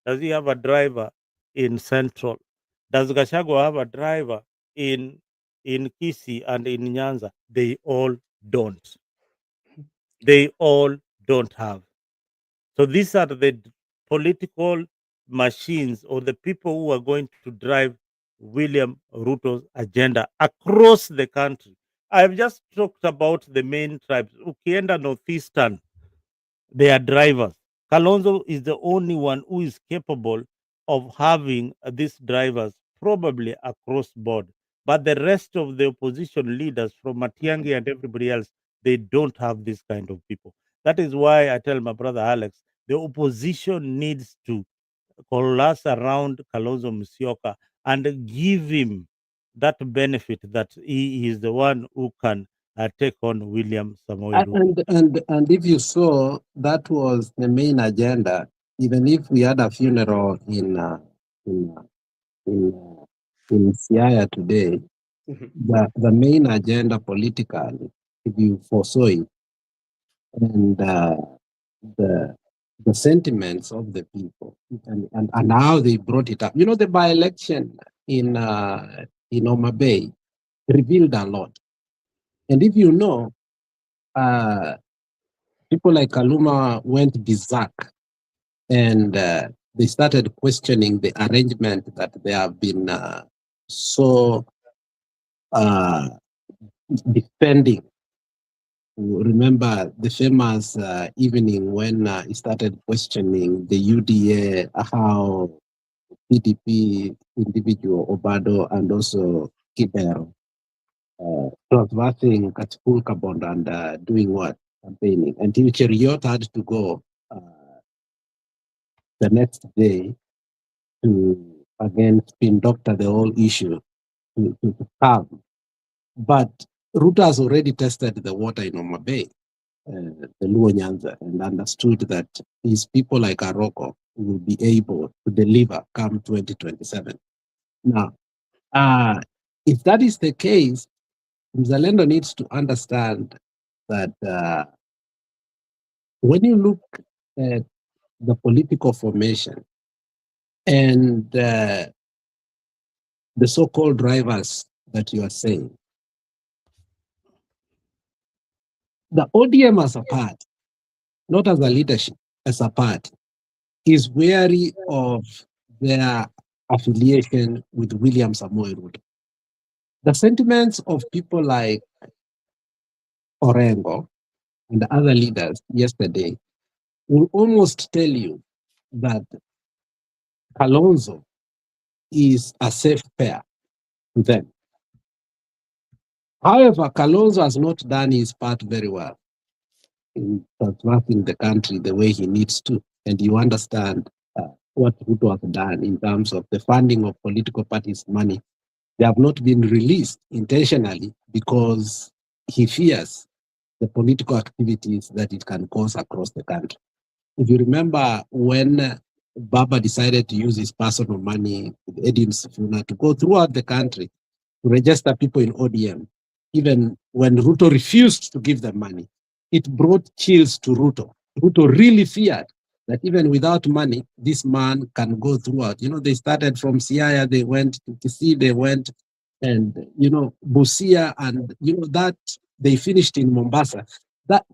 Does he have a driver in Central? Does Gachagua have a driver in Kisii and in Nyanza? They all don't. They all don't have. So these are the political machines or the people who are going to drive William Ruto's agenda across the country. I've just talked about the main tribes. Ukienda Northeastern, they are drivers. Kalonzo is the only one who is capable of having these drivers, probably across board. But the rest of the opposition leaders, from Matiangi and everybody else, they don't have this kind of people. That is why I tell my brother Alex, the opposition needs to coalesce around Kalonzo Musyoka and give him that benefit that he is the one who can take on William Samoei Ruto. And if you saw, that was the main agenda. Even if we had a funeral in Siaya today, the main agenda politically, if you foresaw it, and the the sentiments of the people and how they brought it up. You know, the by-election in Homa Bay revealed a lot. And if you know, people like Kaluma went berserk and they started questioning the arrangement that they have been so defending. Remember the famous evening when he started questioning the UDA, how PDP individual Obado and also Kibero transversing Katipul Kabond and doing what? Campaigning. Until Cheriot had to go the next day to again spin doctor the whole issue to calm. But Ruto has already tested the water in Homa Bay, the Luo Nyanza, and understood that his people like Aroko will be able to deliver come 2027. Now, if that is the case, Mzalendo needs to understand that when you look at the political formation and the so-called drivers that you are saying, the ODM as a party, not as a leadership, as a party, is wary of their affiliation with William Samoei Ruto. The sentiments of people like Orengo and the other leaders yesterday will almost tell you that Kalonzo is a safe pair to them. However, Kalonzo has not done his part very well in transforming the country the way he needs to. And you understand what Ruto has done in terms of the funding of political parties' money. They have not been released intentionally because he fears the political activities that it can cause across the country. If you remember when Baba decided to use his personal money with Edim Sifuna to go throughout the country to register people in ODM, even when Ruto refused to give them money, it brought chills to Ruto. Ruto really feared that even without money, this man can go throughout. You know, they started from Siaya, they went to Kisii, they went and, you know, Busia, and, you know, that they finished in Mombasa. That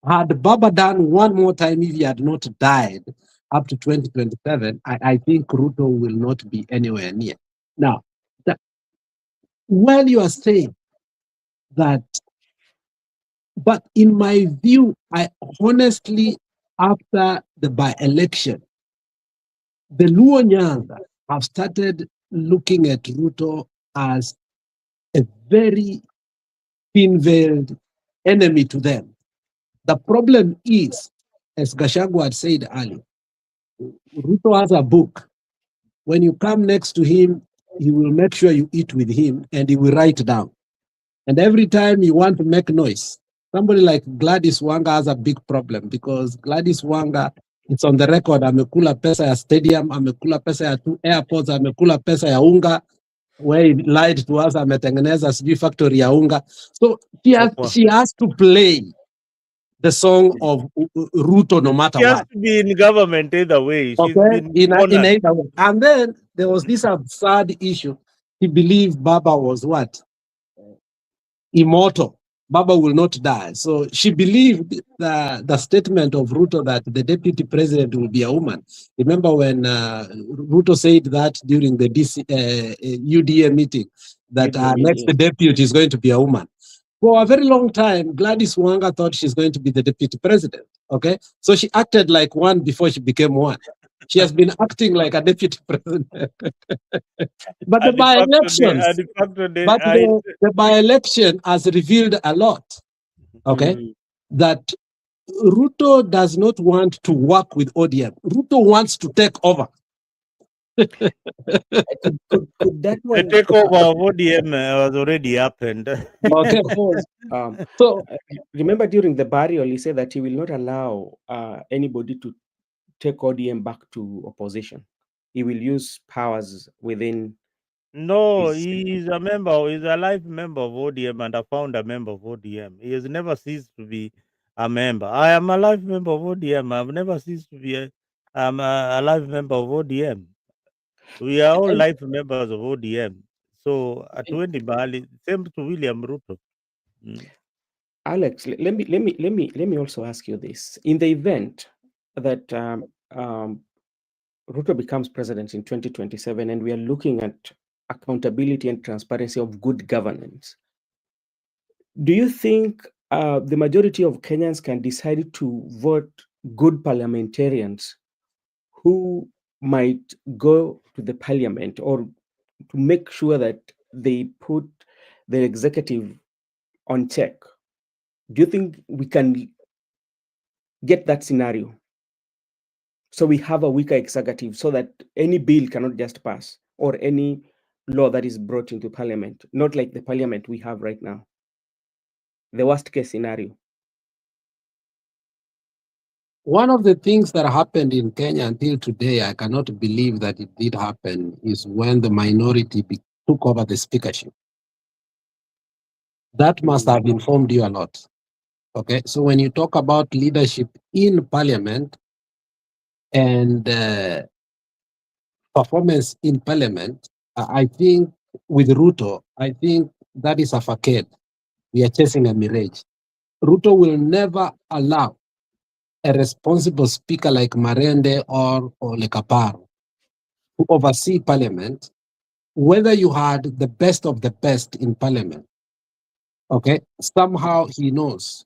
had Baba done one more time, if he had not died up to 2027, I think Ruto will not be anywhere near. Now, when you are saying that, but in my view, I honestly, after the by-election, the Luo Nyanza have started looking at Ruto as a very thin-veiled enemy to them. The problem is, as Gachagua had said earlier, Ruto has a book. When you come next to him, he will make sure you eat with him and he will write down. And every time you want to make noise, somebody like Gladys Wanga has a big problem because Gladys Wanga, it's on the record, amekula pesa ya stadium, amekula pesa ya 2 airports, amekula pesa ya unga, where he lied to us, ametengeneza sijui factory ya unga. So she has to play the song of Ruto no matter She has what. to be in government either way. She's Okay, been in honored. either way. And then there was this absurd issue. He believed Baba was what? Immortal. Baba will not die. So she believed the statement of Ruto that the deputy president will be a woman. Remember when Ruto said that during the UDA meeting, that next deputy is going to be a woman. For a very long time, Gladys Wanga thought she's going to be the deputy president. Okay, so she acted like one before she became one. She has been acting like a deputy president. But the by-elections, the by-election has revealed a lot. Okay, that Ruto does not want to work with ODM. Ruto wants to take over. Could that one The takeover of ODM has already happened. Okay. So remember during the burial, he said that he will not allow anybody to take ODM back to opposition. He will use powers within. No, he's a member, he's a life member of ODM and a founder member of ODM. He has never ceased to be a member. I am a live member of ODM. I've never ceased to be a live member of ODM. We are all live members of ODM. So hatuendi mahali. Same to William Ruto. Alex, let me also ask you this: in the event that Ruto becomes president in 2027, and we are looking at accountability and transparency of good governance, do you think the majority of Kenyans can decide to vote good parliamentarians who might go to the parliament, or to make sure that they put the executive on check? Do you think we can get that scenario? So we have a weaker executive so that any bill cannot just pass, or any law that is brought into parliament, not like the parliament we have right now. The worst case scenario. One of the things that happened in Kenya until today, I cannot believe that it did happen, is when the minority took over the speakership. That must have informed you a lot. Okay, so when you talk about leadership in parliament and performance in parliament, I think with Ruto, I think that is a facade. We are chasing a mirage. Ruto will never allow a responsible speaker like Marende or Lekaparo to oversee parliament, whether you had the best of the best in parliament. Okay, somehow he knows,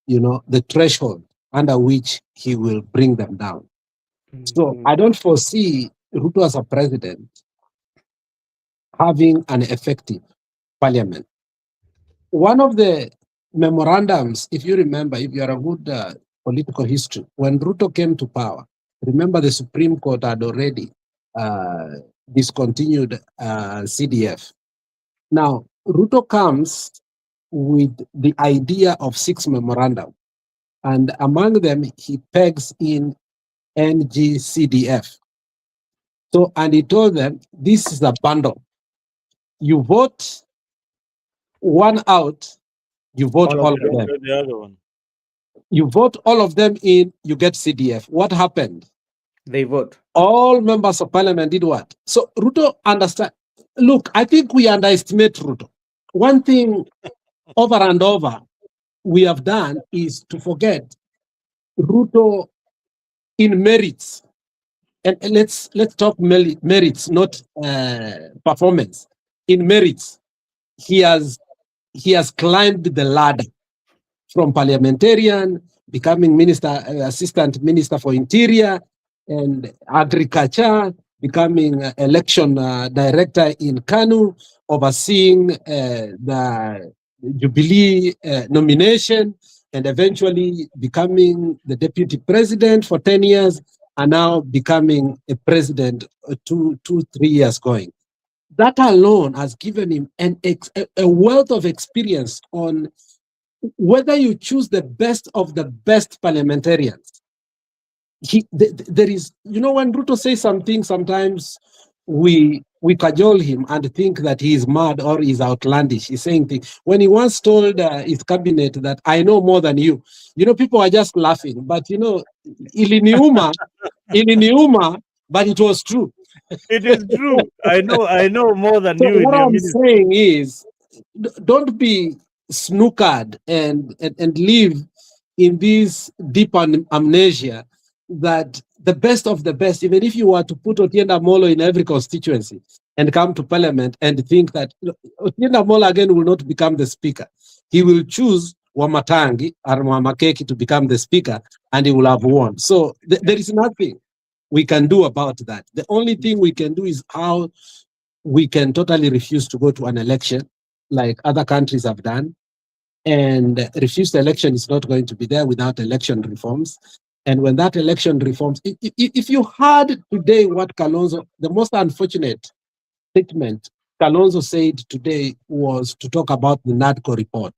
the threshold under which he will bring them down. So I don't foresee Ruto as a president having an effective parliament. One of the memorandums, if you remember, if you are a good political history, when Ruto came to power, remember the Supreme Court had already discontinued CDF. Now, Ruto comes with the idea of 6 memorandum, and among them, he pegs in NGCDF. So, and he told them, this is a bundle. You vote one out, you vote all of them. The other one. You vote all of them in, you get CDF. What happened? They vote. All members of parliament did what? So Ruto understand. Look, I think we underestimate Ruto. One thing over and over we have done is to forget Ruto in merits. And let's talk merits, not performance. In merits, he has climbed the ladder from parliamentarian, becoming minister, assistant minister for interior and agriculture, becoming election director in Kanu, overseeing the Jubilee nomination, and eventually becoming the deputy president for 10 years, and now becoming a president 3 years going. That alone has given him a wealth of experience on whether you choose the best of the best parliamentarians. There is, when Ruto says something, sometimes we cajole him and think that he is mad or he's outlandish. He's saying things. When he once told his cabinet that I know more than you, people are just laughing. But iliniuma, but it was true. It is true. I know more than you. What I'm saying is, don't be snookered and live in this deep amnesia that the best of the best, even if you were to put Otienda Molo in every constituency and come to parliament and think that Otienda Molo again will not become the speaker. He will choose Wamatangi or Wamakeki to become the speaker, and he will have won. So there is nothing we can do about that. The only thing we can do is how we can totally refuse to go to an election like other countries have done, and refuse the election is not going to be there without election reforms. And when that election reforms, if you heard today what Kalonzo, the most unfortunate statement Kalonzo said today was to talk about the NADCO report.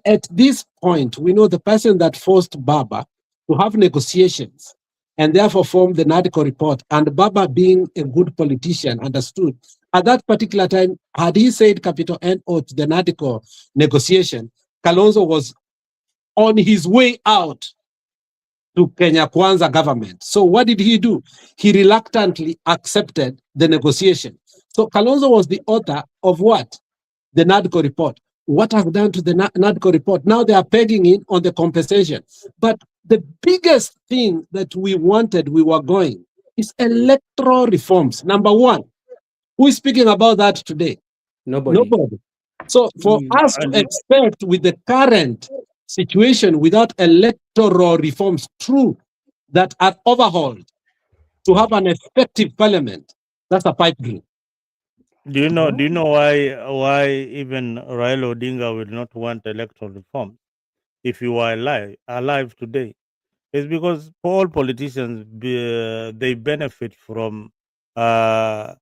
At this point, we know the person that forced Baba to have negotiations and therefore formed the NADCO report, and Baba, being a good politician, understood at that particular time, had he said capital N-O to the NADCO negotiation, Kalonzo was on his way out to Kenya Kwanza government. So what did he do? He reluctantly accepted the negotiation. So Kalonzo was the author of what? The NADCO report. What have done to the NADCO report? Now they are pegging in on the compensation. But the biggest thing that we wanted, we were going, is electoral reforms. Number one, who is speaking about that today? Nobody. So for us to expect with the current situation without electoral reforms true that are overhauled to have an effective parliament, that's a pipe dream. Do you know why even Raila Odinga will not want electoral reform if you are alive today? It's because all politicians they benefit from an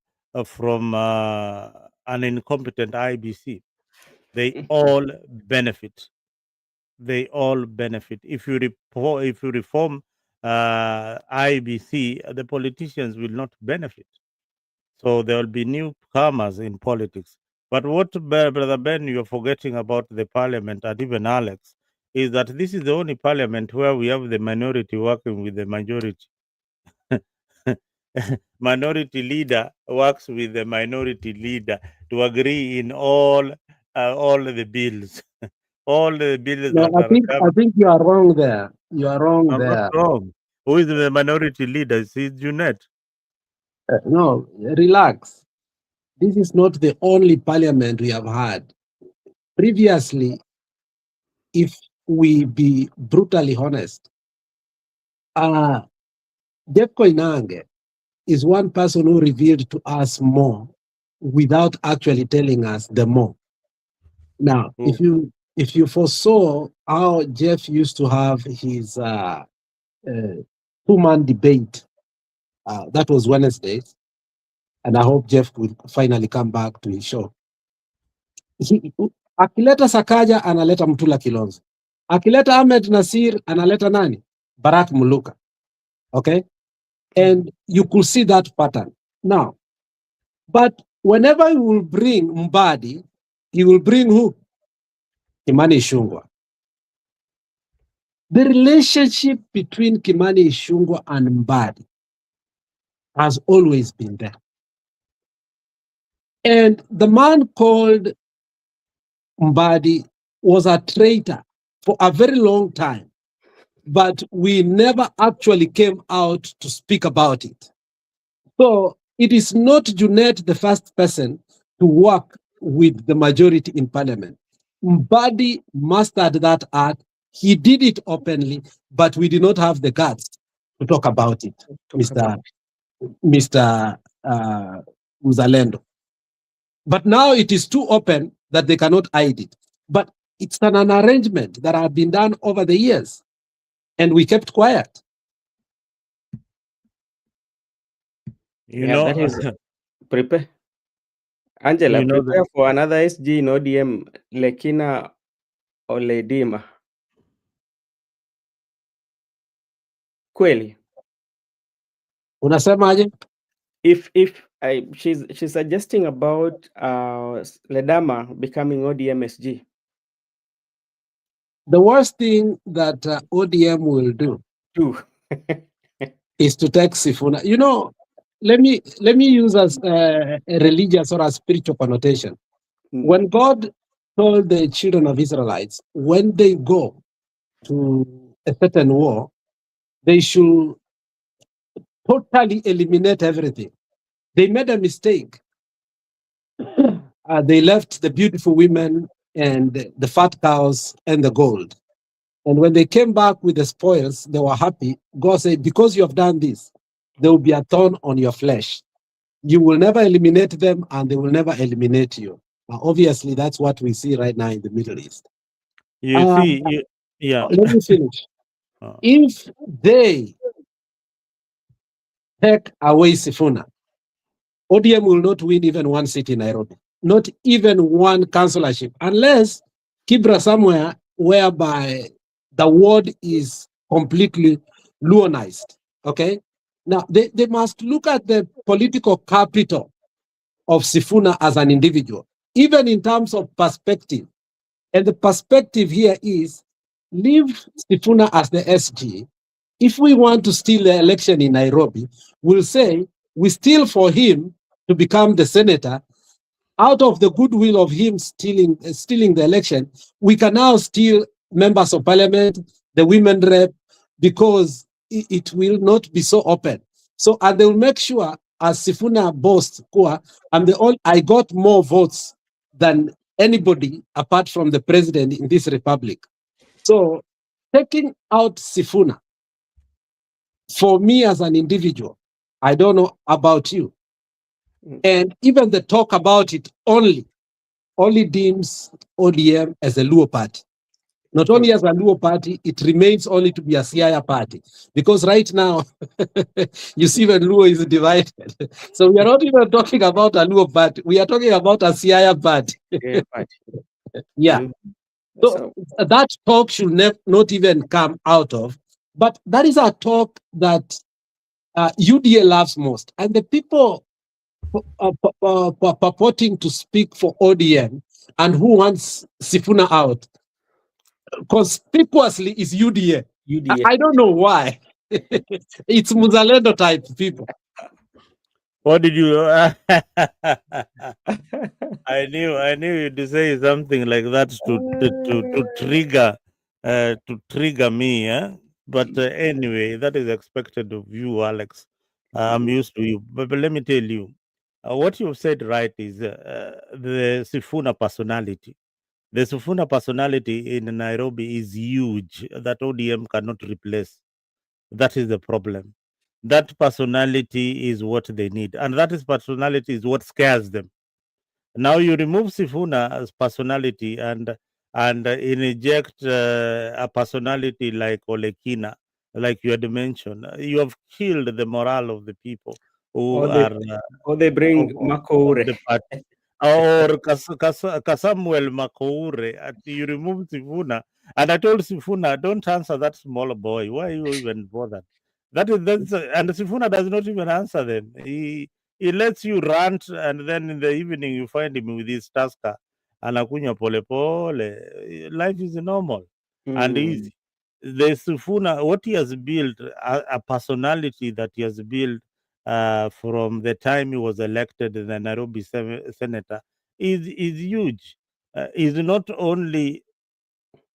incompetent IBC. They all benefit. They all benefit. If you reform IBC, the politicians will not benefit. So there will be newcomers in politics. But what, Brother Ben, you're forgetting about the parliament and even Alex, is that this is the only parliament where we have the minority working with the majority. Minority leader works with the minority leader to agree in all the bills. All the bills No, that are I think you are wrong there. You are wrong I'm not there. wrong. Who is the minority leader? It's Junet. No, relax. This is not the only parliament we have had. Previously, if we be brutally honest, Jeff Koinange is one person who revealed to us more without actually telling us the more. Now, if you foresaw how Jeff used to have his two-man debate, that was Wednesdays, and I hope Jeff will finally come back to his show. Akileta Sakaja analeta Mtula Kilonzo. Akileta Ahmed Nasir analeta nani? Barak Muluka. Okay? And you could see that pattern. Now, but whenever he will bring Mbadi, he will bring who? Kimani Ichung'wah. The relationship between Kimani Ichung'wah and Mbadi has always been there. And the man called Mbadi was a traitor for a very long time, but we never actually came out to speak about it. So it is not Junet the first person to work with the majority in parliament. Mbadi mastered that art. He did it openly, but we did not have the guts to talk about it, Mr. Mzalendo. But now it is too open that they cannot hide it. But it's an arrangement that had been done over the years, and we kept quiet. That is prepare. Angela, prepare for another SG in ODM, Lekina Oledima. Kweli. Unasemaje? If she's suggesting about Ledama becoming ODM SG. The worst thing that ODM will do is to take Sifuna. You know, let me use as a religious or a spiritual connotation. When God told the children of Israelites, when they go to a certain war, they should totally eliminate everything. They made a mistake. They left the beautiful women and the fat cows and the gold. And when they came back with the spoils, they were happy. God said, because you have done this, there will be a thorn on your flesh. You will never eliminate them and they will never eliminate you. Obviously, that's what we see right now in the Middle East. Yeah. Let me finish. If they take away Sifuna, ODM will not win even one seat in Nairobi, not even one councillorship, unless Kibra somewhere whereby the ward is completely Luonized. Okay? Now, they must look at the political capital of Sifuna as an individual, even in terms of perspective. And the perspective here is leave Sifuna as the SG. If we want to steal the election in Nairobi, we'll say we steal for him to become the senator. Out of the goodwill of him stealing the election, we can now steal members of parliament, the women rep, because it will not be so open. So, and they will make sure, as Sifuna boasts, I got more votes than anybody apart from the president in this republic. So, taking out Sifuna, for me as an individual, I don't know about you, and even the talk about it only deems ODM as a Luo party. Not only as a Luo party, it remains only to be a Siaya party. Because right now, you see when Luo is divided. So we are not even talking about a Luo party. We are talking about a Siaya party. Yeah. So that talk should not even come out of. But that is a talk that UDA loves most. And the people purporting to speak for ODM and who wants Sifuna out conspicuously is UDA. I don't know why. It's Muzalendo type people. What did you? I knew you'd say something like that to trigger me. But anyway, that is expected of you, Alex. I'm used to you. But let me tell you, what you've said right is the Sifuna personality. The Sifuna personality in Nairobi is huge that ODM cannot replace. That is the problem. That personality is what they need, and that is personality is what scares them. Now you remove Sifuna as personality and inject a personality like Olekina, like you had mentioned. You have killed the morale of the people who or they bring of the party. Or Kasamuel Makoure, you remove Sifuna. And I told Sifuna, don't answer that small boy. Why are you even bothered? And Sifuna does not even answer them. He lets you rant, and then in the evening you find him with his tasker. Anakunywa pole pole. Life is normal and easy. The Sifuna, what he has built, a personality that he has built from the time he was elected the Nairobi senator is huge. Is not only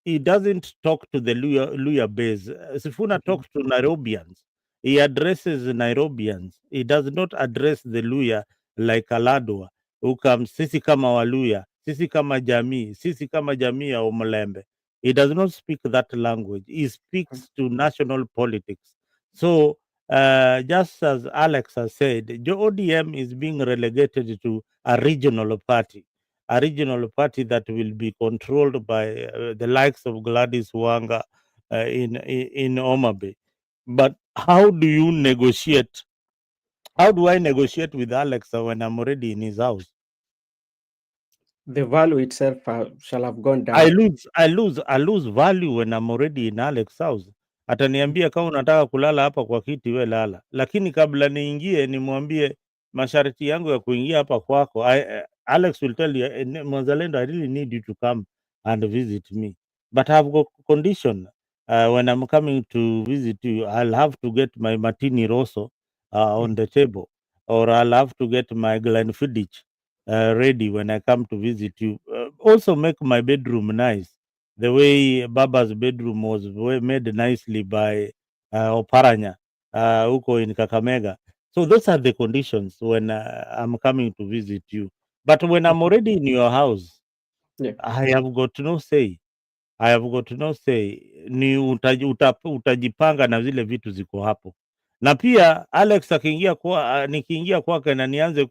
he doesn't talk to the Luya base. Sifuna talks to Nairobians. He addresses Nairobians. He does not address the Luya like Aladwa, who comes, sisi kama Waluya, sisi kama jamii ya Omlembe. He does not speak that language. He speaks to national politics. So, just as Alex has said, the ODM is being relegated to a regional party that will be controlled by the likes of Gladys Wanga in Omabe. But how do you negotiate? How do I negotiate with Alex when I'm already in his house? The value itself shall have gone down. I lose value when I'm already in Alex house. Ataniambia kama unataka kulala hapa kwa kiti we lala, lakini kabla niingie nimwambie masharti yangu ya kuingia hapa kwako. Alex will tell you, Mzalendo, I really need you to come and visit me, but I've got condition. When I'm coming to visit you, I'll have to get my martini rosso on the table, or I'll have to get my Glenfiddich ready when I come to visit you. Also, make my bedroom nice, the way Baba's bedroom was made nicely by Oparanya, huko in Kakamega. So those are the conditions when I'm coming to visit you. But when I'm already in your house, I have got no say. Ni utajipanga na zile vitu ziko hapo. Na pia Alex nikiingia kwake na nianze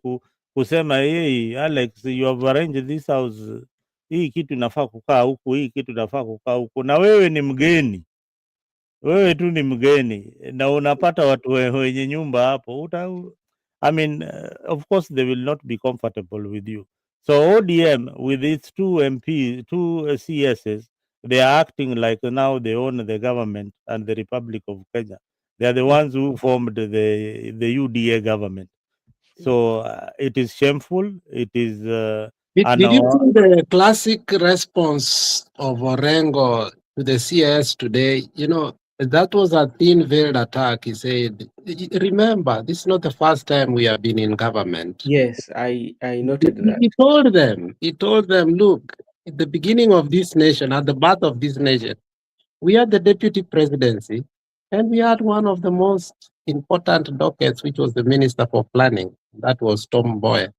kusema hey, Alex, you have arranged this house, hii kitu inafaa kukaa huku, hii kitu inafaa kukaa huku, na wewe ni mgeni, wewe tu ni mgeni na unapata watu wenye nyumba hapo, of course they will not be comfortable with you. So ODM with its two CSs, they are acting like now they own the government and the Republic of Kenya. They are the ones who formed the UDA government. So it is shameful. It is. Did you see the classic response of Orengo to the CS today, that was a thin-veiled attack. He said, remember, this is not the first time we have been in government. Yes, I noted that. He told them, look, at the beginning of this nation, at the birth of this nation, we had the deputy presidency, and we had one of the most important dockets, which was the Minister for Planning. That was Tom Boyer.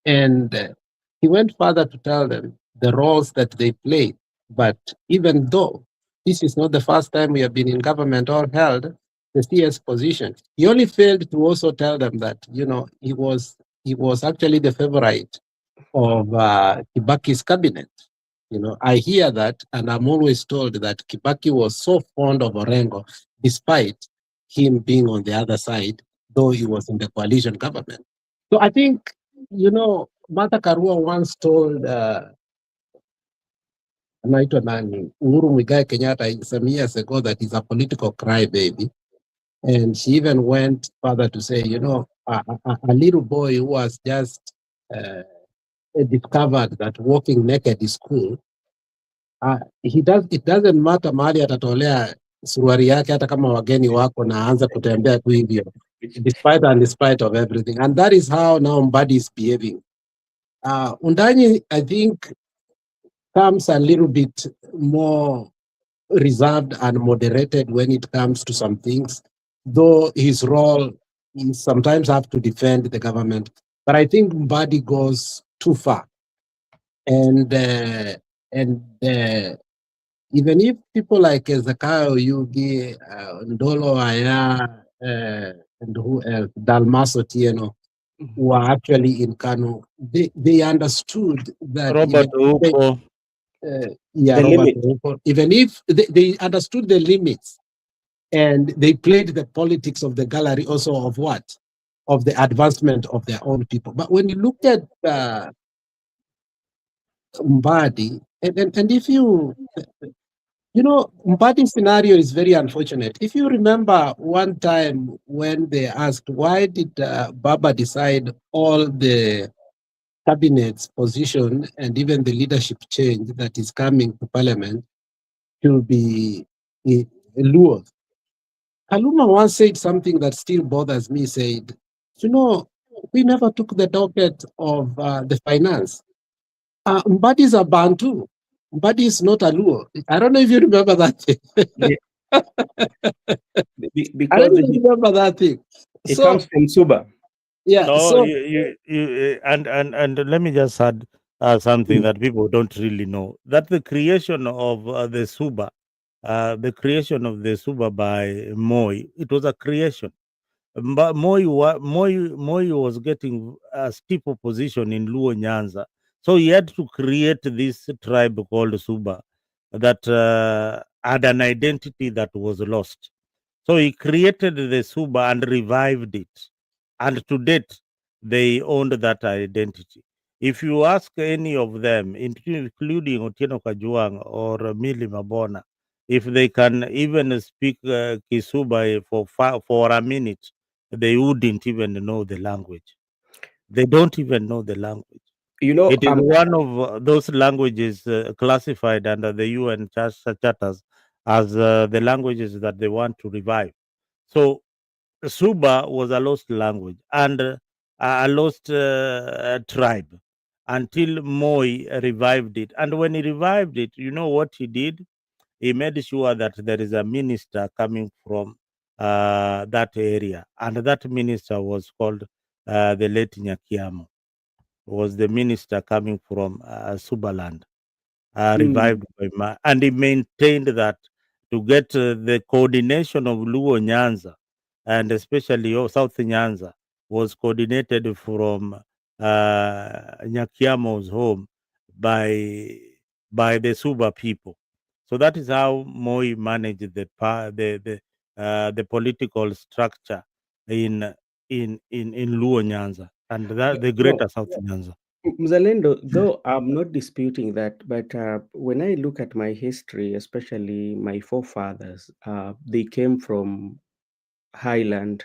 And he went further to tell them the roles that they played. But even though this is not the first time we have been in government or held the CS position, he only failed to also tell them that, he was actually the favorite of Kibaki's cabinet. I hear that, and I'm always told that Kibaki was so fond of Orengo, despite him being on the other side, though he was in the coalition government. So I think, Martha Karua once told anaitwa nani, Uhuru Muigai Kenyatta some years ago that he's a political crybaby. And she even went further to say, a little boy who was just discovered that walking naked is cool. It doesn't matter mahali atatolea suruari yake hata kama wageni wako na aanza kutembea tu hivyo, despite of everything. And that is how now Mbadi is behaving. Undanyi, I think, comes a little bit more reserved and moderated when it comes to some things, though his role is sometimes have to defend the government. But I think Mbadi goes too far. And even if people like Zakayo Yugi, Ndolo Aya, and who else, Dalmaso Tieno, who are actually in Kano, they understood that Robert Uko. Even if they understood the limits, and they played the politics of the gallery also of what? Of the advancement of their own people. But when you look at Mbadi, and if Mbadi's scenario is very unfortunate. If you remember one time when they asked, why did Baba decide all the cabinet's position and even the leadership change that is coming to parliament to be Luo? Kaluma once said something that still bothers me, said, we never took the docket of the finance. Mbadi is a Bantu. Mbadi is not a Luo. I don't know if you remember that thing. Because I don't remember that thing. It comes from Suba. Yeah. No, So and let me just add something that people don't really know. That the creation of the Suba, by Moi, it was a creation. But Moi was getting a steep opposition in Luo Nyanza, so he had to create this tribe called Suba that had an identity that was lost. So he created the Suba and revived it, and to date they owned that identity. If you ask any of them, including Otieno Kajuang or Mili Mabona, if they can even speak Kisuba for a minute, they wouldn't even know the language. They don't even know the language. It is one of those languages classified under the UN charters as the languages that they want to revive. So Suba was a lost language and a lost tribe until Moi revived it. And when he revived it, you know what he did? He made sure that there is a minister coming from that area. And that minister was called the late Nyakiamo, was the minister coming from Subaland, revived by and he maintained that to get the coordination of Luo Nyanza and especially South Nyanza was coordinated from Nyakiamo's home by the Suba people. So that is how Moi managed the political structure in Luo Nyanza and the greater South Nyanza. Mzalendo, though I'm not disputing that, but when I look at my history, especially my forefathers, they came from Highland,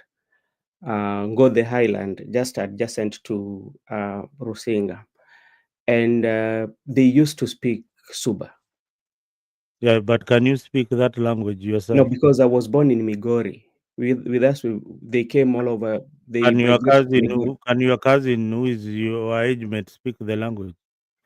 Ngode Highland, just adjacent to Rusinga. And they used to speak Suba. Yeah, but can you speak that language yourself? No, because I was born in Migori. With us, they came all over. They Can your migrated to cousin Migori. who is your age mate speak the language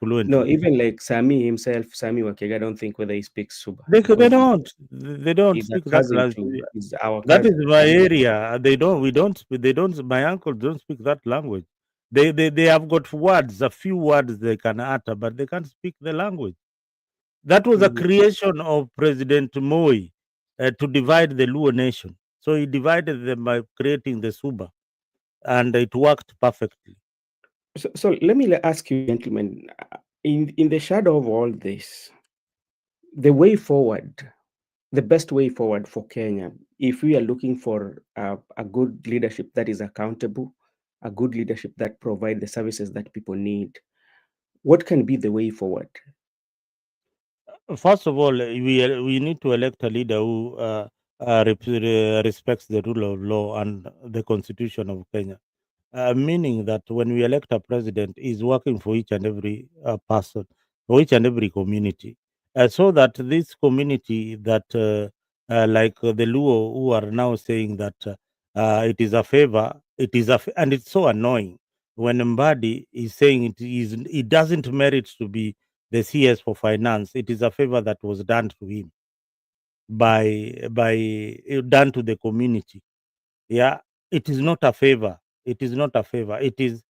No, fluently? even like Sami himself, Sami Wakega, I don't think whether he speaks Suba They because don't he's a speak that cousin language. to he's our That is cousin. my area. They don't. My uncles don't speak that language. They have got words, a few words they can utter, but they can't speak the language. That was a Mm. creation of President Moi to divide the Luo nation. So he divided them by creating the Suba, and it worked perfectly. So let me ask you, gentlemen, in the shadow of all this, the way forward, the best way forward for Kenya, if we are looking for a good leadership that is accountable, a good leadership that provide the services that people need, what can be the way forward? First of all, we need to elect a leader who respects the rule of law and the constitution of Kenya. Meaning that when we elect a president, is working for each and every person, for each and every community, so that this community that, the Luo who are now saying that it is a favor, and it's so annoying when Mbadi is saying it doesn't merit to be the CS for finance. It is a favor that was done to him by done to the community. Yeah, it is not a favor. It is not a favor. It is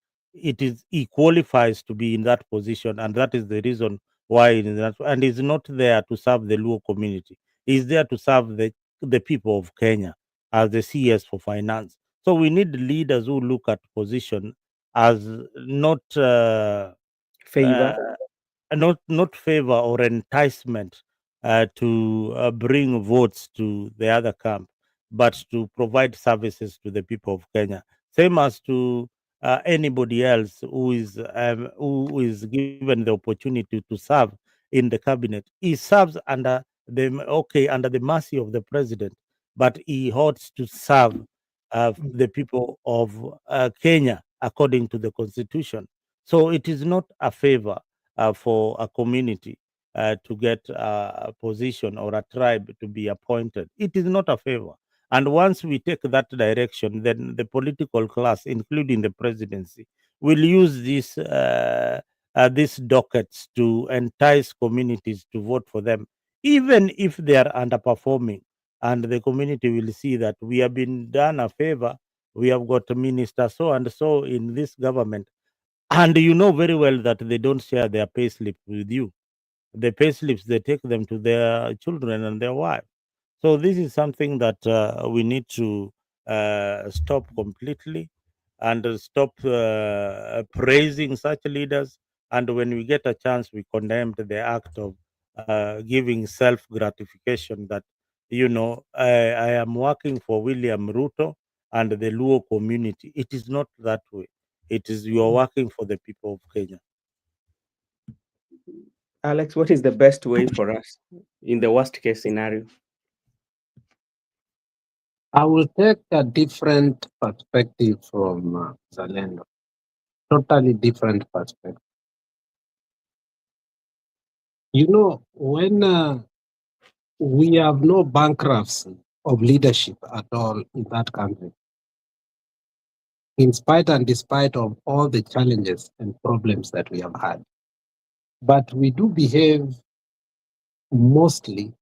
he qualifies to be in that position, and that is the reason why it is that, and he's not there to serve the Luo community. He's there to serve the people of Kenya as the CS for finance. So we need leaders who look at position as not Favor. uh, not favor or enticement to bring votes to the other camp, but to provide services to the people of Kenya, same as to anybody else who is given the opportunity to serve in the cabinet. He serves under the mercy of the president, but he ought to serve the people of Kenya according to the constitution. So it is not a favor for a community to get a position or a tribe to be appointed. It is not a favor. And once we take that direction, then the political class, including the presidency, will use these dockets to entice communities to vote for them, even if they are underperforming. And the community will see that we have been done a favor. We have got a minister so and so in this government, and you know very well that they don't share their pay slip with you. The pay slips, they take them to their children and their wives. So this is something that we need to stop completely, and stop praising such leaders. And when we get a chance, we condemn the act of giving self gratification that, I am working for William Ruto and the Luo community. It is not that way. It is you are working for the people of Kenya. Alex, what is the best way for us in the worst case scenario? I will take a different perspective from Zalendo. Totally different perspective. You know, when we have no bankruptcy of leadership at all in that country, in spite and despite of all the challenges and problems that we have had. But we do behave mostly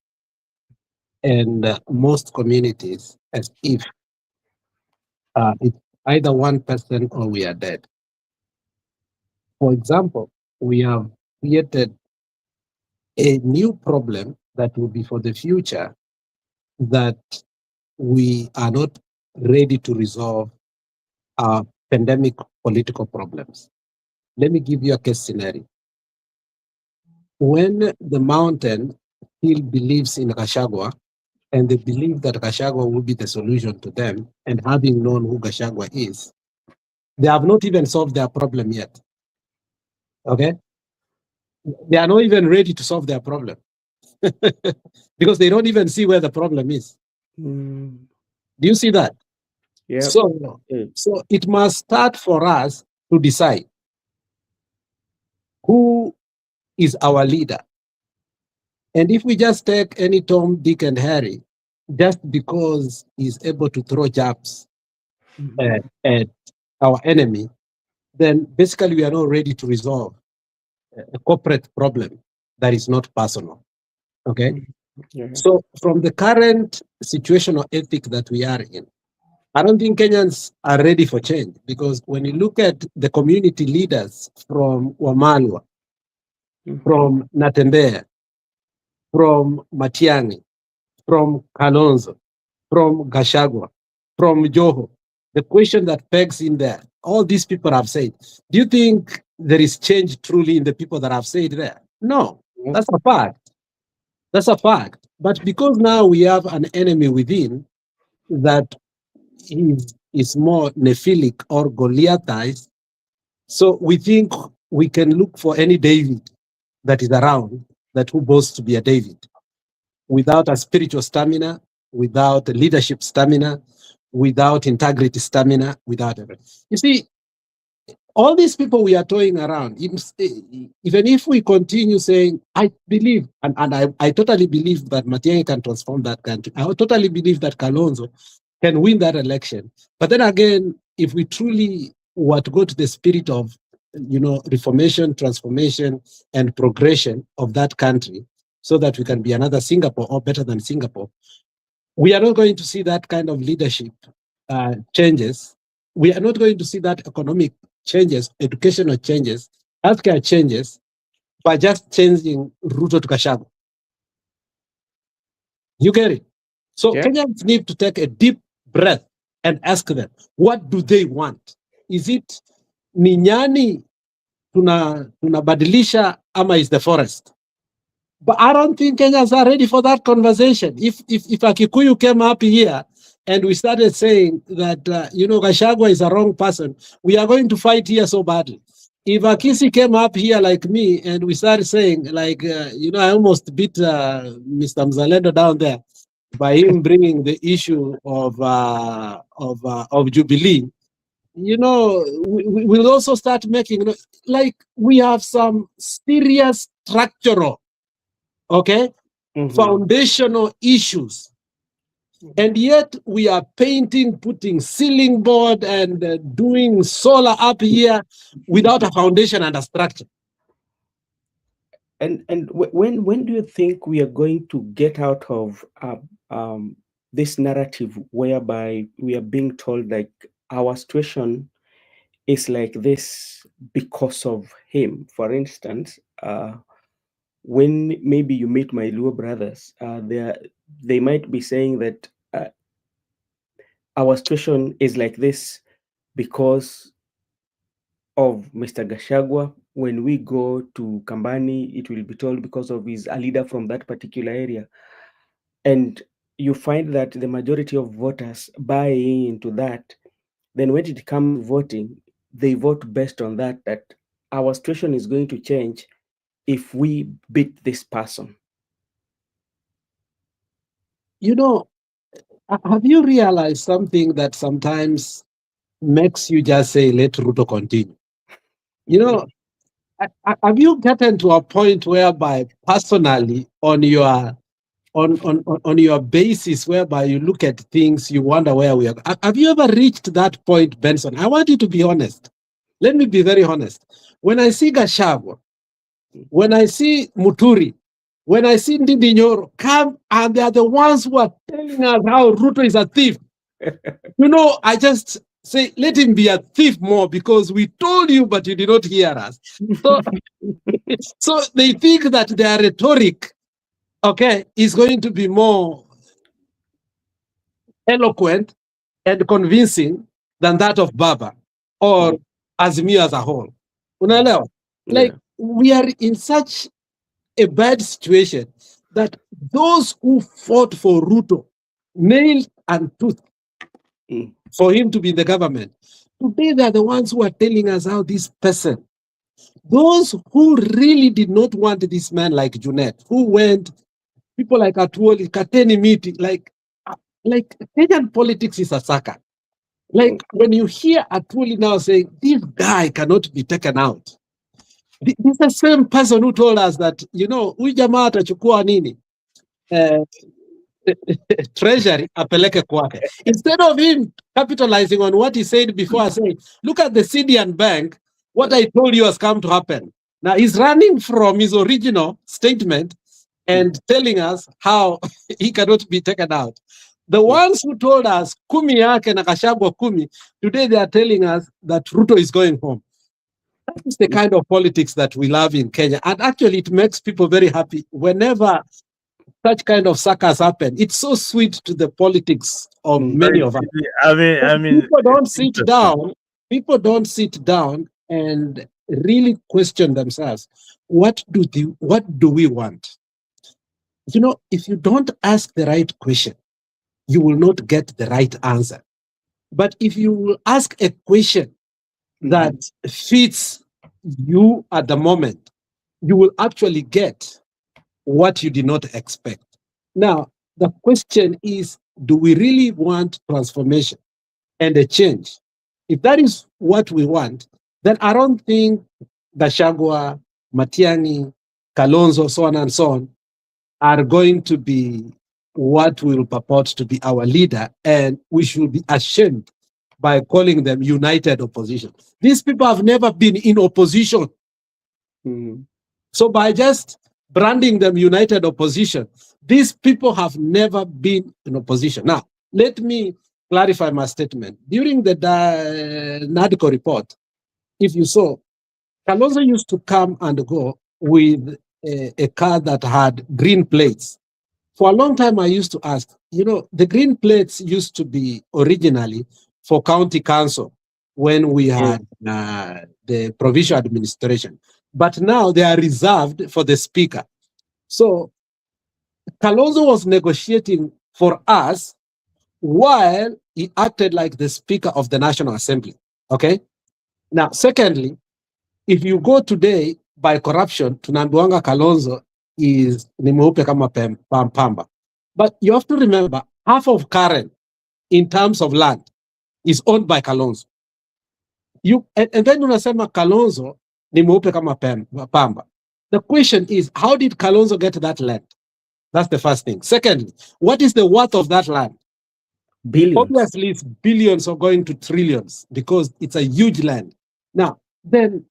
and most communities as if it's either one person or we are dead. For example, we have created a new problem that will be for the future that we are not ready to resolve our pandemic political problems. Let me give you a case scenario. When the mountain still believes in Gachagua, and they believe that Gachagua will be the solution to them, and having known who Gachagua is, they have not even solved their problem yet. Okay? They are not even ready to solve their problem because they don't even see where the problem is. Mm, Do you see that? yeah. So it must start for us to decide who is our leader And if we just take any Tom, Dick, and Harry, just because he's able to throw jabs at our enemy, then basically we are not ready to resolve a corporate problem that is not personal. Okay? Yeah. So from the current situational ethic that we are in, I don't think Kenyans are ready for change, because when you look at the community leaders from Wamalwa, from Natembea, from Matiang'i, from Kalonzo, from Gashagwa, from Joho, the question that pegs in there, all these people have said, do you think there is change truly in the people that have said there? No, that's a fact. That's a fact. But because now we have an enemy within that is more Nephilic or Goliathized, so we think we can look for any David that is around that who boasts to be a David, without a spiritual stamina, without a leadership stamina, without integrity stamina, without everything. You see, all these people we are toying around, even if we continue saying, I believe, and I totally believe that Matiang'i can transform that country. I totally believe that Kalonzo can win that election. But then again, if we truly were to go to the spirit of, reformation, transformation, and progression of that country, so that we can be another Singapore or better than Singapore, we are not going to see that kind of leadership changes. We are not going to see that economic changes, educational changes, healthcare changes by just changing Ruto to Gachagua. You get it? So Kenyans need to take a deep breath and ask them, what do they want? Is it ni nyani tunabadilisha ama is the forest? But I don't think Kenyans are ready for that conversation. If a Kikuyu came up here and we started saying that, Gachagua is a wrong person, we are going to fight here so badly. If a Kisi came up here like me and we started saying, like, I almost beat Mr. Mzalendo down there by him bringing the issue of Jubilee, we'll also start making, like, we have some serious structural, foundational issues. And yet we are painting, putting ceiling board and doing solar up here without a foundation and a structure. And when do you think we are going to get out of this narrative whereby we are being told like our situation is like this because of him? For instance, when maybe you meet my Luo brothers, they might be saying that our situation is like this because of Mr. Gachagua. When we go to Kambani, it will be told because of his a leader from that particular area. And you find that the majority of voters buy into that. Then when it comes to voting, they vote based on that our situation is going to change if we beat this person. Have you realized something that sometimes makes you just say, let Ruto continue? Have you gotten to a point whereby personally on your basis, whereby you look at things, you wonder where we are? Have you ever reached that point, Benson? I want you to be honest. Let me be very honest. When I see Gachagua, when I see Muturi, when I see Ndindi Nyoro come, and they are the ones who are telling us how Ruto is a thief. I just say, let him be a thief more, because we told you, but you did not hear us. So they think that their rhetoric, is going to be more eloquent and convincing than that of Baba or Azimio as a whole. Unaelewa? Like, we are in such a bad situation that those who fought for Ruto, nail and tooth, for him to be in the government, today they are the ones who are telling us how this person, those who really did not want this man like Junet, who went, people like Atuoli, Kateni meeting, like Kenyan politics is a sucker. Like, when you hear Atuoli now saying, this guy cannot be taken out, This is the same person who told us that, huyu jamaa atachukua nini? Treasury apeleke kwake. Instead of him capitalizing on what he said before, saying, look at the CDN Bank, what I told you has come to happen. Now he's running from his original statement and telling us how he cannot be taken out. The ones who told us kumi yake na Gachagua kumi, today they are telling us that Ruto is going home. That is the kind of politics that we love in Kenya. And actually it makes people very happy whenever such kind of suckers happen. It's so sweet to the politics of many of us. I mean, people don't sit down. People don't sit down and really question themselves. What do we want? If you don't ask the right question, you will not get the right answer. But if you will ask a question that fits you at the moment, you will actually get what you did not expect. Now, the question is, do we really want transformation and a change? If that is what we want, then I don't think Gachagua, Matiang'i, Kalonzo, so on and so on, are going to be what will purport to be our leader, and we should be ashamed by calling them united opposition. These people have never been in opposition. So by just branding them united opposition, these people have never been in opposition. Now, let me clarify my statement. During the NADCO report, if you saw, Kalonzo used to come and go with a car that had green plates. For a long time, I used to ask, the green plates used to be originally for county council when we had the provincial administration. But now they are reserved for the speaker. So Kalonzo was negotiating for us while he acted like the Speaker of the National Assembly. Okay? Now, secondly, if you go today by corruption, tunaambiwanga Kalonzo is ni mweupe kama pamba. But you have to remember, half of Karen, in terms of land, is owned by Kalonzo. And then unasema Kalonzo ni mweupe kama pamba. The question is, how did Kalonzo get that land? That's the first thing. Secondly, what is the worth of that land? Billions. Obviously, it's billions or going to trillions because it's a huge land. Now, then,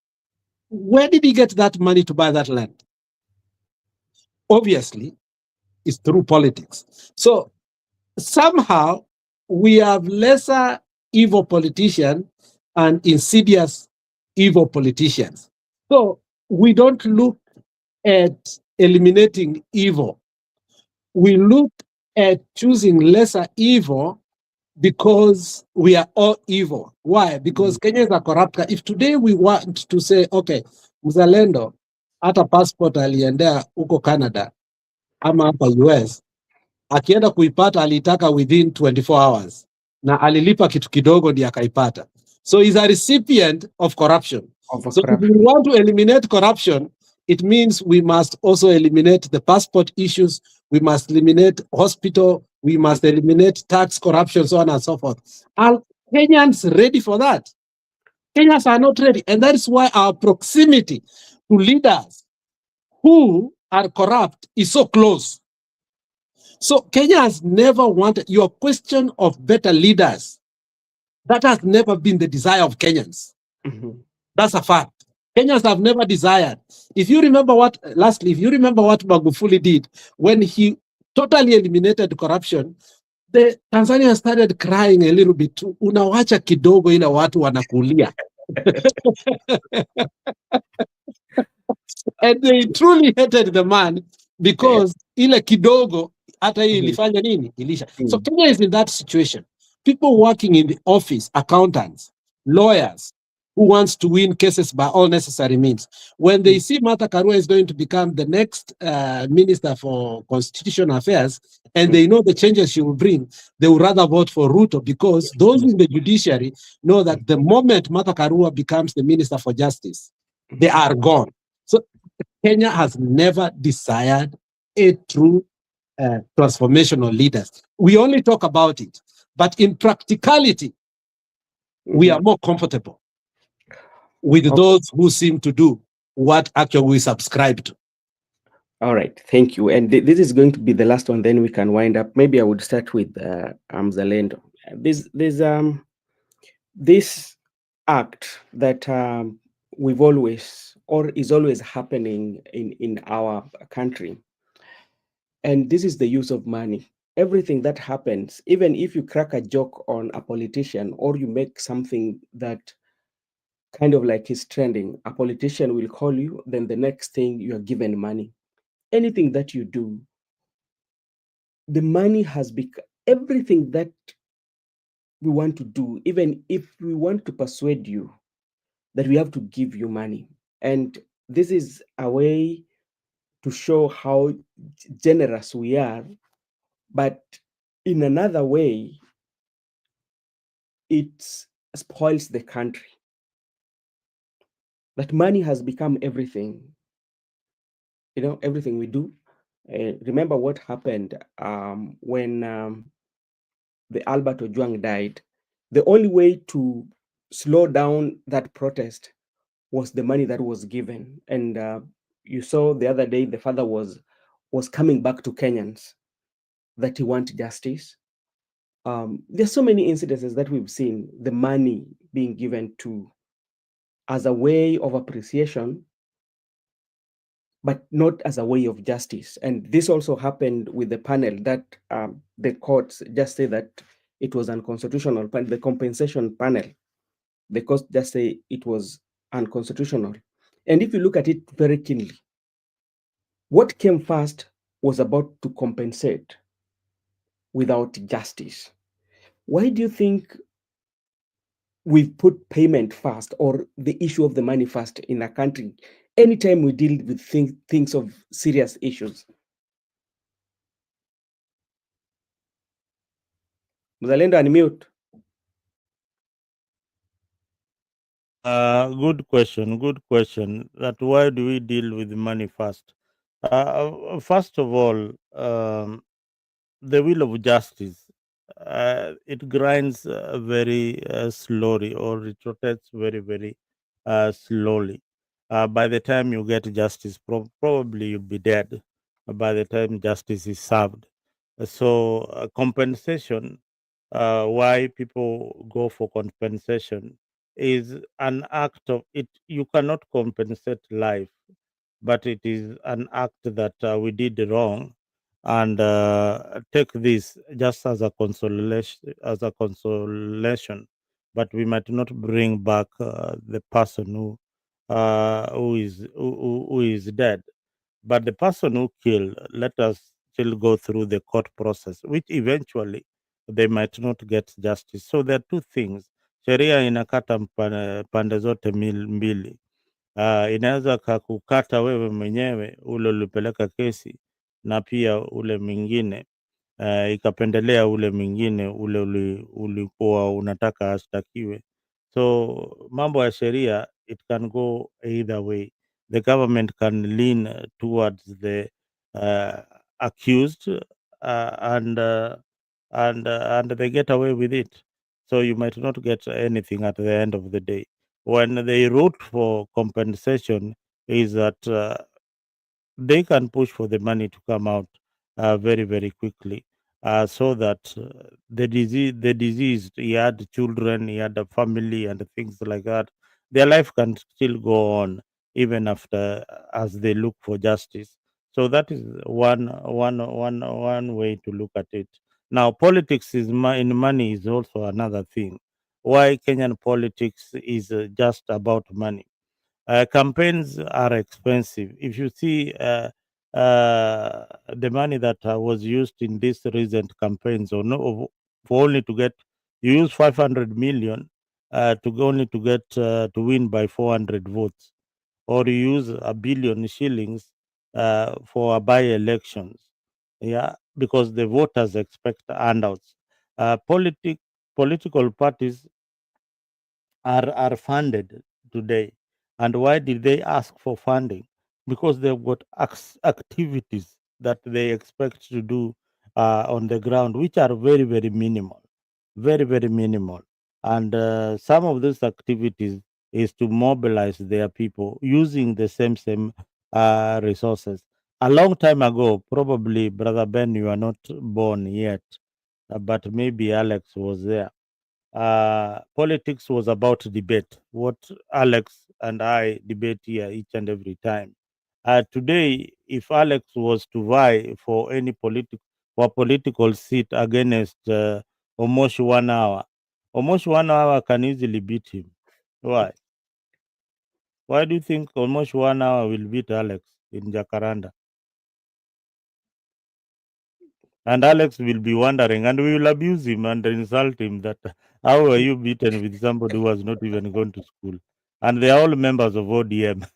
where did he get that money to buy that land? Obviously, it's through politics. So somehow we have lesser evil politicians and insidious evil politicians. So we don't look at eliminating evil. We look at choosing lesser evil because we are all evil. Why? Because Kenya is a corrupt country. If today we want to say, okay, mzalendo, hata passport aliendea huko Canada ama hapa US, akienda kuipata alitaka within 24 hours na alilipa kitu kidogo ndiye akaipata. So he's a recipient of corruption. So if we want to eliminate corruption, it means we must also eliminate the passport issues, we must eliminate hospital, we must eliminate tax corruption, so on and so forth. Are Kenyans ready for that? Kenyans are not ready. And that is why our proximity to leaders who are corrupt is so close. So Kenya has never wanted your question of better leaders. That has never been the desire of Kenyans. That's a fact. Kenyans have never desired. If you remember what Magufuli did when he totally eliminated corruption, the Tanzania started crying a little bit too. Unawacha kidogo ila watu wanakulia. And they truly hated the man because ile kidogo hata hii ilifanya nini? Ilisha. So Kenya is in that situation. People working in the office, accountants, lawyers, who wants to win cases by all necessary means. When they see Martha Karua is going to become the next Minister for Constitutional Affairs, and they know the changes she will bring, they would rather vote for Ruto because those in the judiciary know that the moment Martha Karua becomes the Minister for Justice, they are gone. So Kenya has never desired a true transformational leaders. We only talk about it, but in practicality, we are more comfortable with those who seem to do what actually we subscribe to. All right, thank you. And this is going to be the last one, then we can wind up. Maybe I would start with Zalendo. This act that we've always, or is always happening in our country, and this is the use of money. Everything that happens, even if you crack a joke on a politician or you make something that kind of like is trending, a politician will call you, then the next thing you are given money. Anything that you do, the money has become everything that we want to do. Even if we want to persuade you that we have to give you money, and this is a way to show how generous we are, but in another way it spoils the country. That money has become everything, everything we do. Remember what happened when the Albert Ojwang died. The only way to slow down that protest was the money that was given. And you saw the other day the father was coming back to Kenyans that he wants justice. There's so many incidences that we've seen the money being given to as a way of appreciation, but not as a way of justice. And this also happened with the panel that the courts just say that it was unconstitutional. The compensation panel, the courts just say it was unconstitutional. And if you look at it very keenly, what came first was about to compensate without justice. Why do you think we've put payment first, or the issue of the money first in a country anytime we deal with things of serious issues? Mzalendo, unmute. Good question. Good question. That why do we deal with money first? First of all, the wheel of justice, it grinds very slowly, or it rotates very, very slowly. By the time you get justice, probably you'll be dead by the time justice is served. So, compensation, why people go for compensation, is an act of it. You cannot compensate life, but it is an act that we did wrong, and take this just as a consolation, but we might not bring back the person who is dead, but the person who killed, let us still go through the court process, which eventually they might not get justice. So there are two things. Sheria inakata pande zote mbili. Inaweza kakukata wewe mwenyewe ule ulipeleka kesi, na pia ule mwingine ikapendelea ule mwingine ule ulikuwa unataka ashtakiwe. So mambo ya sheria, it can go either way. The government can lean towards the accused, and they get away with it. So you might not get anything at the end of the day. When they root for compensation, is that they can push for the money to come out very, very quickly, so that the diseased, he had children, he had a family, and things like that. Their life can still go on even after, as they look for justice. So that is one way to look at it. Now, politics in money is also another thing. Why Kenyan politics is just about money. Campaigns are expensive. If you see the money that was used in these recent campaigns, or no, for only to get, you use 500 million only to get to win by 400 votes, or you use a billion shillings for by elections. Yeah, because the voters expect handouts. Political parties are funded today. And why did they ask for funding? Because they've got activities that they expect to do on the ground, which are very, very minimal, very, very minimal. And some of those activities, is to mobilize their people using the same resources. A long time ago, probably Brother Ben, you are not born yet, but maybe Alex was there. Politics was about debate. What Alex and I debate here each and every time. Today, if Alex was to vie for any political seat against almost 1 hour, almost 1 hour can easily beat him. Why? Why do you think almost 1 hour will beat Alex in Jacaranda? And Alex will be wondering, and we will abuse him and insult him that how are you beaten with somebody who has not even gone to school? And they are all members of ODM.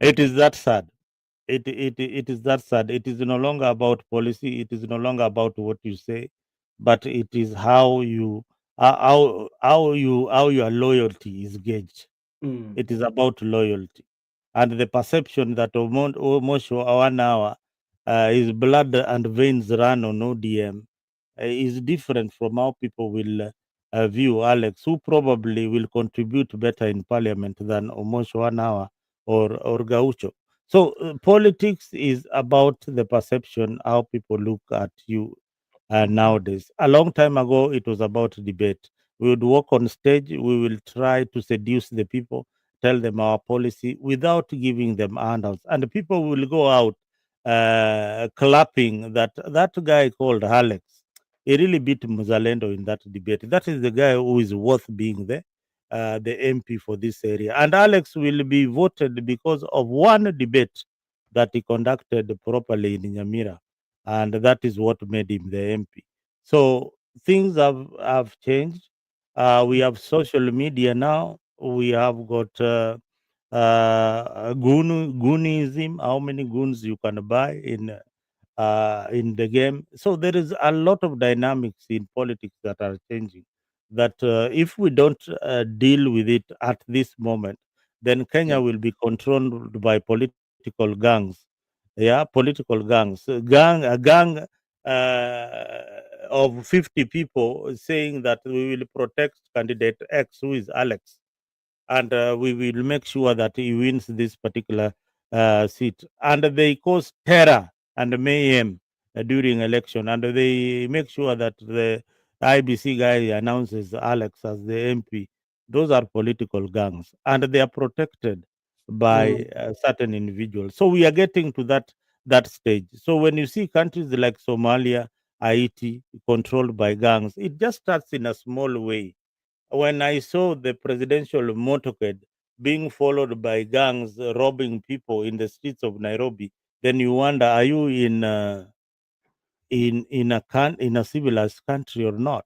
It is that sad. It is that sad. It is no longer about policy. It is no longer about what you say, but it is how you how your loyalty is gauged. Mm. It is about loyalty and the perception that almost 1 hour his blood and veins run on ODM is different from how people will view Alex, who probably will contribute better in parliament than almost 1 hour or Gaucho. So politics is about the perception, how people look at you nowadays. A long time ago, it was about debate. We would walk on stage, we will try to seduce the people, tell them our policy without giving them handouts. And the people will go out clapping that guy called Alex. He really beat Muzalendo in that debate. That is the guy who is worth being the MP for this area. And Alex will be voted because of one debate that he conducted properly in Nyamira. And that is what made him the MP. So things have changed. We have social media now. We have got goonism, how many goons you can buy in the game. So there is a lot of dynamics in politics that are changing. That if we don't deal with it at this moment, then Kenya will be controlled by political gangs. Yeah, political gangs. A gang of 50 people saying that we will protect candidate X, who is Alex, and we will make sure that he wins this particular seat. And they cause terror and mayhem during election, and they make sure that the IBC guy announces Alex as the MP. Those are political gangs, and they are protected by certain individuals. So we are getting to that stage. So when you see countries like Somalia, Haiti controlled by gangs, it just starts in a small way. When I saw the presidential motorcade being followed by gangs robbing people in the streets of Nairobi, then you wonder: Are you in a civilized country or not?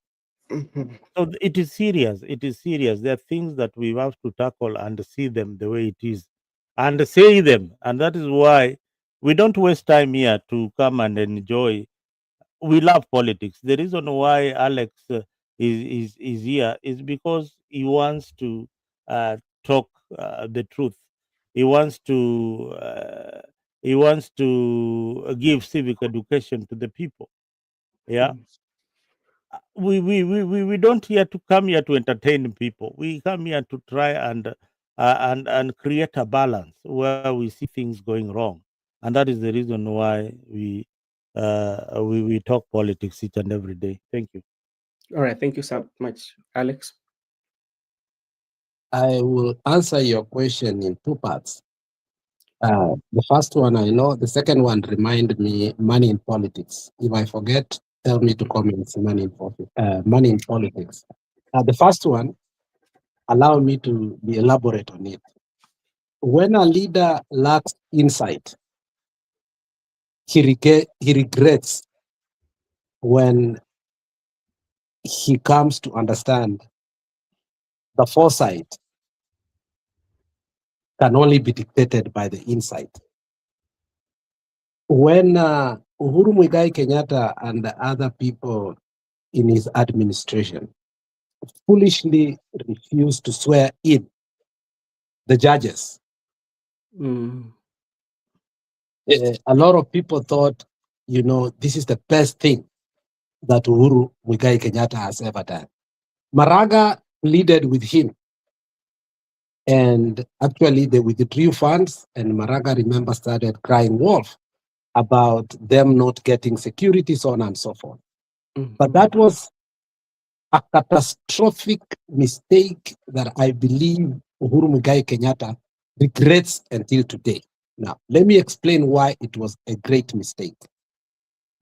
Mhm. So it is serious. It is serious. There are things that we have to tackle and see them the way it is, and say them. And that is why we don't waste time here to come and enjoy. We love politics. The reason why Alex is here is because he wants to talk the truth. He wants to give civic education to the people. Yeah, Mm. we don't here to come here to entertain people. We come here to try and create a balance where we see things going wrong, and that is the reason why we talk politics each and every day. Thank you. All right, thank you so much, Alex. I will answer your question in two parts. The first one I know, the second one remind me money in politics. If I forget, tell me to comment money in politics. The first one, allow me to be elaborate on it. When a leader lacks insight, he regrets when he comes to understand the foresight can only be dictated by the insight. When Uhuru Muigai Kenyatta and the other people in his administration foolishly refused to swear in the judges, Mm. a lot of people thought, this is the best thing that Uhuru Muigai Kenyatta has ever done. Maraga pleaded with him. And actually, they withdrew funds, and Maraga, remember, started crying wolf about them not getting security, so on and so forth. But that was a catastrophic mistake that I believe Uhuru Muigai Kenyatta regrets until today. Now, let me explain why it was a great mistake.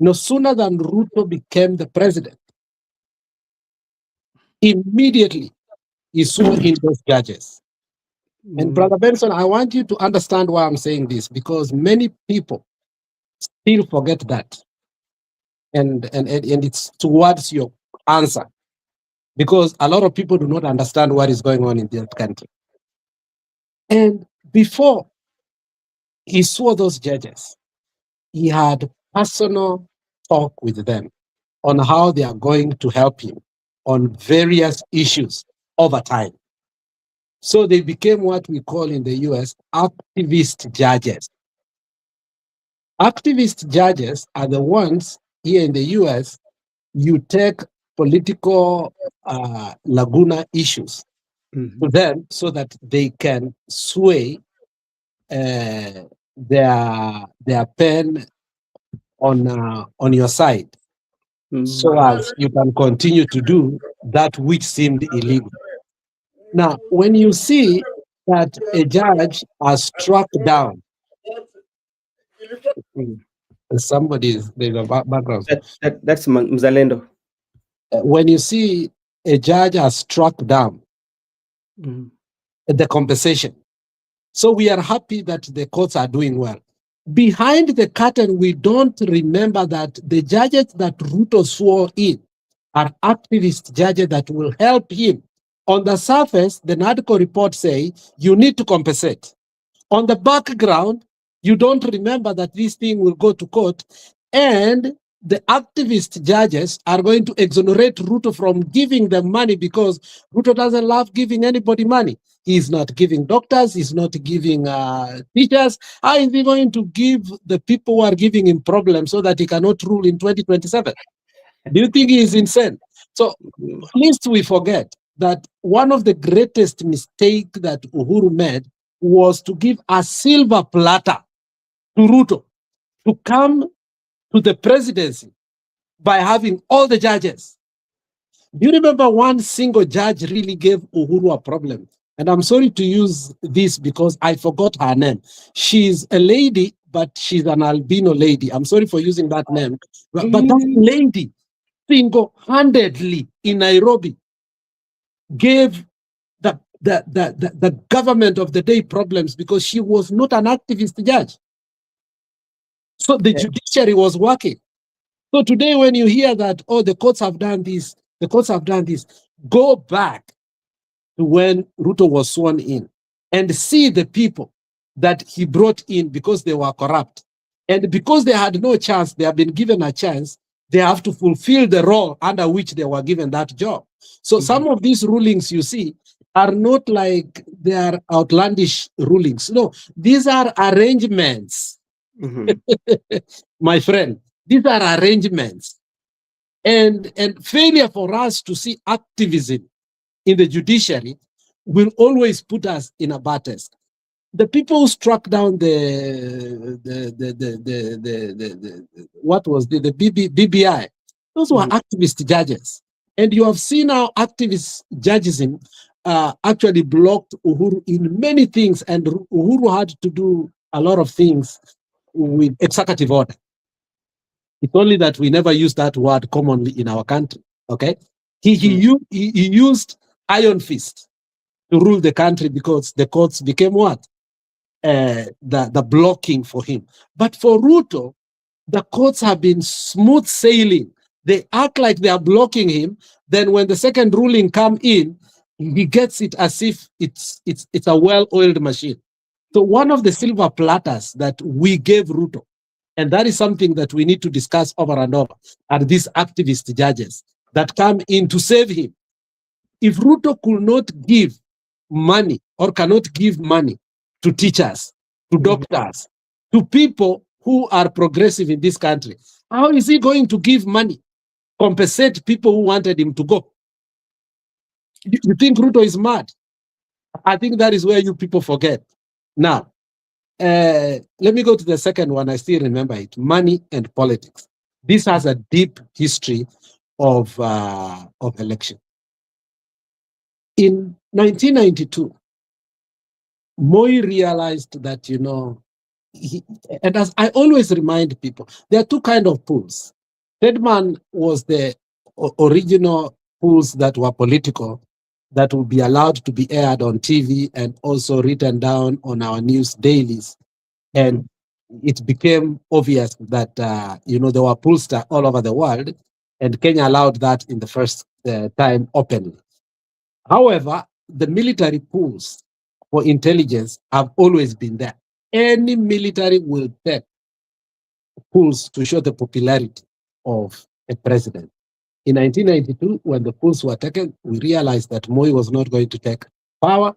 No sooner than Ruto became the president, immediately he swore in those judges. And Brother Benson, I want you to understand why I'm saying this, because many people still forget that. And it's towards your answer, because a lot of people do not understand what is going on in that country. And before he swore those judges, he had personal talk with them on how they are going to help him on various issues over time. So they became what we call in the US activist judges. Activist judges are the ones here in the US, you take political laguna issues to them so that they can sway their pen on your side, so as you can continue to do that which seemed illegal. Now, when you see that a judge has struck down, there's a background. That's Mzalendo. When you see a judge has struck down the compensation, so we are happy that the courts are doing well. Behind the curtain, we don't remember that the judges that Ruto swore in are activist judges that will help him. On the surface, the NADCO report say you need to compensate. On the background, you don't remember that this thing will go to court, and the activist judges are going to exonerate Ruto from giving them money, because Ruto doesn't love giving anybody money. He's not giving doctors, he's not giving teachers. How is he going to give the people who are giving him problems so that he cannot rule in 2027? Do you think he is insane? So, least we forget that one of the greatest mistakes that Uhuru made was to give a silver platter to Ruto to come to the presidency by having all the judges. Do you remember one single judge really gave Uhuru a problem? And I'm sorry to use this because I forgot her name. She's a lady, but she's an albino lady. I'm sorry for using that name. But that lady single-handedly in Nairobi gave the government of the day problems because she was not an activist judge. So the judiciary was working. So today when you hear that, oh, the courts have done this, the courts have done this, go back to when Ruto was sworn in and see the people that he brought in because they were corrupt. And because they had no chance, they have been given a chance, they have to fulfill the role under which they were given that job. So some of these rulings you see are not like they are outlandish rulings. No, these are arrangements. My friend, these are arrangements. And failure for us to see activism in the judiciary will always put us in a bad test. The people who struck down the BBI, those were activist judges. And you have seen how activist judgism actually blocked Uhuru in many things, and Uhuru had to do a lot of things with executive order. It's only that we never use that word commonly in our country. Okay, he used iron fist to rule the country because the courts became what? The blocking for him. But for Ruto, the courts have been smooth sailing. They act like they are blocking him. Then when the second ruling come in, he gets it as if it's a well-oiled machine. So one of the silver platters that we gave Ruto, and that is something that we need to discuss over and over, are these activist judges that come in to save him. If Ruto could not give money or cannot give money to teachers, to doctors, to people who are progressive in this country, how is he going to give money, compensate people who wanted him to go? You think Ruto is mad? I think that is where you people forget. Now, let me go to the second one. I still remember it: money and politics. This has a deep history of election. In 1992, Moi realized that, and as I always remind people, there are two kinds of pools. Tedman was the original pools that were political, that would be allowed to be aired on TV and also written down on our news dailies. And it became obvious that, there were pollsters all over the world, and Kenya allowed that in the first time openly. However, the military pools for intelligence have always been there. Any military will take polls to show the popularity of a president. In 1992, when the polls were taken, we realized that Moi was not going to take power.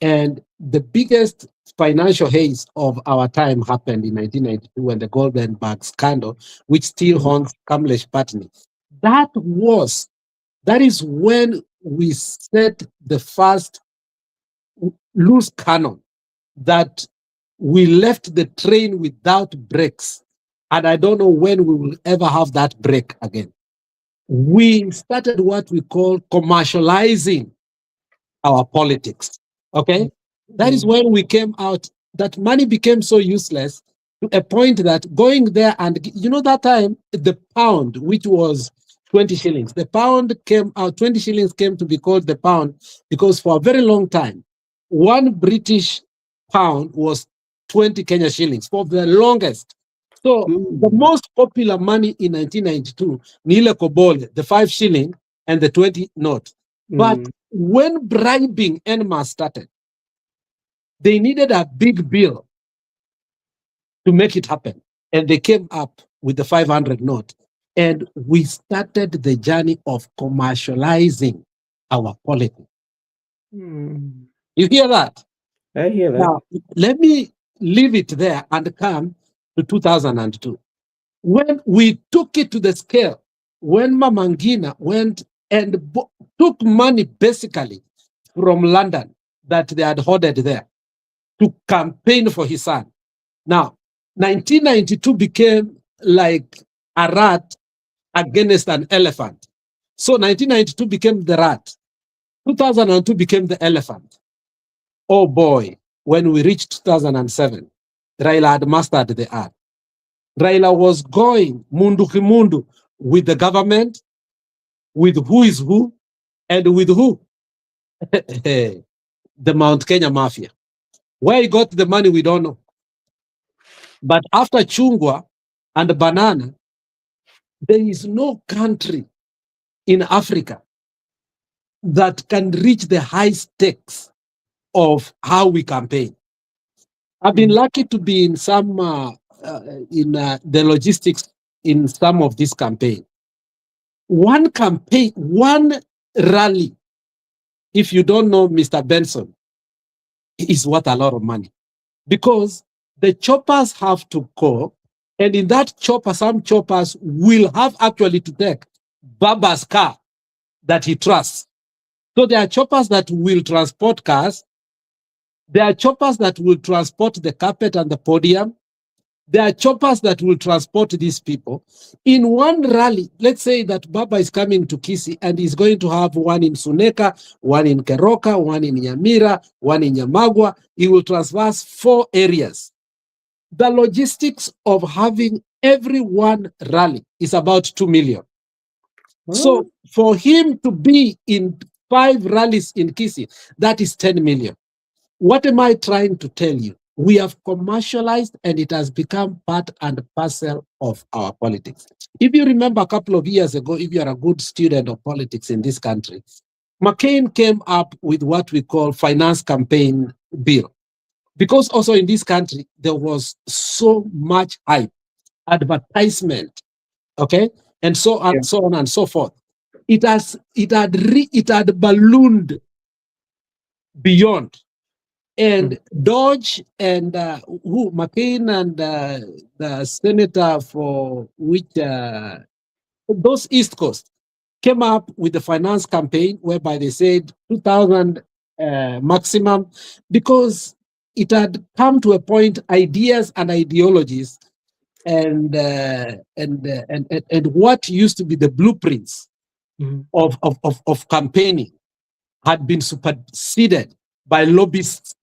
And the biggest financial haze of our time happened in 1992 when the Goldenberg scandal, which still haunts Kamlesh Patni. That is when we set the first loose cannon, that we left the train without brakes. And I don't know when we will ever have that brake again. We started what we call commercializing our politics. Okay? That is when we came out, that money became so useless to a point that going there and, that time, the pound, which was 20 shillings, the pound came out, 20 shillings came to be called the pound because for a very long time, one British pound was 20 Kenya shillings for the longest. So the most popular money in 1992, Nile Kobole, the 5 shilling and the 20 note. But when bribing NMA started, they needed a big bill to make it happen. And they came up with the 500 note. And we started the journey of commercializing our politics. You hear that? I hear that. Now, let me leave it there and come to 2002. When we took it to the scale, when Mamangina went and took money basically from London that they had hoarded there to campaign for his son. Now, 1992 became like a rat against an elephant. So 1992 became the rat. 2002 became the elephant. Oh boy, when we reached 2007, Raila had mastered the art. Raila was going mundu kimundu with the government, with who is who, and with who? The Mount Kenya Mafia. Where he got the money, we don't know. But after Chungwa and Banana, there is no country in Africa that can reach the high stakes of how we campaign. I've been lucky to be in some, the logistics in some of this campaign. One campaign, one rally, if you don't know Mr. Benson, is worth a lot of money because the choppers have to go, and in that chopper, some choppers will have actually to take Baba's car that he trusts. So there are choppers that will transport cars. There are choppers that will transport the carpet and the podium. There are choppers that will transport these people. In one rally, let's say that Baba is coming to Kisii and he's going to have one in Suneka, one in Keroka, one in Nyamira, one in Nyamagwa. He will traverse 4 areas. The logistics of having every one rally is about 2 million. So for him to be in 5 rallies in Kisii, that is 10 million. What am I trying to tell you? We have commercialized and it has become part and parcel of our politics. If you remember a couple of years ago, if you are a good student of politics in this country, McCain came up with what we call finance campaign bill. Because also in this country, there was so much hype, advertisement, okay? And so on, so on and so forth. It had ballooned beyond. And Dodge and McCain and the senator for which those East Coast came up with the finance campaign whereby they said 2,000 maximum, because it had come to a point, ideas and ideologies and what used to be the blueprints of campaigning had been superseded by lobbyists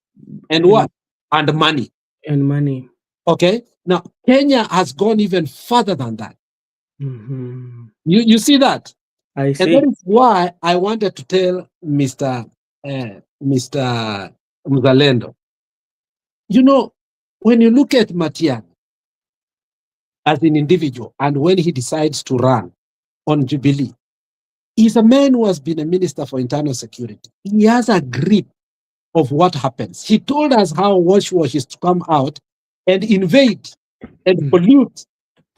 and what? And money. And money. Okay. Now, Kenya has gone even further than that. You see that? I see. And that is why I wanted to tell Mr. Mzalendo, you know, when you look at Matiang'i as an individual and when he decides to run on Jubilee, he's a man who has been a minister for internal security. He has a grip of what happens. He told us how Wash is to come out and invade and pollute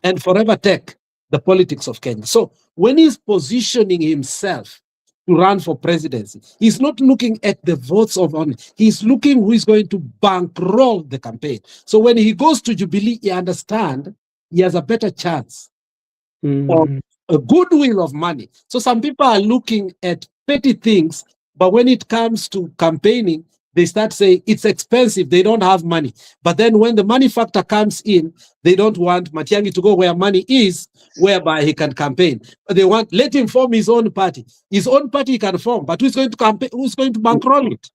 and forever take the politics of Kenya. So when he's positioning himself to run for presidency, he's not looking at the votes of only. He's looking who is going to bankroll the campaign. So when he goes to Jubilee, he understands he has a better chance of a goodwill of money. So some people are looking at petty things, but when it comes to campaigning, they start saying it's expensive, they don't have money. But then when the money factor comes in, they don't want Matiang'i to go where money is, whereby he can campaign. But they want, let him form his own party. His own party he can form, but who's going to campaign, who's going to bankroll it?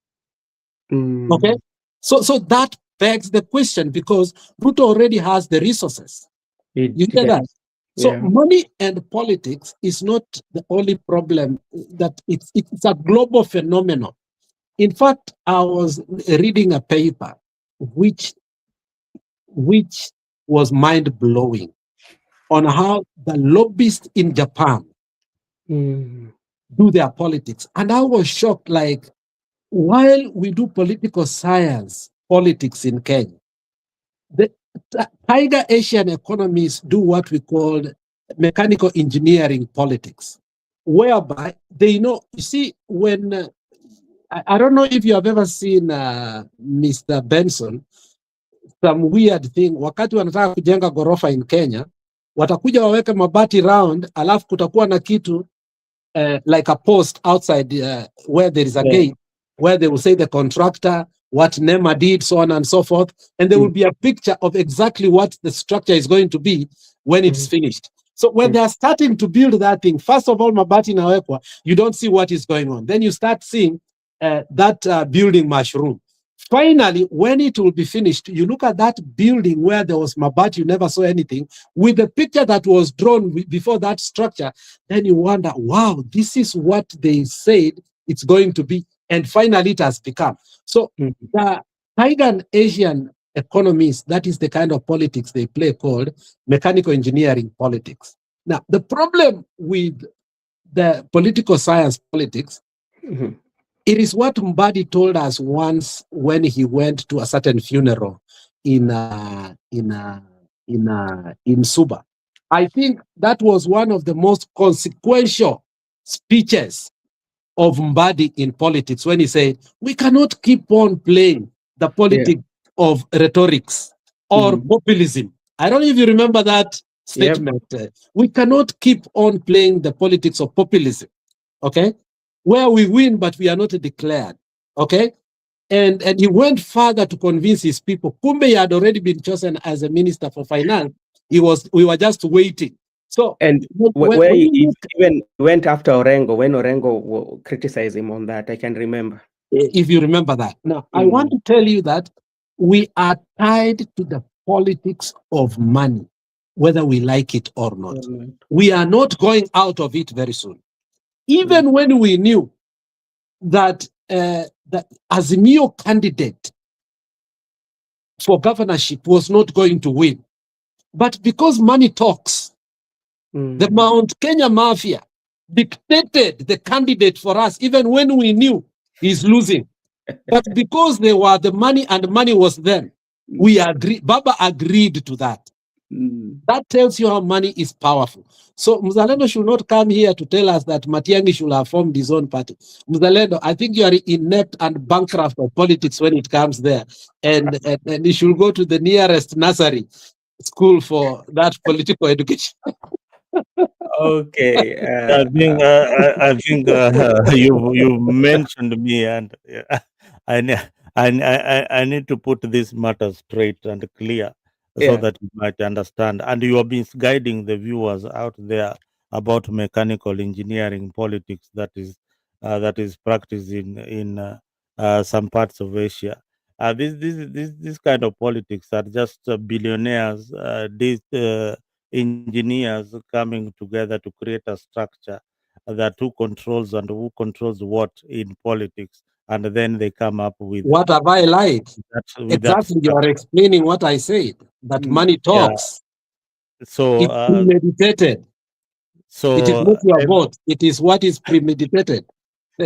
Okay? So that begs the question, because Ruto already has the resources. You get that? So money and politics is not the only problem, that it's a global phenomenon. In fact, I was reading a paper which was mind-blowing on how the lobbyists in Japan do their politics. And I was shocked, like, while we do political science, politics in Kenya, the Tiger Asian economies do what we call mechanical engineering politics, whereby they know, you see, when I don't know if you have ever seen Mr. Benson, some weird thing, wakati wanataka kujenga gorofa in Kenya, watakuja waweke mabati round, alafu kutakuwa na kitu like a post outside where there is a gate, where they will say the contractor, what NEMA did, so on and so forth, and there will be a picture of exactly what the structure is going to be when it's finished. So when they are starting to build that thing, first of all, mabati inawekwa, you don't see what is going on. Then you start seeing that building mushroom. Finally, when it will be finished, you look at that building where there was mabati, you never saw anything, with the picture that was drawn before that structure, then you wonder, wow, this is what they said it's going to be. And finally, it has become. So the Tiger Asian economies, that is the kind of politics they play, called mechanical engineering politics. Now, the problem with the political science politics, it is what Mbadi told us once when he went to a certain funeral in Suba. I think that was one of the most consequential speeches of Mbadi in politics, when he said, we cannot keep on playing the politics of rhetorics or populism. I don't know if you remember that statement. We cannot keep on playing the politics of populism, okay? Where we win, but we are not declared, okay? And he went further to convince his people. Kumbe he had already been chosen as a minister for finance. We were just waiting. So, and where he even went after Orengo, when Orengo criticized him on that, I can remember. If you remember that. Now, I want to tell you that we are tied to the politics of money, whether we like it or not. We are not going out of it very soon. Even when we knew that the Azimio candidate for governorship was not going to win, but because money talks, the Mount Kenya Mafia dictated the candidate for us, even when we knew he's losing. But because they were the money and money was them, we agreed. Baba agreed to that. That tells you how money is powerful. So Mzalendo should not come here to tell us that Matiang'i should have formed his own party. Mzalendo, I think you are inept and bankrupt of politics when it comes there. And you should go to the nearest nursery school for that political education. Okay. You mentioned me, and I, ne- I need to put this matter straight and clear so Yeah. that you might understand. And you have been guiding the viewers out there about mechanical engineering politics that is practiced in some parts of Asia. This kind of politics are just billionaires, engineers coming together to create a structure that who controls what in politics, and then they come up What have I lied? with that Exactly, you are structure. explaining what I said, that money Yeah. talks. So It's premeditated. It is so not your vote. It is what is premeditated.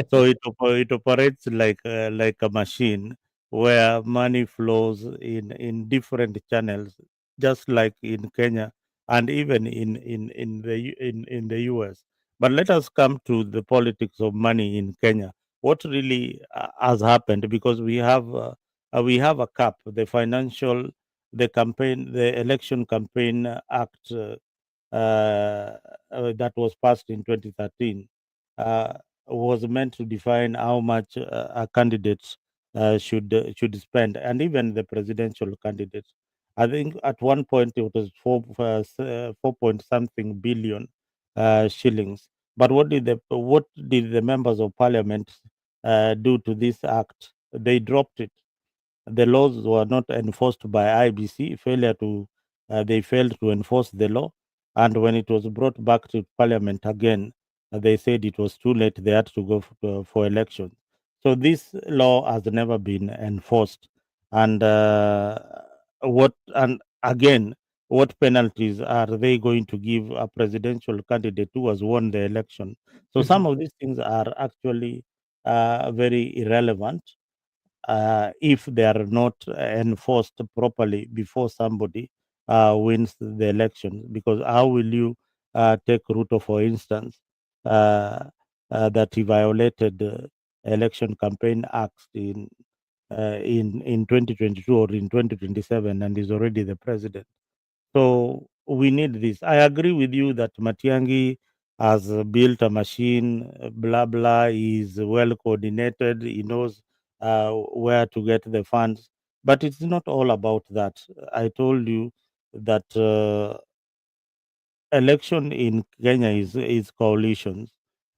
So it operates like a machine where money flows in different channels, just like in Kenya and even in the US. But let us come to the politics of money in Kenya. What really has happened, because we have a cap, the Election Campaign Act, that was passed in 2013, uh, was meant to define how much a candidate should spend, and even the presidential candidates. I think at one point it was 4 point something billion shillings. But what did the members of parliament do to this act? They dropped it. The laws were not enforced by IBC. They failed to enforce the law, and when it was brought back to Parliament again, they said it was too late. They had to go for elections. So this law has never been enforced, and what penalties are they going to give a presidential candidate who has won the election? So some Mhm. of these things are actually very irrelevant if they are not enforced properly before somebody wins the election. Because how will you take Ruto, for instance, uh, that he violated election campaign acts in 2022 or in 2027 and is already the president? So we need this. I agree with you that Matiangi has built a machine, blah, blah, is well coordinated, he knows where to get the funds. But it's not all about that. I told you that election in Kenya is coalitions.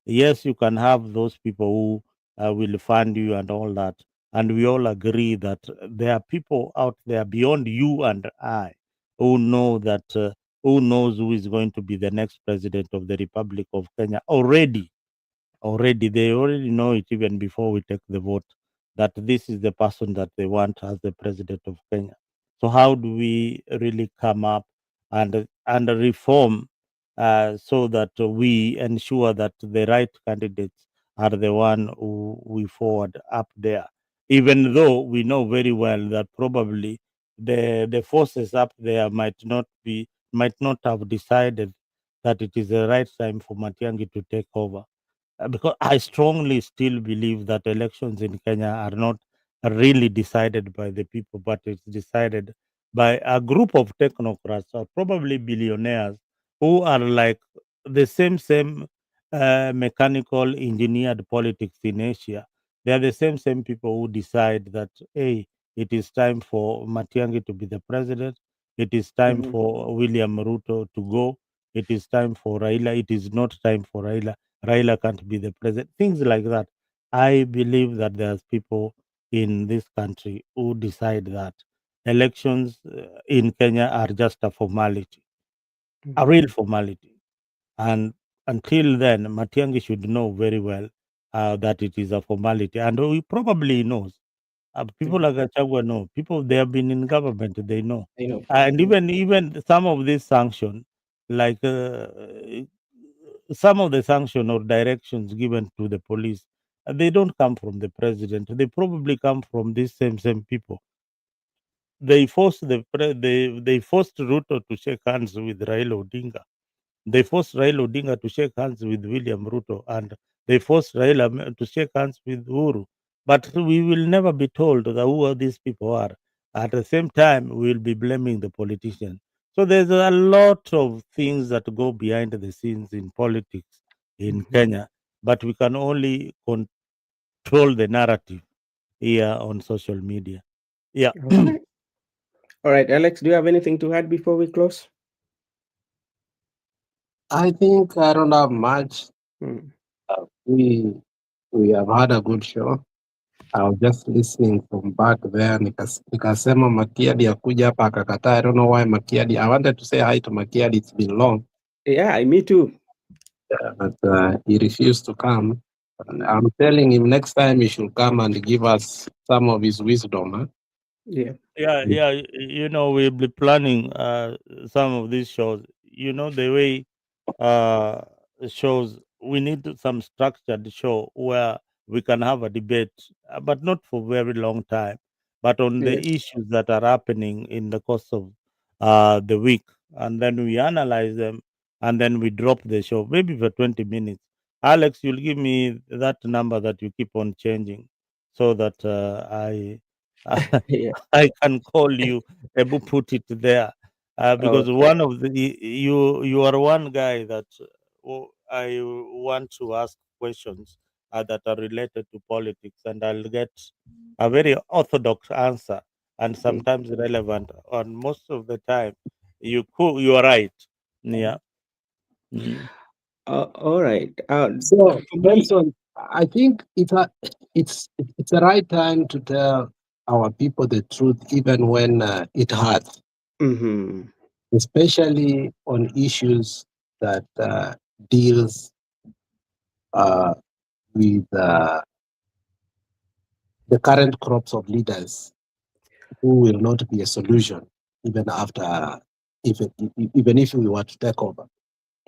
Yes, you can have those people who will fund you and all that. And we all agree that there are people out there beyond you and I who know who knows who is going to be the next president of the Republic of Kenya already. They already know it even before we take the vote, that this is the person that they want as the president of Kenya. So how do we really come up and reform so that we ensure that the right candidates are the one who we forward up there, even though we know very well that probably the forces up there might not have decided that it is the right time for Matiangi to take over, because I strongly still believe that elections in Kenya are not really decided by the people, but it's decided by a group of technocrats or probably billionaires who are like the same mechanical engineered politics in Asia. They are the same people who decide that, hey, it is time for Matiangi to be the president. It is time Mhm. for William Ruto to go. It is time for Raila. It is not time for Raila. Raila can't be the president, things like that. I believe that there's people in this country who decide that elections in Kenya are just a formality, a Mhm. real formality. And until then, Matiangi should know very well that it is a formality. And he probably knows. People Mhm. like Achagua know. People, they have been in government, they know. I know. And Mhm. even some of these sanctions, like some of the sanction or directions given to the police, they don't come from the president. They probably come from these same people. They forced Ruto to shake hands with Raila Odinga. They forced Raila Odinga to shake hands with William Ruto, and they forced to shake hands with Uhuru. But we will never be told that who these people are. At the same time, we will be blaming the politician. So there's a lot of things that go behind the scenes in politics in Kenya, but we can only control the narrative here on social media. Yeah. Okay. All right, Alex, do you have anything to add before we close? I think I don't have much. Mm. We have had a good show. I was just listening from back there. Nikasema Makiadi akuja hapa akakataa. I don't know why Makiadi. I wanted to say hi to Makiadi. It's been long, Yeah, me too. but he refused to come. I'm telling him next time he should come and give us some of his wisdom. Huh? Yeah. Yeah. We'll be planning some of these shows. The way shows, we need some structured show where we can have a debate, but not for very long time, but on the Yes. issues that are happening in the course of the week, and then we analyze them, and then we drop the show maybe for 20 minutes. Alex, you'll give me that number that you keep on changing, so that I Yeah. I can call you, put it there, because Okay. one of the you are one guy that I want to ask questions that are related to politics, and I'll get a very orthodox answer and Mm. sometimes relevant. And most of the time, you are right. Yeah. Mm. All right. So For me, Benson, I think it's the right time to tell our people the truth, even when it hurts, mhm, especially on issues that deals with the current crops of leaders who will not be a solution even after, even if we were to take over.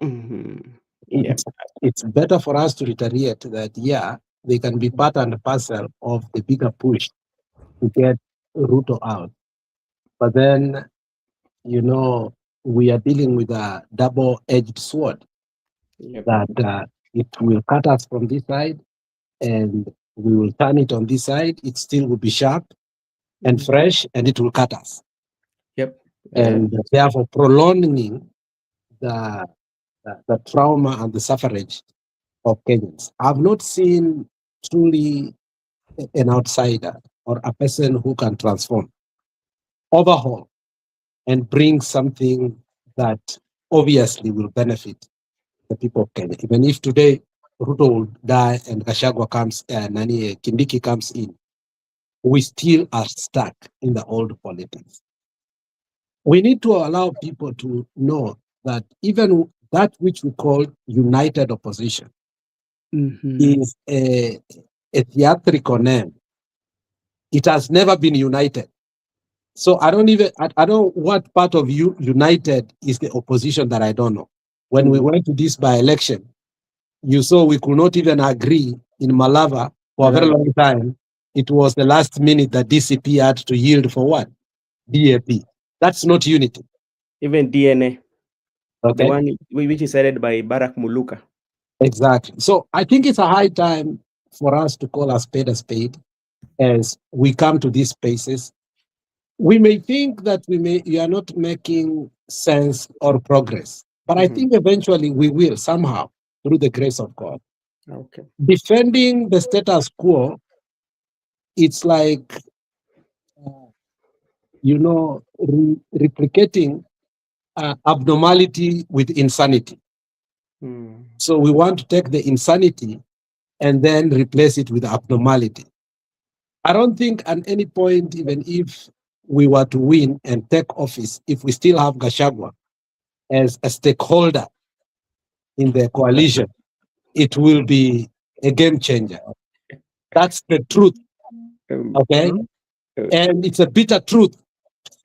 mhm, yeah, It's better for us to reiterate that, yeah, they can be part and parcel of the bigger push to get Ruto out. But then, we are dealing with a double-edged sword yep, that it will cut us from this side and we will turn it on this side. It still will be sharp and fresh and it will cut us. yep, yeah, And therefore prolonging the trauma and the suffrage of Kenyans. I've not seen truly an outsider or a person who can transform, overhaul, and bring something that obviously will benefit the people of Kenya. Even if today Ruto will die and Gachagua comes, Kindiki comes in, we still are stuck in the old politics. We need to allow people to know that even that which we call united opposition is a theatrical name. It has never been united. So I don't what part of you united is the opposition that I don't know. When we went to this by-election, you saw we could not even agree in Malava for a very long time. It was the last minute that DCP had to yield for what? DAP. That's not unity. even DNA, the Okay. one which is headed by Barack Muluka. Exactly. So I think it's a high time for us to call a spade as we come to these spaces. We may think that we are not making sense or progress, but I think eventually we will somehow through the grace of God. Okay. Defending the status quo, it's like, replicating abnormality with insanity. So we want to take the insanity and then replace it with abnormality. I don't think at any point, even if we were to win and take office, if we still have Gachagua as a stakeholder in the coalition, it will be a game changer. That's the truth. Okay? And it's a bitter truth.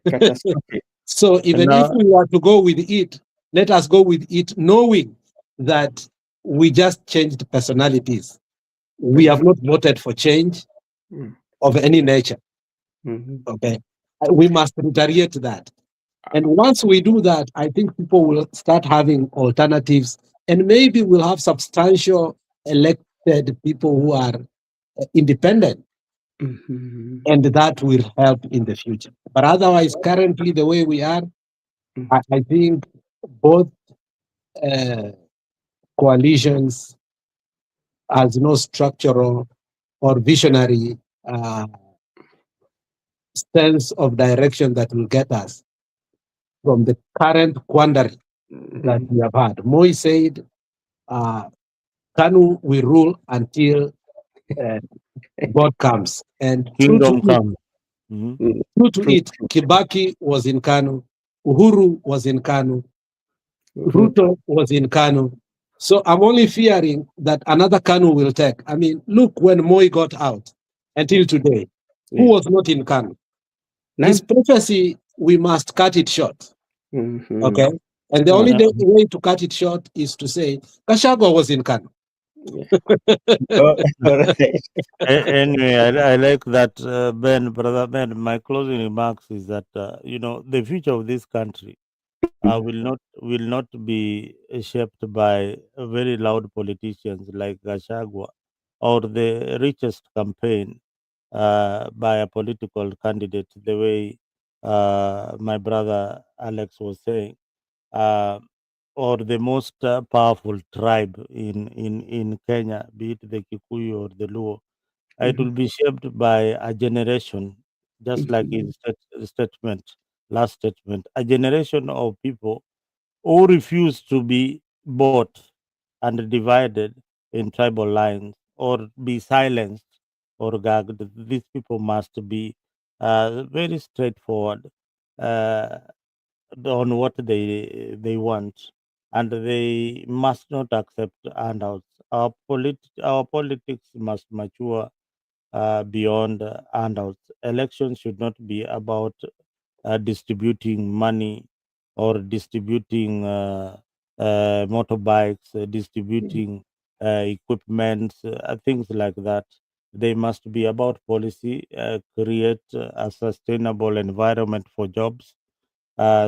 Catastrophic. So even if we were to go with it, let us go with it knowing that we just changed personalities. We have not voted for change of any nature. Okay? We must reiterate that. And once we do that, I think people will start having alternatives, and maybe we'll have substantial elected people who are independent, and that will help in the future. But otherwise, currently, the way we are, I think both uh, coalitions has no structural or visionary sense of direction that will get us from the current quandary that we have had. Moi said, Kanu will rule until uh, God comes. And Kingdom come. Mhm. true to it, Kibaki was in Kanu, Uhuru was in Kanu, Ruto was in Kanu. So I'm only fearing that another Kanu will take. I mean, look when Moi got out until today, who was not in Kanu? His prophecy, we must cut it short. Okay? And the only way to cut it short is to say, Kashagwa was in Kanu. All right. Anyway, I like that, Ben, brother Ben. My closing remarks is that the future of this country will not be shaped by very loud politicians like Gashagwa or the richest campaign by a political candidate. The way my brother Alex was saying. Uh, or the most powerful tribe in Kenya, be it the Kikuyu or the Luo, it will be shaped by a generation, just like his last statement, a generation of people who refuse to be bought and divided in tribal lines or be silenced or gagged. These people must be very straightforward. Uh, on what they want, and they must not accept handouts. Our politics must mature beyond handouts. Elections should not be about distributing money or distributing motorbikes, distributing equipment, things like that. They must be about policy, create a sustainable environment for jobs,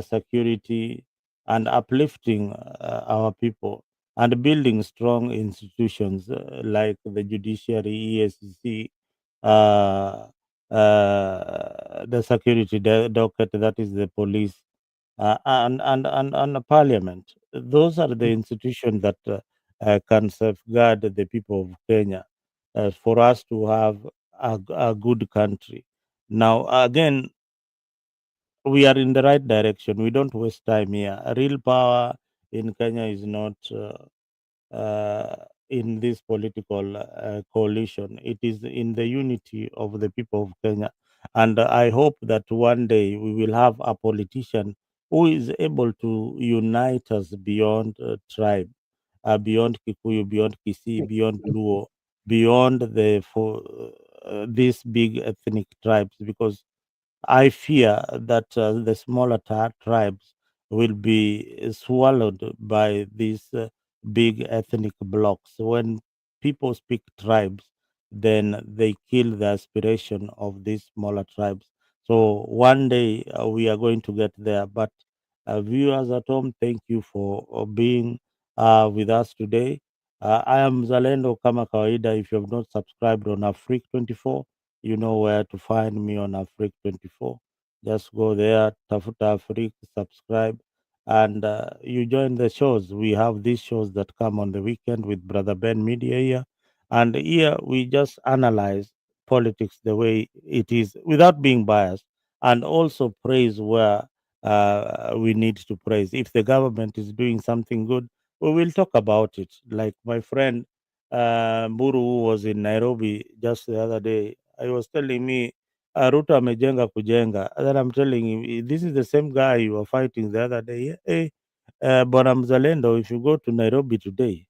security, and uplifting our people, and building strong institutions like the judiciary, ESC, uh, the security docket, that is the police, and the parliament. Those are the institutions that can safeguard the people of Kenya for us to have a good country. Now, again, we are in the right direction. We don't waste time here. Real power in Kenya is not in this political coalition. It is in the unity of the people of Kenya. And I hope that one day we will have a politician who is able to unite us beyond tribe, beyond Kikuyu, beyond Kisii, beyond Luo, beyond these big ethnic tribes, because I fear that the smaller tribes will be swallowed by these big ethnic blocks. When people speak tribes, then they kill the aspiration of these smaller tribes. So one day we are going to get there. But viewers at home, thank you for being with us today. I am Zalendo kama kawaida. If you have not subscribed on Afrique 24, you know where to find me on Afrique 24. Just go there, Tafuta Afrique, subscribe, and you join the shows. We have these shows that come on the weekend with Brother Ben Media here. And here we just analyze politics the way it is without being biased, and also praise where we need to praise. If the government is doing something good, we will talk about it. Like my friend Mburu, who was in Nairobi just the other day, I was telling me Ruto amejenga kujenga. Then I'm telling him, this is the same guy you were fighting the other day. Yeah, hey, Bwana Mzalendo, if you go to Nairobi today,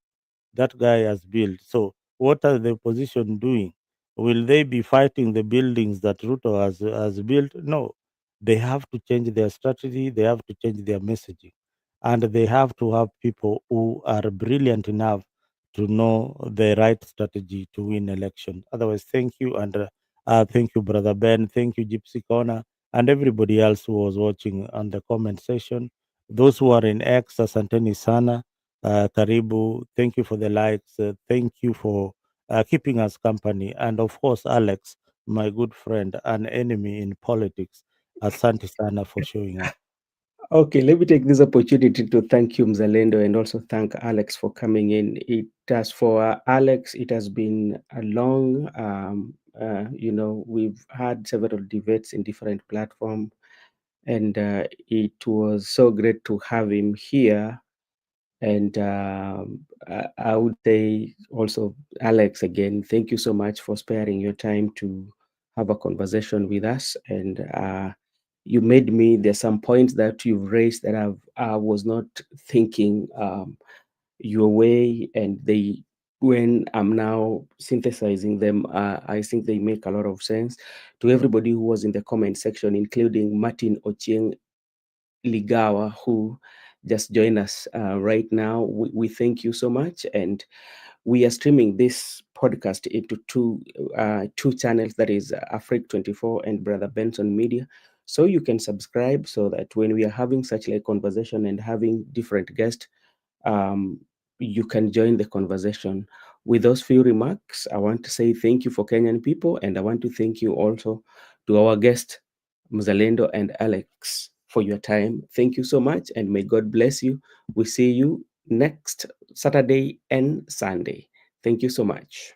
that guy has built. So what are the opposition doing? Will they be fighting the buildings that Ruto has built? No. They have to change their strategy, they have to change their messaging. And they have to have people who are brilliant enough to know the right strategy to win election. Otherwise, thank you. And thank you, Brother Ben. Thank you, Gypsy Corner, and everybody else who was watching on the comment section. Those who are in X, Asanteni Sana. Karibu. Thank you for the likes. Thank you for keeping us company. And of course, Alex, my good friend, an enemy in politics. Asante sana for showing up. Okay, let me take this opportunity to thank you, Mzalendo, and also thank Alex for coming in. It has for Alex, it has been a long, we've had several debates in different platforms, and it was so great to have him here. And I would say also, Alex, again, thank you so much for sparing your time to have a conversation with us. And you made me, there's some points that you've raised that I was not thinking your way, and when I'm now synthesizing them, I think they make a lot of sense. To everybody who was in the comment section, including Martin Ochieng Ligawa, who just joined us right now, we thank you so much. And we are streaming this podcast into two channels, that is Afric 24 and Brother Benson Media. So you can subscribe so that when we are having such like conversation and having different guests, you can join the conversation. With those few remarks, I want to say thank you for Kenyan people, and I want to thank you also to our guest, Mzalendo and Alex, for your time. Thank you so much, and may God bless you. We see you next Saturday and Sunday. Thank you so much.